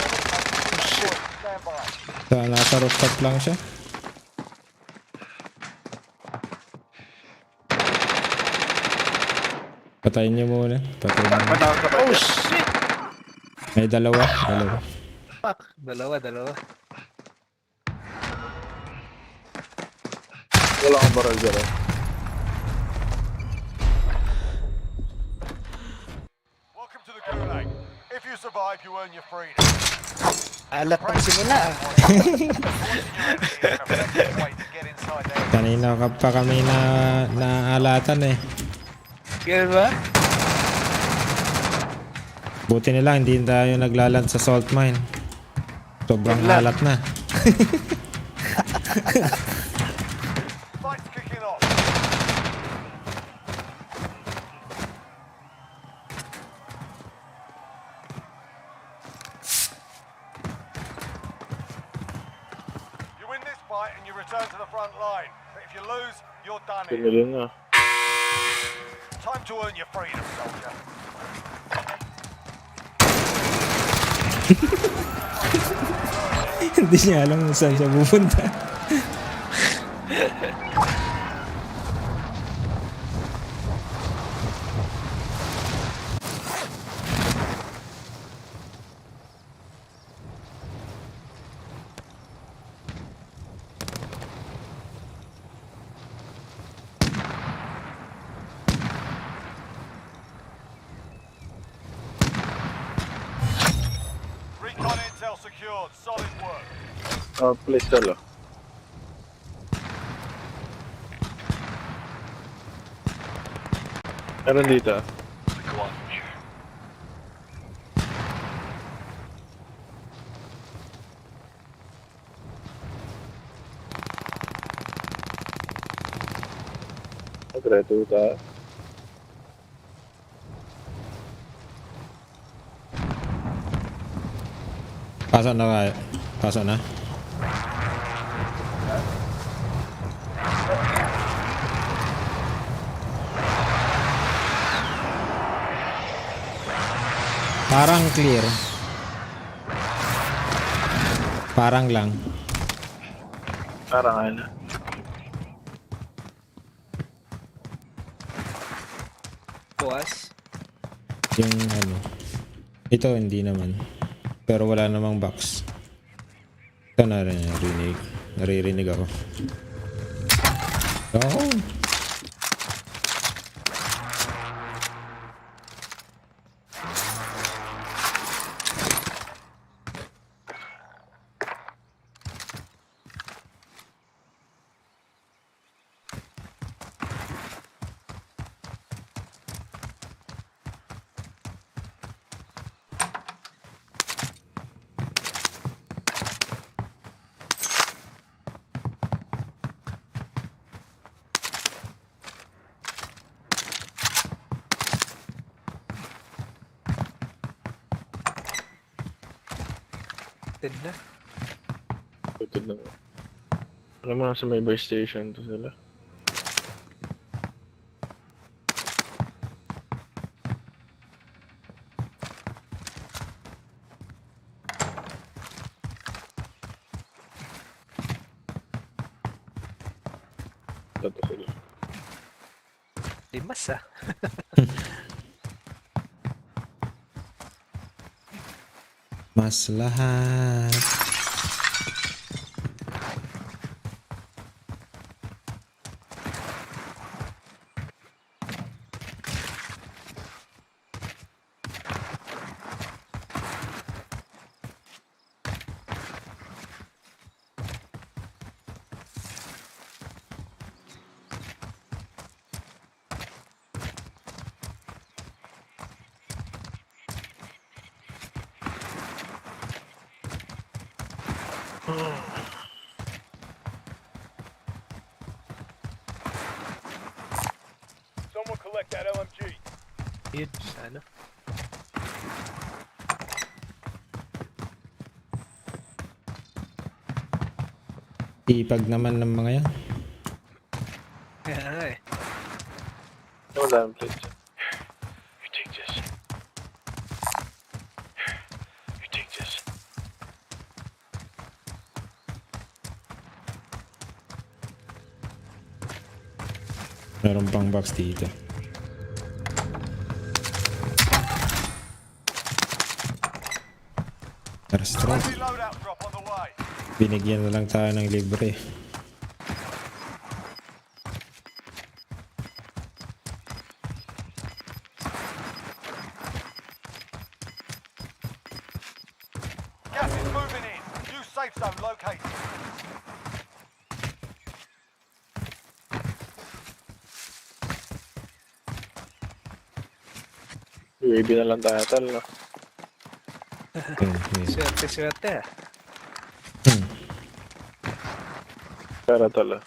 Speaker 6: Nasa rooftop lang siya. Patayin niyo muna. Patayin niyo.
Speaker 12: Oh shit!
Speaker 6: May dalawa.
Speaker 12: Fuck, dalawa.
Speaker 2: Wala akong baril dyan.
Speaker 4: Welcome to the gulag. If you survive, you earn your freedom.
Speaker 12: Alat pang simula ah.
Speaker 6: Kanina pa kami naalatan eh.
Speaker 12: Kaya ba?
Speaker 6: Buti nila hindi tayo naglaland sa salt mine. Sobrang alat na.
Speaker 4: Fight's kicking off. You win this fight and you return to the front line. But if you lose, you're done here.
Speaker 2: Pinili na.
Speaker 4: Time to earn your freedom, soldier.
Speaker 6: Hindi niya alam kung saan siya pupunta.
Speaker 4: Recon intel secured. Solid work.
Speaker 2: Oh, please talo. Meron dito. Nagreto ta.
Speaker 6: Pasok na kayo. Pasok na. Parang clear. Parang lang.
Speaker 2: Parang ano.
Speaker 12: Bukas.
Speaker 6: Yung ano. Ito hindi naman. Pero wala namang box. Ito narinig. Naririnig ako. Oh!
Speaker 12: Dead na.
Speaker 2: Tutod na. Alam mo, sa may buy station to sila. Ito sila.
Speaker 12: Limas ah.
Speaker 6: Mas lahat.
Speaker 4: Someone collect that LMG.
Speaker 12: Yun, sana.
Speaker 6: Ipag naman ng mga yan.
Speaker 12: Kaya nga eh.
Speaker 2: Wala ang plate. You take this. You take this.
Speaker 6: Meron pang box dito. Strike.
Speaker 4: Friendly loadout drop on the way.
Speaker 6: Binigyan na lang tayo ng libre.
Speaker 4: Gas is moving in. New safe zone located.
Speaker 2: UAV na lang tayo tal, no?
Speaker 12: Swerte ah.
Speaker 2: Tara tal, ah.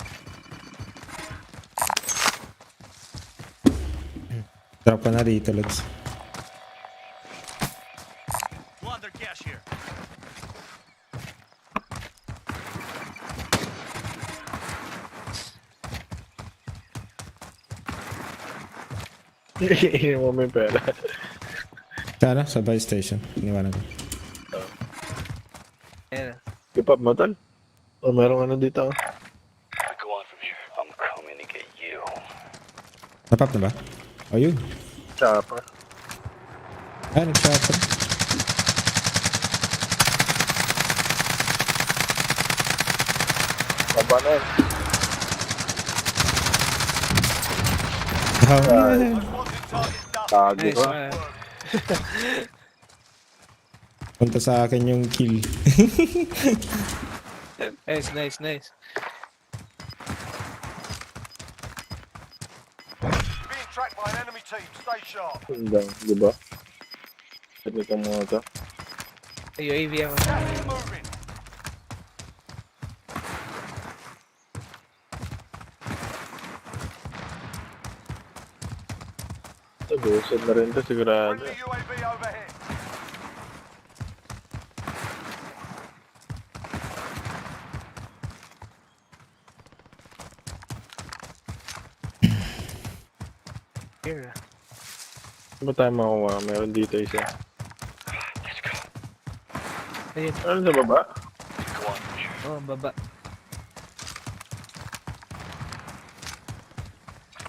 Speaker 6: Drop ka na dito, Lods.
Speaker 4: Plunder cash here.
Speaker 2: Iinom mo may pera.
Speaker 6: Sana, sa buy station. Iniwanan ko.
Speaker 12: Ayan.
Speaker 2: Kipap mo tal? O merong ano dito, ah.
Speaker 6: Napap na ba? O yun.
Speaker 2: Chopper.
Speaker 6: Ah, nag-chopper.
Speaker 2: Baba na yun. Tago
Speaker 12: Nice,
Speaker 2: ko.
Speaker 12: man.
Speaker 6: Punta sa akin yung kill.
Speaker 12: Nice.
Speaker 4: Being tracked by an enemy team, stay sharp.
Speaker 2: Hanggang, di ba? Ganito mga to.
Speaker 12: UAV ako.
Speaker 4: Gas is moving.
Speaker 2: Busod na rin to sigurado.
Speaker 4: Friendly UAV overhead.
Speaker 12: Here.
Speaker 2: Ano ba tayo makuha? Meron dito isa.
Speaker 12: Ayun.
Speaker 2: Ano sa baba?
Speaker 12: Oh, baba.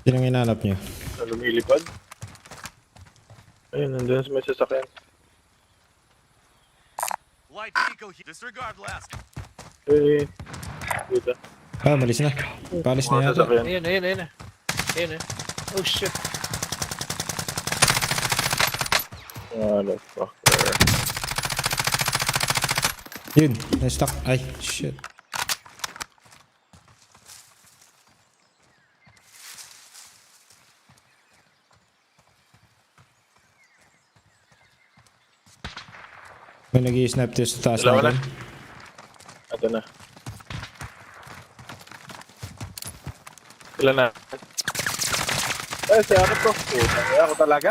Speaker 6: Sino ang hinanap nyo?
Speaker 2: Lumilipad? Ayun, nandun sa may sasakyan.
Speaker 4: Light vehicle here. Disregard last.
Speaker 2: Eh, dito.
Speaker 6: Ah, malis na. Palis na
Speaker 2: Mga
Speaker 6: yata.
Speaker 2: sasakyan.
Speaker 12: Ayun, ayun, ayun. Ayun, eh. Oh, shit.
Speaker 2: Ano, fucker.
Speaker 6: Yun, na-stuck. Ay, shit. May nag-i-snap tayo sa taas
Speaker 2: Dalawa
Speaker 6: natin.
Speaker 2: Ito na. Ilan na? Eh, siya ako to. Puta, ako talaga?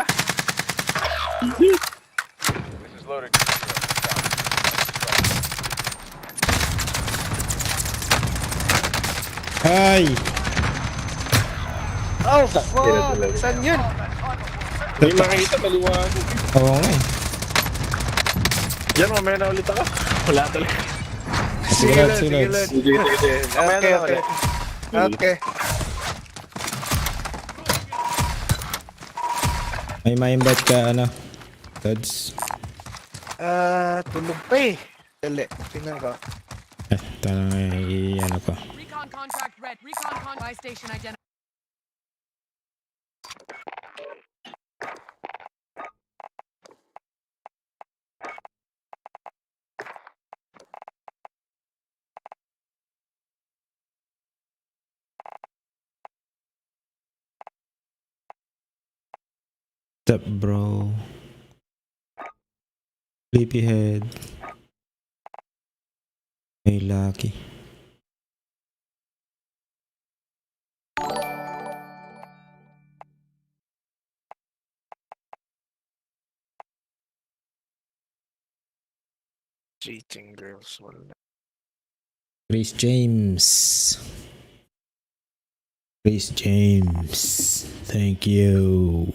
Speaker 4: This is loaded.
Speaker 6: Ay!
Speaker 12: Oh, fuck! Saan yun?
Speaker 2: Hindi makita, maliwanag.
Speaker 6: Oo nga eh.
Speaker 2: Yan, mamaya na ulit ako. Wala talaga.
Speaker 6: Sige, Lods, sige, Lods.
Speaker 2: Sige, sige, sige. Mamaya
Speaker 12: Okay,
Speaker 2: na
Speaker 12: okay.
Speaker 2: ulit.
Speaker 12: Okay.
Speaker 6: May ma-invite ka, ano? Lods.
Speaker 12: Tulog pa eh. Dali, tingnan ko.
Speaker 6: Tanong ano pa.
Speaker 13: Recon contract red. Recon buy station identified.
Speaker 6: What's up, bro? Sleepyhead. Hey, Lucky.
Speaker 12: Cheating girls. Wala.
Speaker 6: Chris James. Chris James. Thank you.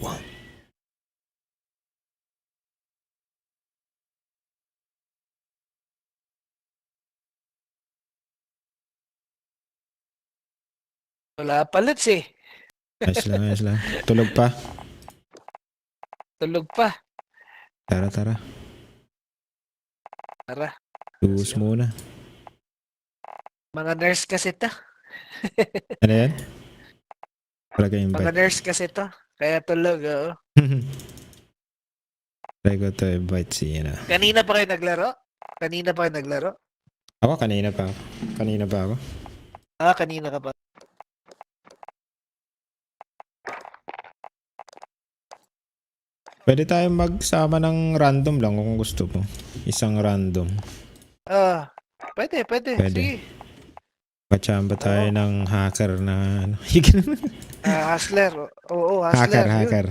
Speaker 12: Wala palit eh.
Speaker 6: Ayos lang, ayos lang. Tulog pa.
Speaker 12: Tulog pa.
Speaker 6: Tara, tara.
Speaker 12: Tara.
Speaker 6: Tuus muna.
Speaker 12: Mga nurse kasi to.
Speaker 6: Ano yan? Wala kayong
Speaker 12: Mga
Speaker 6: invite.
Speaker 12: nurse kasi to. Kaya tulog, oo.
Speaker 6: Try ko to invite si ano.
Speaker 12: Kanina pa kayo naglaro? Kanina pa kayo naglaro?
Speaker 6: Ako, kanina pa ako. Kanina pa ako.
Speaker 12: Ah, kanina ka pa.
Speaker 6: Pwede tayong magsama ng random lang kung gusto mo. Isang random.
Speaker 12: Ah, pwede.
Speaker 6: Pwede.
Speaker 12: Sige.
Speaker 6: Pachamba tayo ng hacker na ano.
Speaker 12: Hustler. Oo, hustler.
Speaker 6: hacker.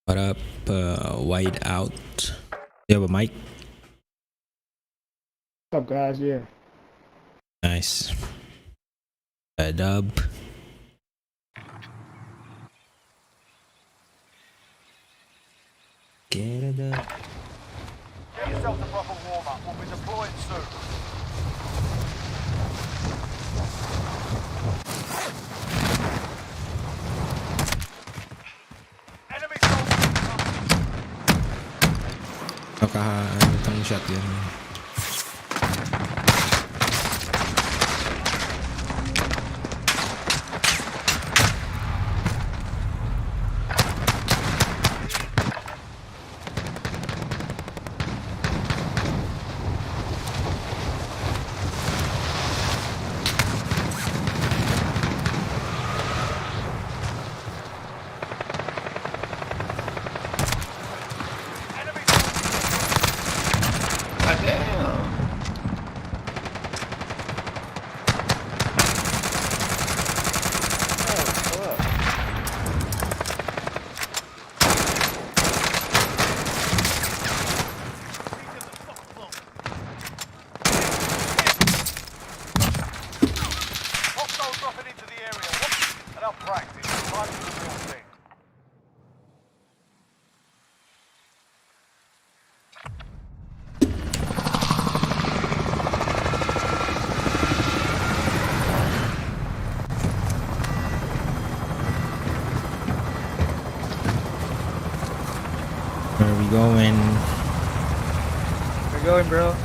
Speaker 6: What up, wide out? You have a mic?
Speaker 3: What's up, guys? Yeah.
Speaker 6: Nice. Dub.
Speaker 4: Get yourself a proper warm-up. We'll be deploying soon. Enemy
Speaker 6: Ano itong shot yun. Where are we going?
Speaker 12: We're going, bro.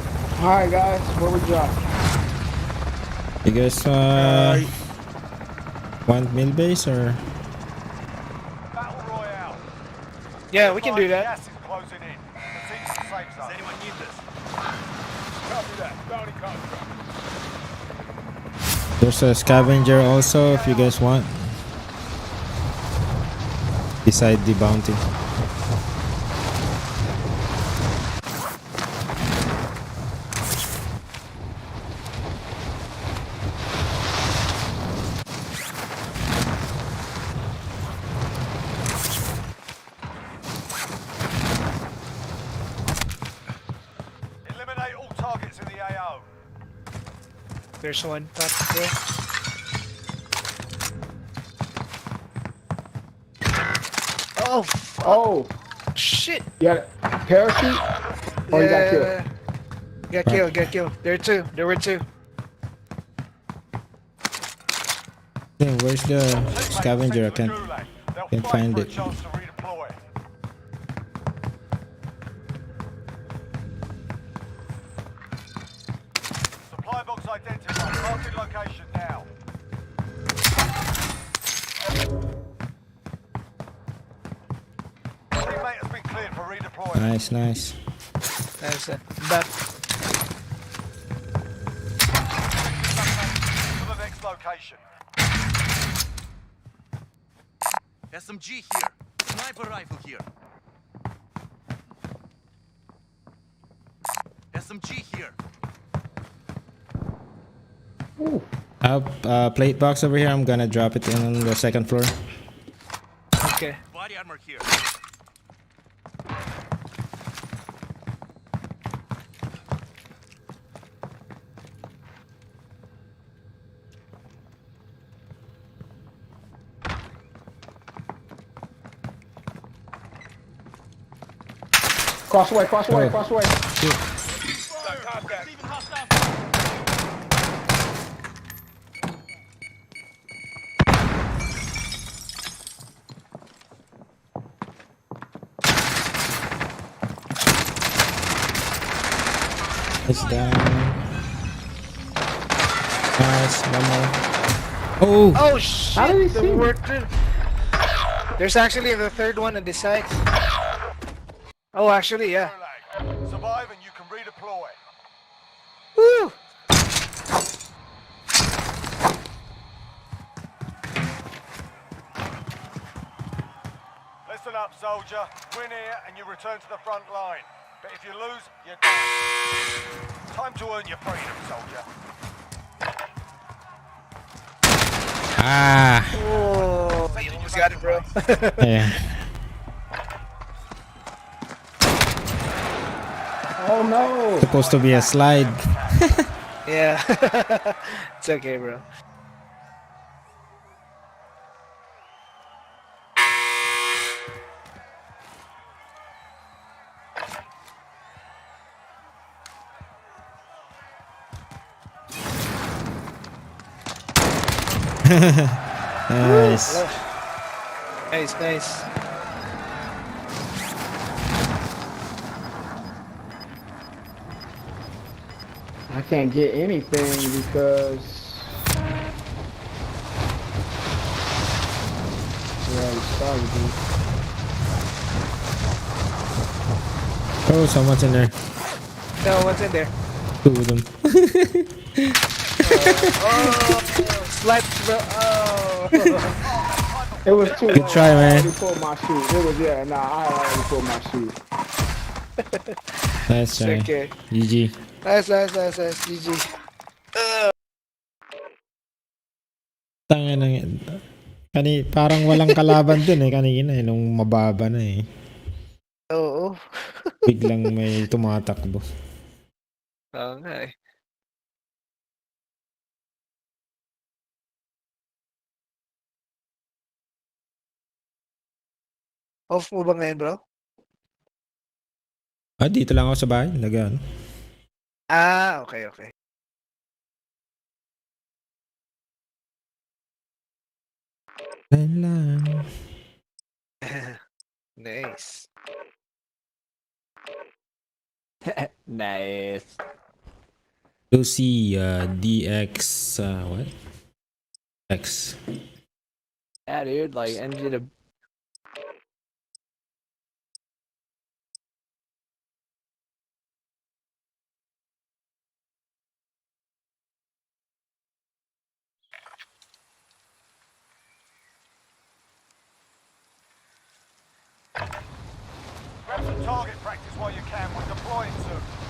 Speaker 3: Alright, guys, where we drop?
Speaker 6: You guys want mill base or?
Speaker 4: Battle Royale.
Speaker 12: Yeah, we can do that.
Speaker 4: Gas is closing in. Proceed to the safe zone. Does anyone need this? Copy that. Bounty contract.
Speaker 6: There's a scavenger also if you guys want. Beside the bounty.
Speaker 4: Eliminate all targets in the AO.
Speaker 12: There's one top there. Oh!
Speaker 3: Oh!
Speaker 12: Shit!
Speaker 3: You got a parachute? Or you got killed?
Speaker 12: Got killed. There were two.
Speaker 6: Yeah, where's the scavenger? I can't find it.
Speaker 4: Chance to redeploy. Supply box identified. Marking location now. Teammate has been cleared for redeployment.
Speaker 6: Nice, nice.
Speaker 12: That's it. Back.
Speaker 4: To the next location.
Speaker 14: SMG here. Sniper rifle here. SMG here.
Speaker 6: Plate box over here. I'm gonna drop it in on the second floor.
Speaker 12: Okay.
Speaker 14: Body armor here.
Speaker 3: Crossway, crossway,
Speaker 6: Oh.
Speaker 3: crossway.
Speaker 6: It's down. Nice, one more. Oh!
Speaker 12: Oh shit!
Speaker 3: How did he see me?
Speaker 12: There's actually the third one on this side. Oh, actually, yeah.
Speaker 4: Survive and you can redeploy.
Speaker 12: Woo!
Speaker 4: Listen up, soldier. Win here and you return to the front line. But if you lose, you're done. Time to earn your freedom, soldier.
Speaker 6: Ah!
Speaker 12: Oh, you almost got it, bro.
Speaker 6: Yeah.
Speaker 3: Oh no!
Speaker 6: Supposed to be a slide.
Speaker 12: Yeah. It's okay, bro.
Speaker 6: Nice.
Speaker 12: Nice.
Speaker 3: I can't get anything because we already started this.
Speaker 6: Oh, someone's in there.
Speaker 12: No, what's in there?
Speaker 6: Two of them.
Speaker 12: Slaps, bro. Oh.
Speaker 3: It was too
Speaker 6: Good
Speaker 3: late.
Speaker 6: try, man.
Speaker 3: I already pulled my shoot. It was, I already pulled my shoot.
Speaker 6: Nice try.
Speaker 12: Okay.
Speaker 6: GG.
Speaker 12: Nice. GG.
Speaker 6: Tanga na yan. Parang walang kalaban dun kanina nung mababa na
Speaker 12: Oo.
Speaker 6: Biglang may tumatakbo.
Speaker 12: Oo nga eh. Off mo ba ngayon, bro?
Speaker 6: Dito lang ako sa bahay. Nag-ano.
Speaker 12: Okay.
Speaker 6: Lang.
Speaker 12: Nice.
Speaker 3: Nice.
Speaker 6: Lucy, DX, what? X.
Speaker 3: Yeah, dude, like, NG to...
Speaker 4: Grab some target practice while you can. We're deploying soon.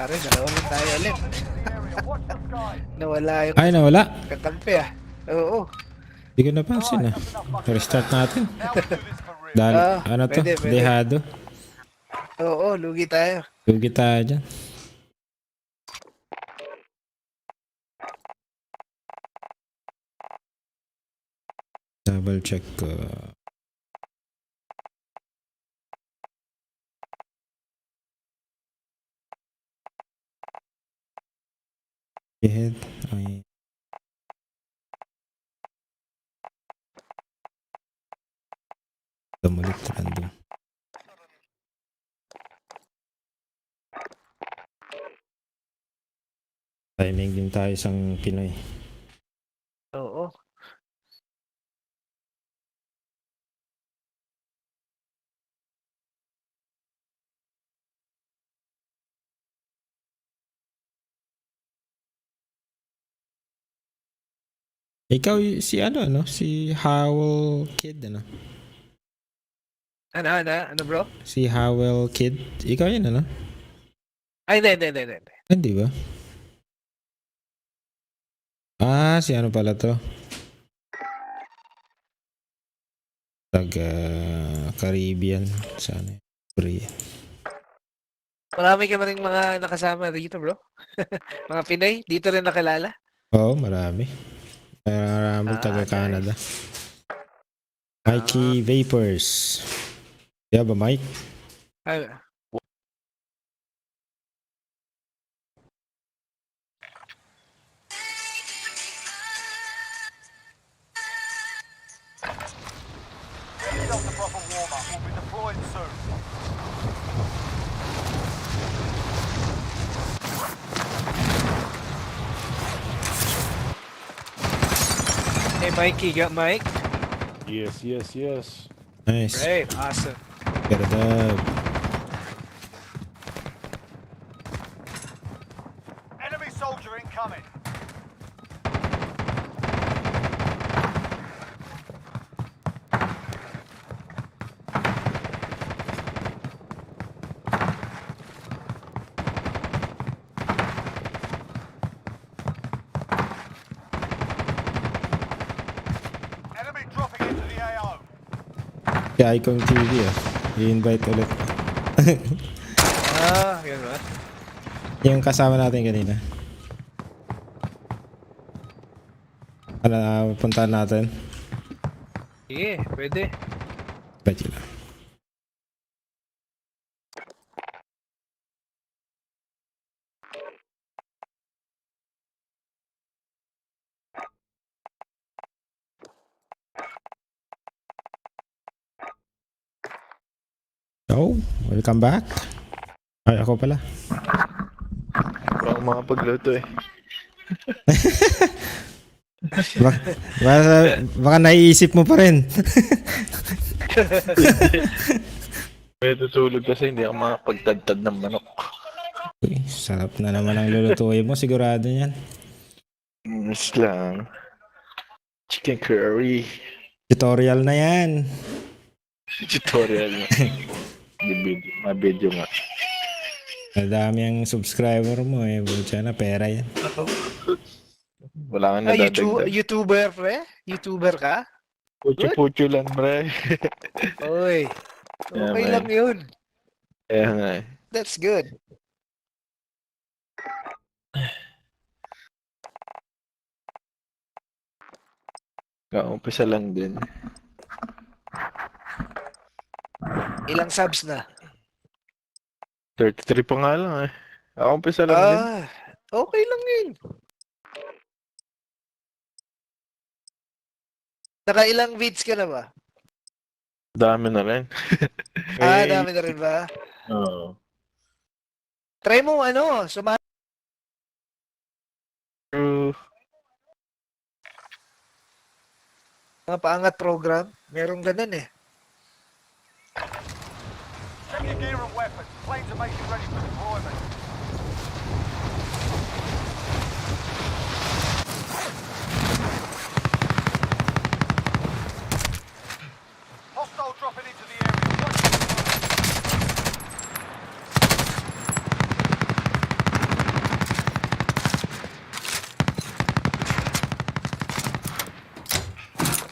Speaker 12: Pare, dalawa lang tayo ulit. Nawala yung
Speaker 6: Ay, nawala.
Speaker 12: kakampi Oo.
Speaker 6: Hindi ko napansin Restart natin. Ano to?
Speaker 12: Pwede.
Speaker 6: Dehado.
Speaker 12: Oo, lugi tayo.
Speaker 6: Lugi tayo dyan. Double check ko. Ahead. Ay. Tumulit random. Timing din tayo isang Pinoy.
Speaker 12: Oo.
Speaker 6: Ikaw si Si Howell Kid
Speaker 12: Ano bro?
Speaker 6: Si Howell Kid. Ikaw yun
Speaker 12: Ay, hindi.
Speaker 6: Hindi ba? Si pala to? Taga Caribbean. Sana. Korea.
Speaker 12: Marami ka rin mga nakasama dito, bro. Mga Pinoy, dito rin nakilala.
Speaker 6: Oo, marami. Marami taga Canada. Mikey Vapors. Yeah ba, Mike?
Speaker 12: Ay,
Speaker 4: Get yourself the proper warm-up. We'll be deploying soon.
Speaker 12: hey, Mikey, got Mike?
Speaker 3: Yes.
Speaker 6: Nice.
Speaker 12: Great, awesome.
Speaker 6: Get it up. Kaya Ikaw TV ah. I-invite ulit.
Speaker 12: Yun ba?
Speaker 6: Yung kasama natin kanina. Ano, puntahan natin?
Speaker 12: Sige, pwede.
Speaker 6: Pwede lang. Oh, welcome back. Ay, ako pala.
Speaker 2: Parang mga pagluto eh.
Speaker 6: Baka naiisip mo pa rin.
Speaker 2: May tutulog kasi hindi ako makapagtadtad ng manok.
Speaker 6: Uy, sarap na naman ang lulutuin mo, sigurado yan.
Speaker 2: Mas lang. Chicken curry.
Speaker 6: Tutorial na yan.
Speaker 2: Tutorial na. Video nga.
Speaker 6: Madami ang subscriber mo eh. Butya na, pera yan.
Speaker 2: Wala nga nadadagdag.
Speaker 12: YouTuber, pre? YouTuber ka?
Speaker 2: Pucho lang, pre.
Speaker 12: Oy. Okay lang yun.
Speaker 2: Kaya nga eh.
Speaker 12: That's good.
Speaker 2: Kaumpisa lang din.
Speaker 12: Ilang subs na?
Speaker 2: 33 pa nga lang eh. Kaumpisa lang din.
Speaker 12: Okay lang yun. Nakailang vids ka na ba?
Speaker 2: Dami na rin.
Speaker 12: Dami na rin ba?
Speaker 2: Oo.
Speaker 12: Try mo mga paangat program. Merong ganun eh.
Speaker 4: Check your gear and weapons. Planes are making ready for deployment. Hostile dropping into the area.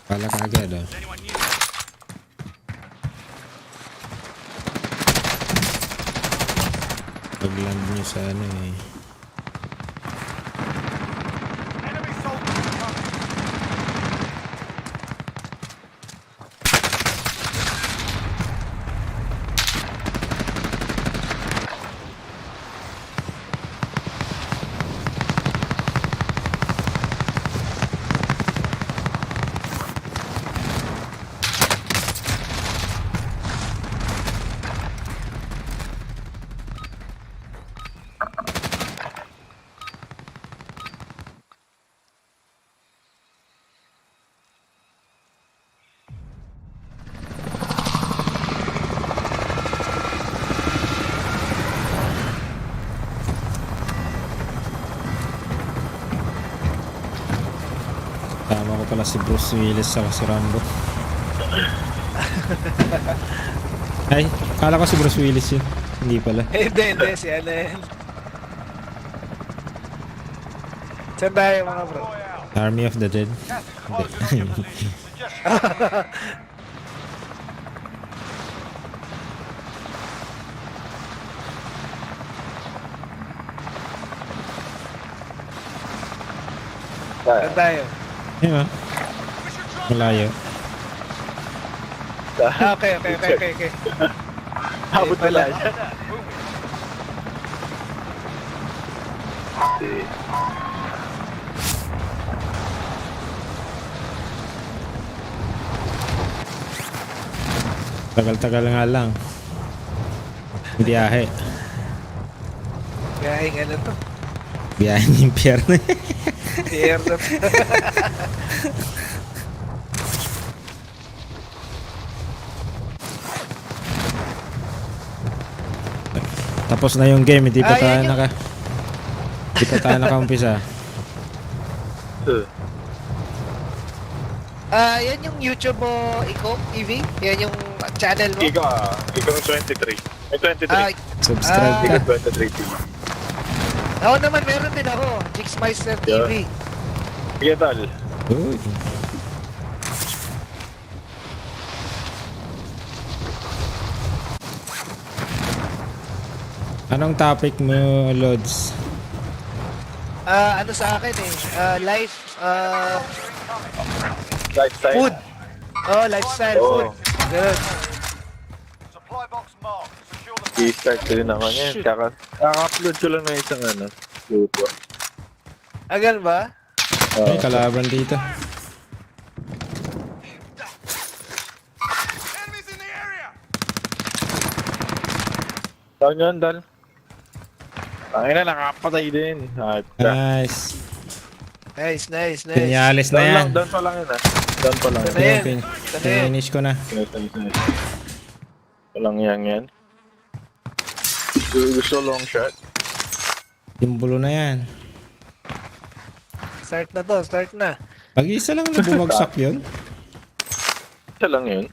Speaker 6: Pala ka agad oh. Pag-land nyo sa ano eh.
Speaker 4: Enemy soldiers incoming.
Speaker 6: Tama ko pala si Bruce Willis sa si Rambo. Ay, kala ko si Bruce Willis yun. Hindi pala.
Speaker 12: Hindi. Si ano yan. Saan tayo mga bro?
Speaker 6: Army of the Dead. Hindi.
Speaker 12: Saan tayo?
Speaker 6: Yun ah. Malayo.
Speaker 12: Okay.
Speaker 2: Habot pala.
Speaker 6: Tagal-tagal nga lang. Biyahe.
Speaker 12: Biyaheng ano to?
Speaker 6: Biyahe ng impyerno.
Speaker 12: Impyerno.
Speaker 6: Tapos na yung game, hindi pa tayo hindi pa tayo nakaumpisa.
Speaker 12: Yan yung YouTube mo, Ikaw TV? Yan yung channel mo?
Speaker 2: Ikaw 23. Ay, 23.
Speaker 6: Subscribe ka.
Speaker 2: Ikaw 23 TV.
Speaker 12: Ako naman, meron din ako. Jixmeister TV.
Speaker 2: Sige, tal.
Speaker 6: Uy. Anong topic mo, Lods?
Speaker 12: Ano sa akin eh? Life,
Speaker 2: Lifestyle.
Speaker 12: food. Oh, lifestyle,
Speaker 2: Oh.
Speaker 12: food. Ganun.
Speaker 4: Supply box marked. Secure the
Speaker 2: I-start ko din naman yan. Kaka-upload ko lang na isang luto.
Speaker 12: Ganun ba?
Speaker 6: Ay, kalaban dito.
Speaker 4: enemies in the area.
Speaker 2: Saan yun, Dal? Ay na, nakapatay din.
Speaker 6: Nice.
Speaker 12: Nice.
Speaker 6: Pinyalis na yan.
Speaker 2: Down pa lang yun Down pa lang
Speaker 12: Ito na yan.
Speaker 6: Finish ko na.
Speaker 2: Nice. Walang yan. Gusto long shot.
Speaker 6: Timbulo na yan.
Speaker 12: Start na.
Speaker 6: Pag-isa lang na bumagsak yun.
Speaker 2: Isa lang yun.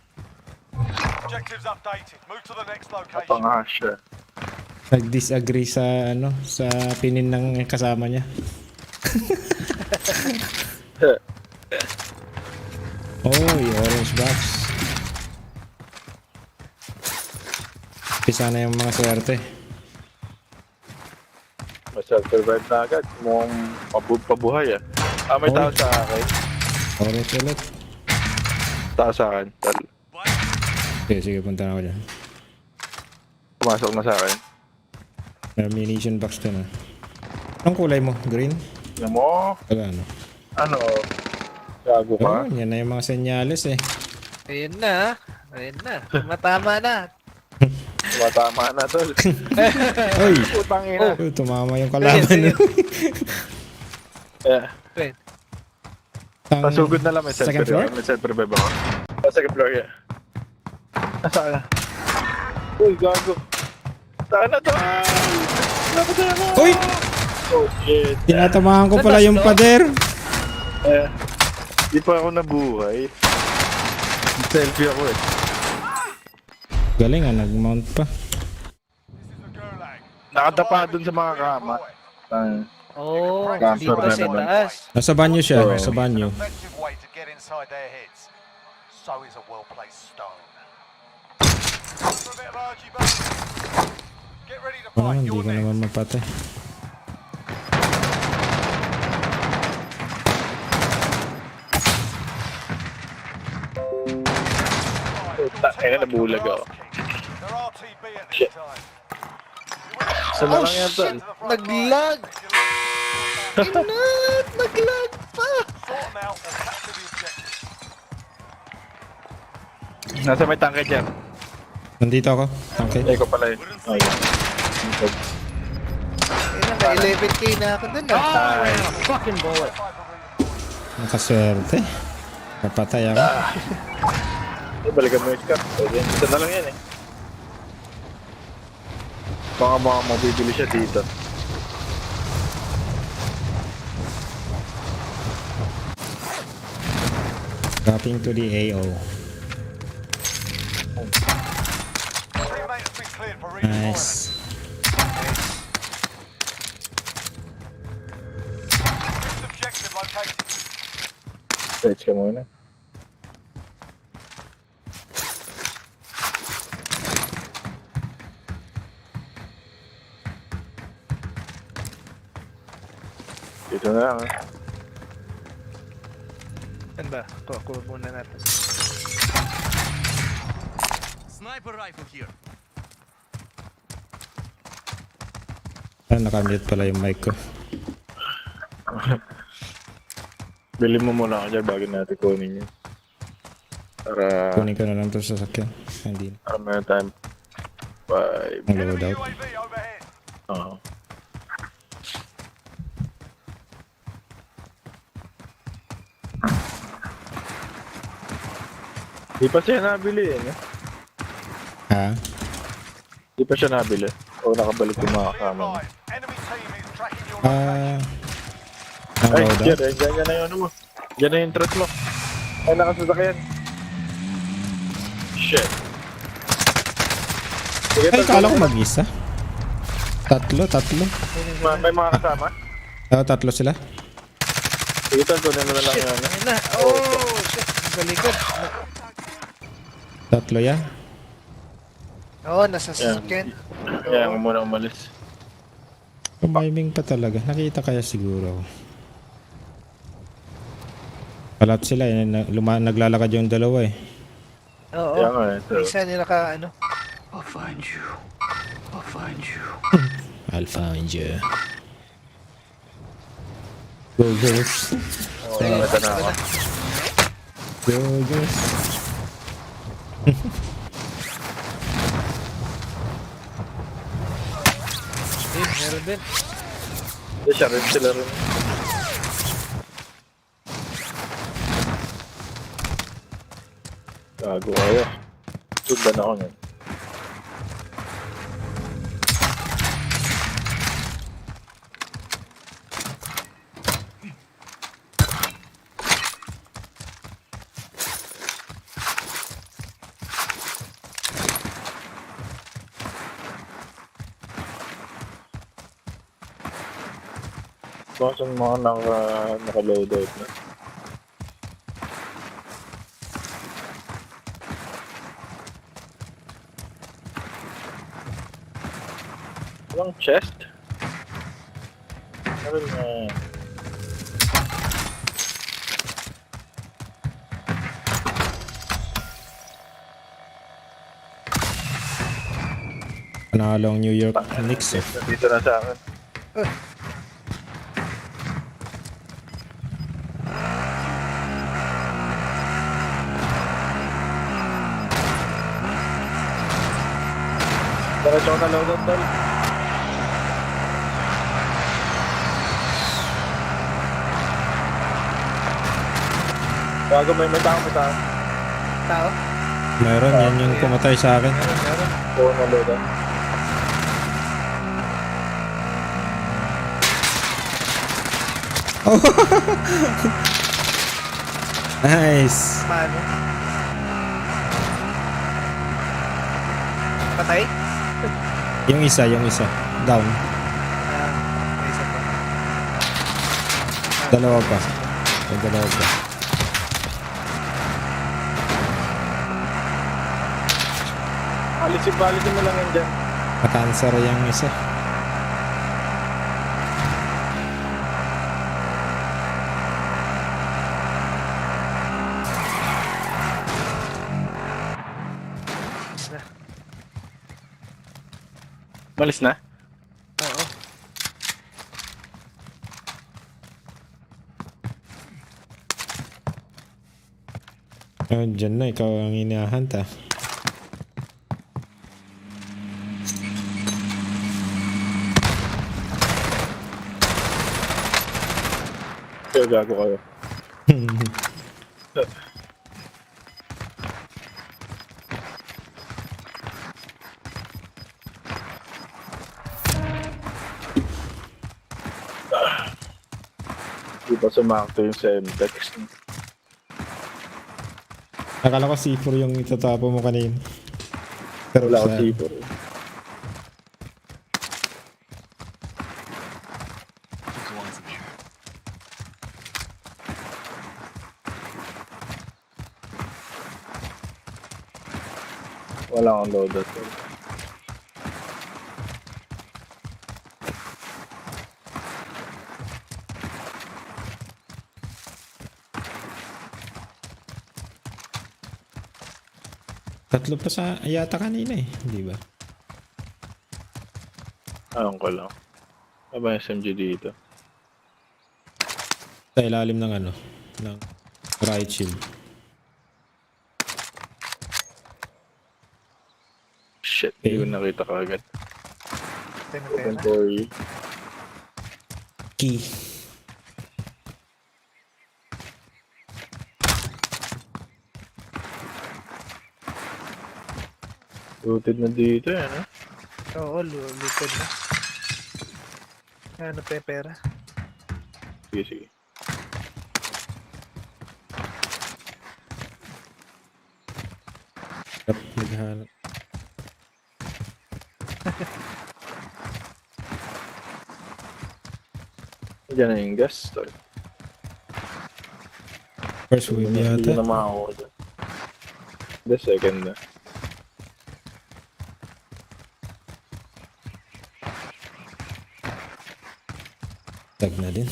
Speaker 4: Objectives updated. Move to the next location.
Speaker 2: Pang-hash.
Speaker 6: Nag-disagree sa sa pinin ng kasama niya. Yung orange box. Pisa na yung mga swerte.
Speaker 2: Survive na agad. Mukhang pabuhay may tao sa akin.
Speaker 6: Orange ulit.
Speaker 2: Tao sa akin.
Speaker 6: Sige, punta na ako dyan.
Speaker 2: Pumasok na sa akin.
Speaker 6: May ammunition box to na. Anong kulay mo? Green?
Speaker 2: Alam mo?
Speaker 6: Ano?
Speaker 2: Gago ka?
Speaker 6: Yan na yung mga senyales eh.
Speaker 12: Ayun na. Matama na.
Speaker 2: Matama na, tol.
Speaker 6: Uy!
Speaker 2: Putang ina.
Speaker 6: Tumama yung kalaban.
Speaker 2: Pasugod na lang. May
Speaker 6: second floor?
Speaker 2: May self-revive ako. Second floor, yeah. Nasaan na? Uy, gago. Saan na to?
Speaker 6: Uy!
Speaker 2: Oh, shit.
Speaker 6: Tinatamaan ko pala yung pader.
Speaker 2: Di pa ako nabuhay. Selfie ako eh.
Speaker 6: Galing nag-mount pa.
Speaker 2: Nakatapa dun sa mga kama.
Speaker 12: Dito sa taas.
Speaker 6: Nasa banyo siya, nasa banyo.
Speaker 4: Effective way to get inside their heads. So is a well-placed stone. For a bit of RGB. Get ready to fight.
Speaker 6: Hindi ko naman mapatay.
Speaker 2: Kaya nabulag ako.
Speaker 4: They're RTB at this time.
Speaker 2: Saan na lang yan, tol?
Speaker 12: Naglag! Naglag pa!
Speaker 4: Sort them out or capture the objective.
Speaker 2: Nasa may tangke dyan.
Speaker 6: Nandito ako. Okay.
Speaker 2: Eko pala yun.
Speaker 12: May 11k na ako dun
Speaker 3: Fucking bullet.
Speaker 6: Nakaswerte. Napatay ako.
Speaker 2: Balikan mo yung scar. Isa na lang yan eh. Baka mabibili siya dito.
Speaker 6: Dropping to the AO.
Speaker 4: Teammate has been cleared for redeployment.
Speaker 6: Nice.
Speaker 4: Next objective located.
Speaker 2: Search ka muna. Dito na lang
Speaker 12: Saan ba? Kuha muna natin.
Speaker 14: Sniper rifle here.
Speaker 6: Nakamute pala yung mic ko.
Speaker 2: Bili mo muna ako dyan bago natin kunin yun. Para...
Speaker 6: Kunin ko na lang ito sa sasakyan. Hindi na.
Speaker 2: Para meron tayong...
Speaker 6: Ang loadout.
Speaker 2: Oo. Di pa siya nabili eh.
Speaker 6: Ha?
Speaker 2: Di pa siya nabili. O nakabalik yung mga kama.
Speaker 6: Ang
Speaker 2: Ay,
Speaker 6: loadout?
Speaker 2: dyan na yung ano mo. Dyan na yung truck mo. Ay, nakasasakyan. Shit. Sige,
Speaker 6: Ay, kala ko mag-isa. Tatlo.
Speaker 2: May mga kasama?
Speaker 6: Oo, tatlo sila.
Speaker 2: Sige, kunin mo na lang yun.
Speaker 12: Ayun na. Oh, shit. Sa likod.
Speaker 6: Tatlo yan.
Speaker 12: Oo, nasa sasakyan.
Speaker 2: Kaya nga muna umalis.
Speaker 6: Kumiming pa talaga. Nakita kaya siguro ako. Palat sila eh. Naglalakad yung dalawa eh.
Speaker 12: Oo.
Speaker 2: Kaya nga eh.
Speaker 12: Isa nila ka ano.
Speaker 11: I'll find you. I'll find you.
Speaker 6: I'll find you. Go girls.
Speaker 2: Nakita na ako.
Speaker 6: Go girls.
Speaker 12: Meron din.
Speaker 2: Hindi, siya rin sila rin. Gago kayo. Sundan ako nun. Baka sa mga naka-load out na. Walang chest? Meron na.
Speaker 6: Panalo ang New York Knicks eh.
Speaker 2: Dito na sa akin. Diretso ko na load out tol. Bago may tao mo tayo.
Speaker 12: Tao?
Speaker 6: Meron, yan yung pumatay sa akin.
Speaker 12: Meron.
Speaker 2: Oo na load out.
Speaker 6: Nice.
Speaker 12: Paano? Patay?
Speaker 6: Yung isa. Down.
Speaker 12: May isa pa.
Speaker 6: Dalawa pa. May dalawa pa.
Speaker 2: Alisin mo lang yan dyan.
Speaker 6: Makanser yung isa.
Speaker 2: Malis na?
Speaker 12: Oo.
Speaker 6: Oh, dyan na, ikaw ang inahanta.
Speaker 2: Kaya gago kayo. Di ba sumakto yung sa MTEX?
Speaker 6: Akala ko C4 yung itatapo mo kanina. Pero
Speaker 2: Wala ko
Speaker 6: sa...
Speaker 2: C4. Wala akong loadout.
Speaker 6: Tatlo pa sa yata kanina eh, di ba?
Speaker 2: Alam ko lang. Ano ba yung SMG dito?
Speaker 6: Sa ilalim ng ano, ng right shield.
Speaker 2: Shit, hindi ko nakita kagad. Open
Speaker 12: Pera.
Speaker 2: for you.
Speaker 6: Key.
Speaker 2: Looted na dito yan, ha?
Speaker 12: Oo, looted na. Ano, pera?
Speaker 2: Sige, sige.
Speaker 6: Naghanap.
Speaker 2: Diyan na yung gas. Sorry.
Speaker 6: First wave
Speaker 2: Hindi
Speaker 6: yata.
Speaker 2: na makakuha dyan. The second na.
Speaker 6: Tag na din.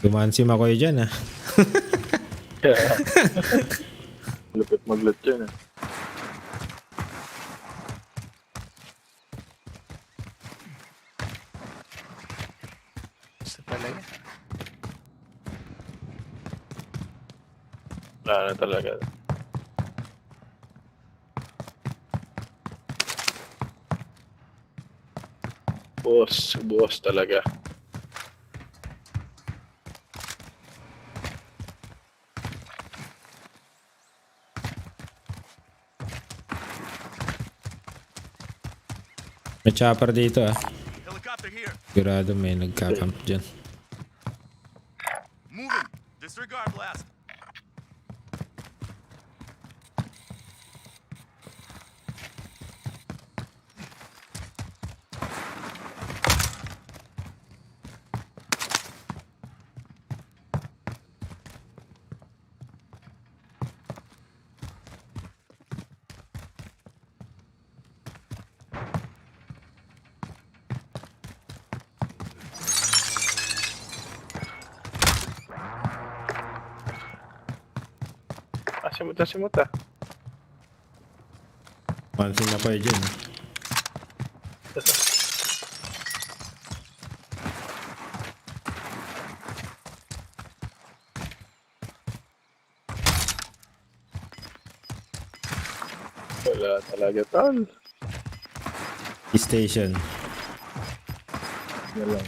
Speaker 6: Dumansi makoy dyan ah.
Speaker 2: Lupit maglut yun.
Speaker 12: Gusto talaga.
Speaker 2: Wala na talaga. Buwas talaga.
Speaker 6: May chopper dito ah.
Speaker 14: Helicopter here.
Speaker 6: Sigurado may nagka-camp dyan.
Speaker 14: Moving. Disregard blast.
Speaker 2: Simut ah.
Speaker 6: Pansin na kayo dyan.
Speaker 2: Wala talaga tol.
Speaker 6: Station.
Speaker 2: Yan lang.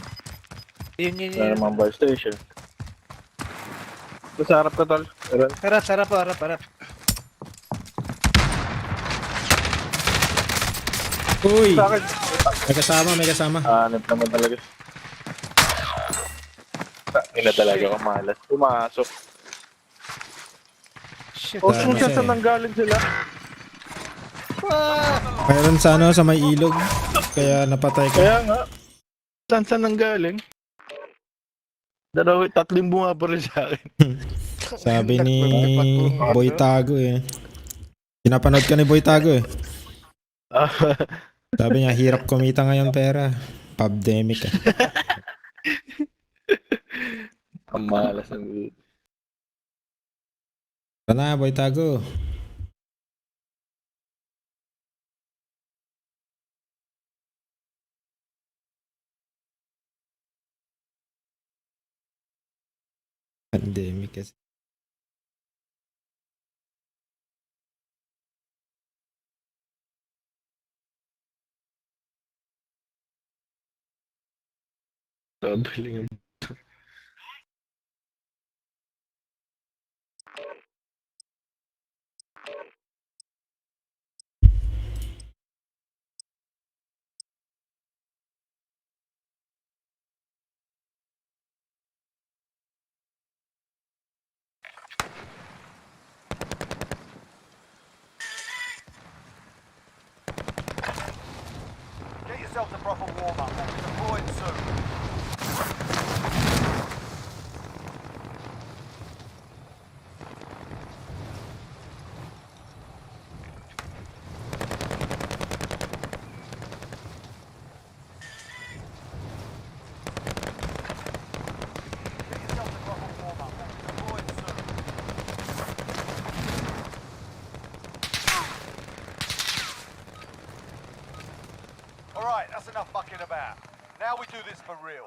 Speaker 12: Yun.
Speaker 2: Wala namang bar station. Sa harap ka tol.
Speaker 12: Harap.
Speaker 6: Uy!
Speaker 2: Sa akin.
Speaker 6: May kasama.
Speaker 2: Hanip naman talaga. Ina talaga kamalas. Pumasok.
Speaker 12: Shit.
Speaker 2: O saan nanggaling sila?
Speaker 6: Mayroon sa ano, sa may ilog. Kaya napatay ko.
Speaker 2: Kaya nga. Saan nanggaling? 3 bunga pa rin sa akin.
Speaker 6: Sabi ni Boy Tago eh. Pinapanood ka ni Boy Tago eh. Sabi niya, hirap kumita ngayon pera. Pandemic eh.
Speaker 2: Ang malas ng...
Speaker 6: Ito na, Boy Tago. Pandemic kasi.
Speaker 2: Sabi lang.
Speaker 4: Get yourself a proper warm-up. We'll be deploying soon. Get yourself a proper warm-up. We'll be deploying soon. All right, that's enough mucking about. Now we do this for real.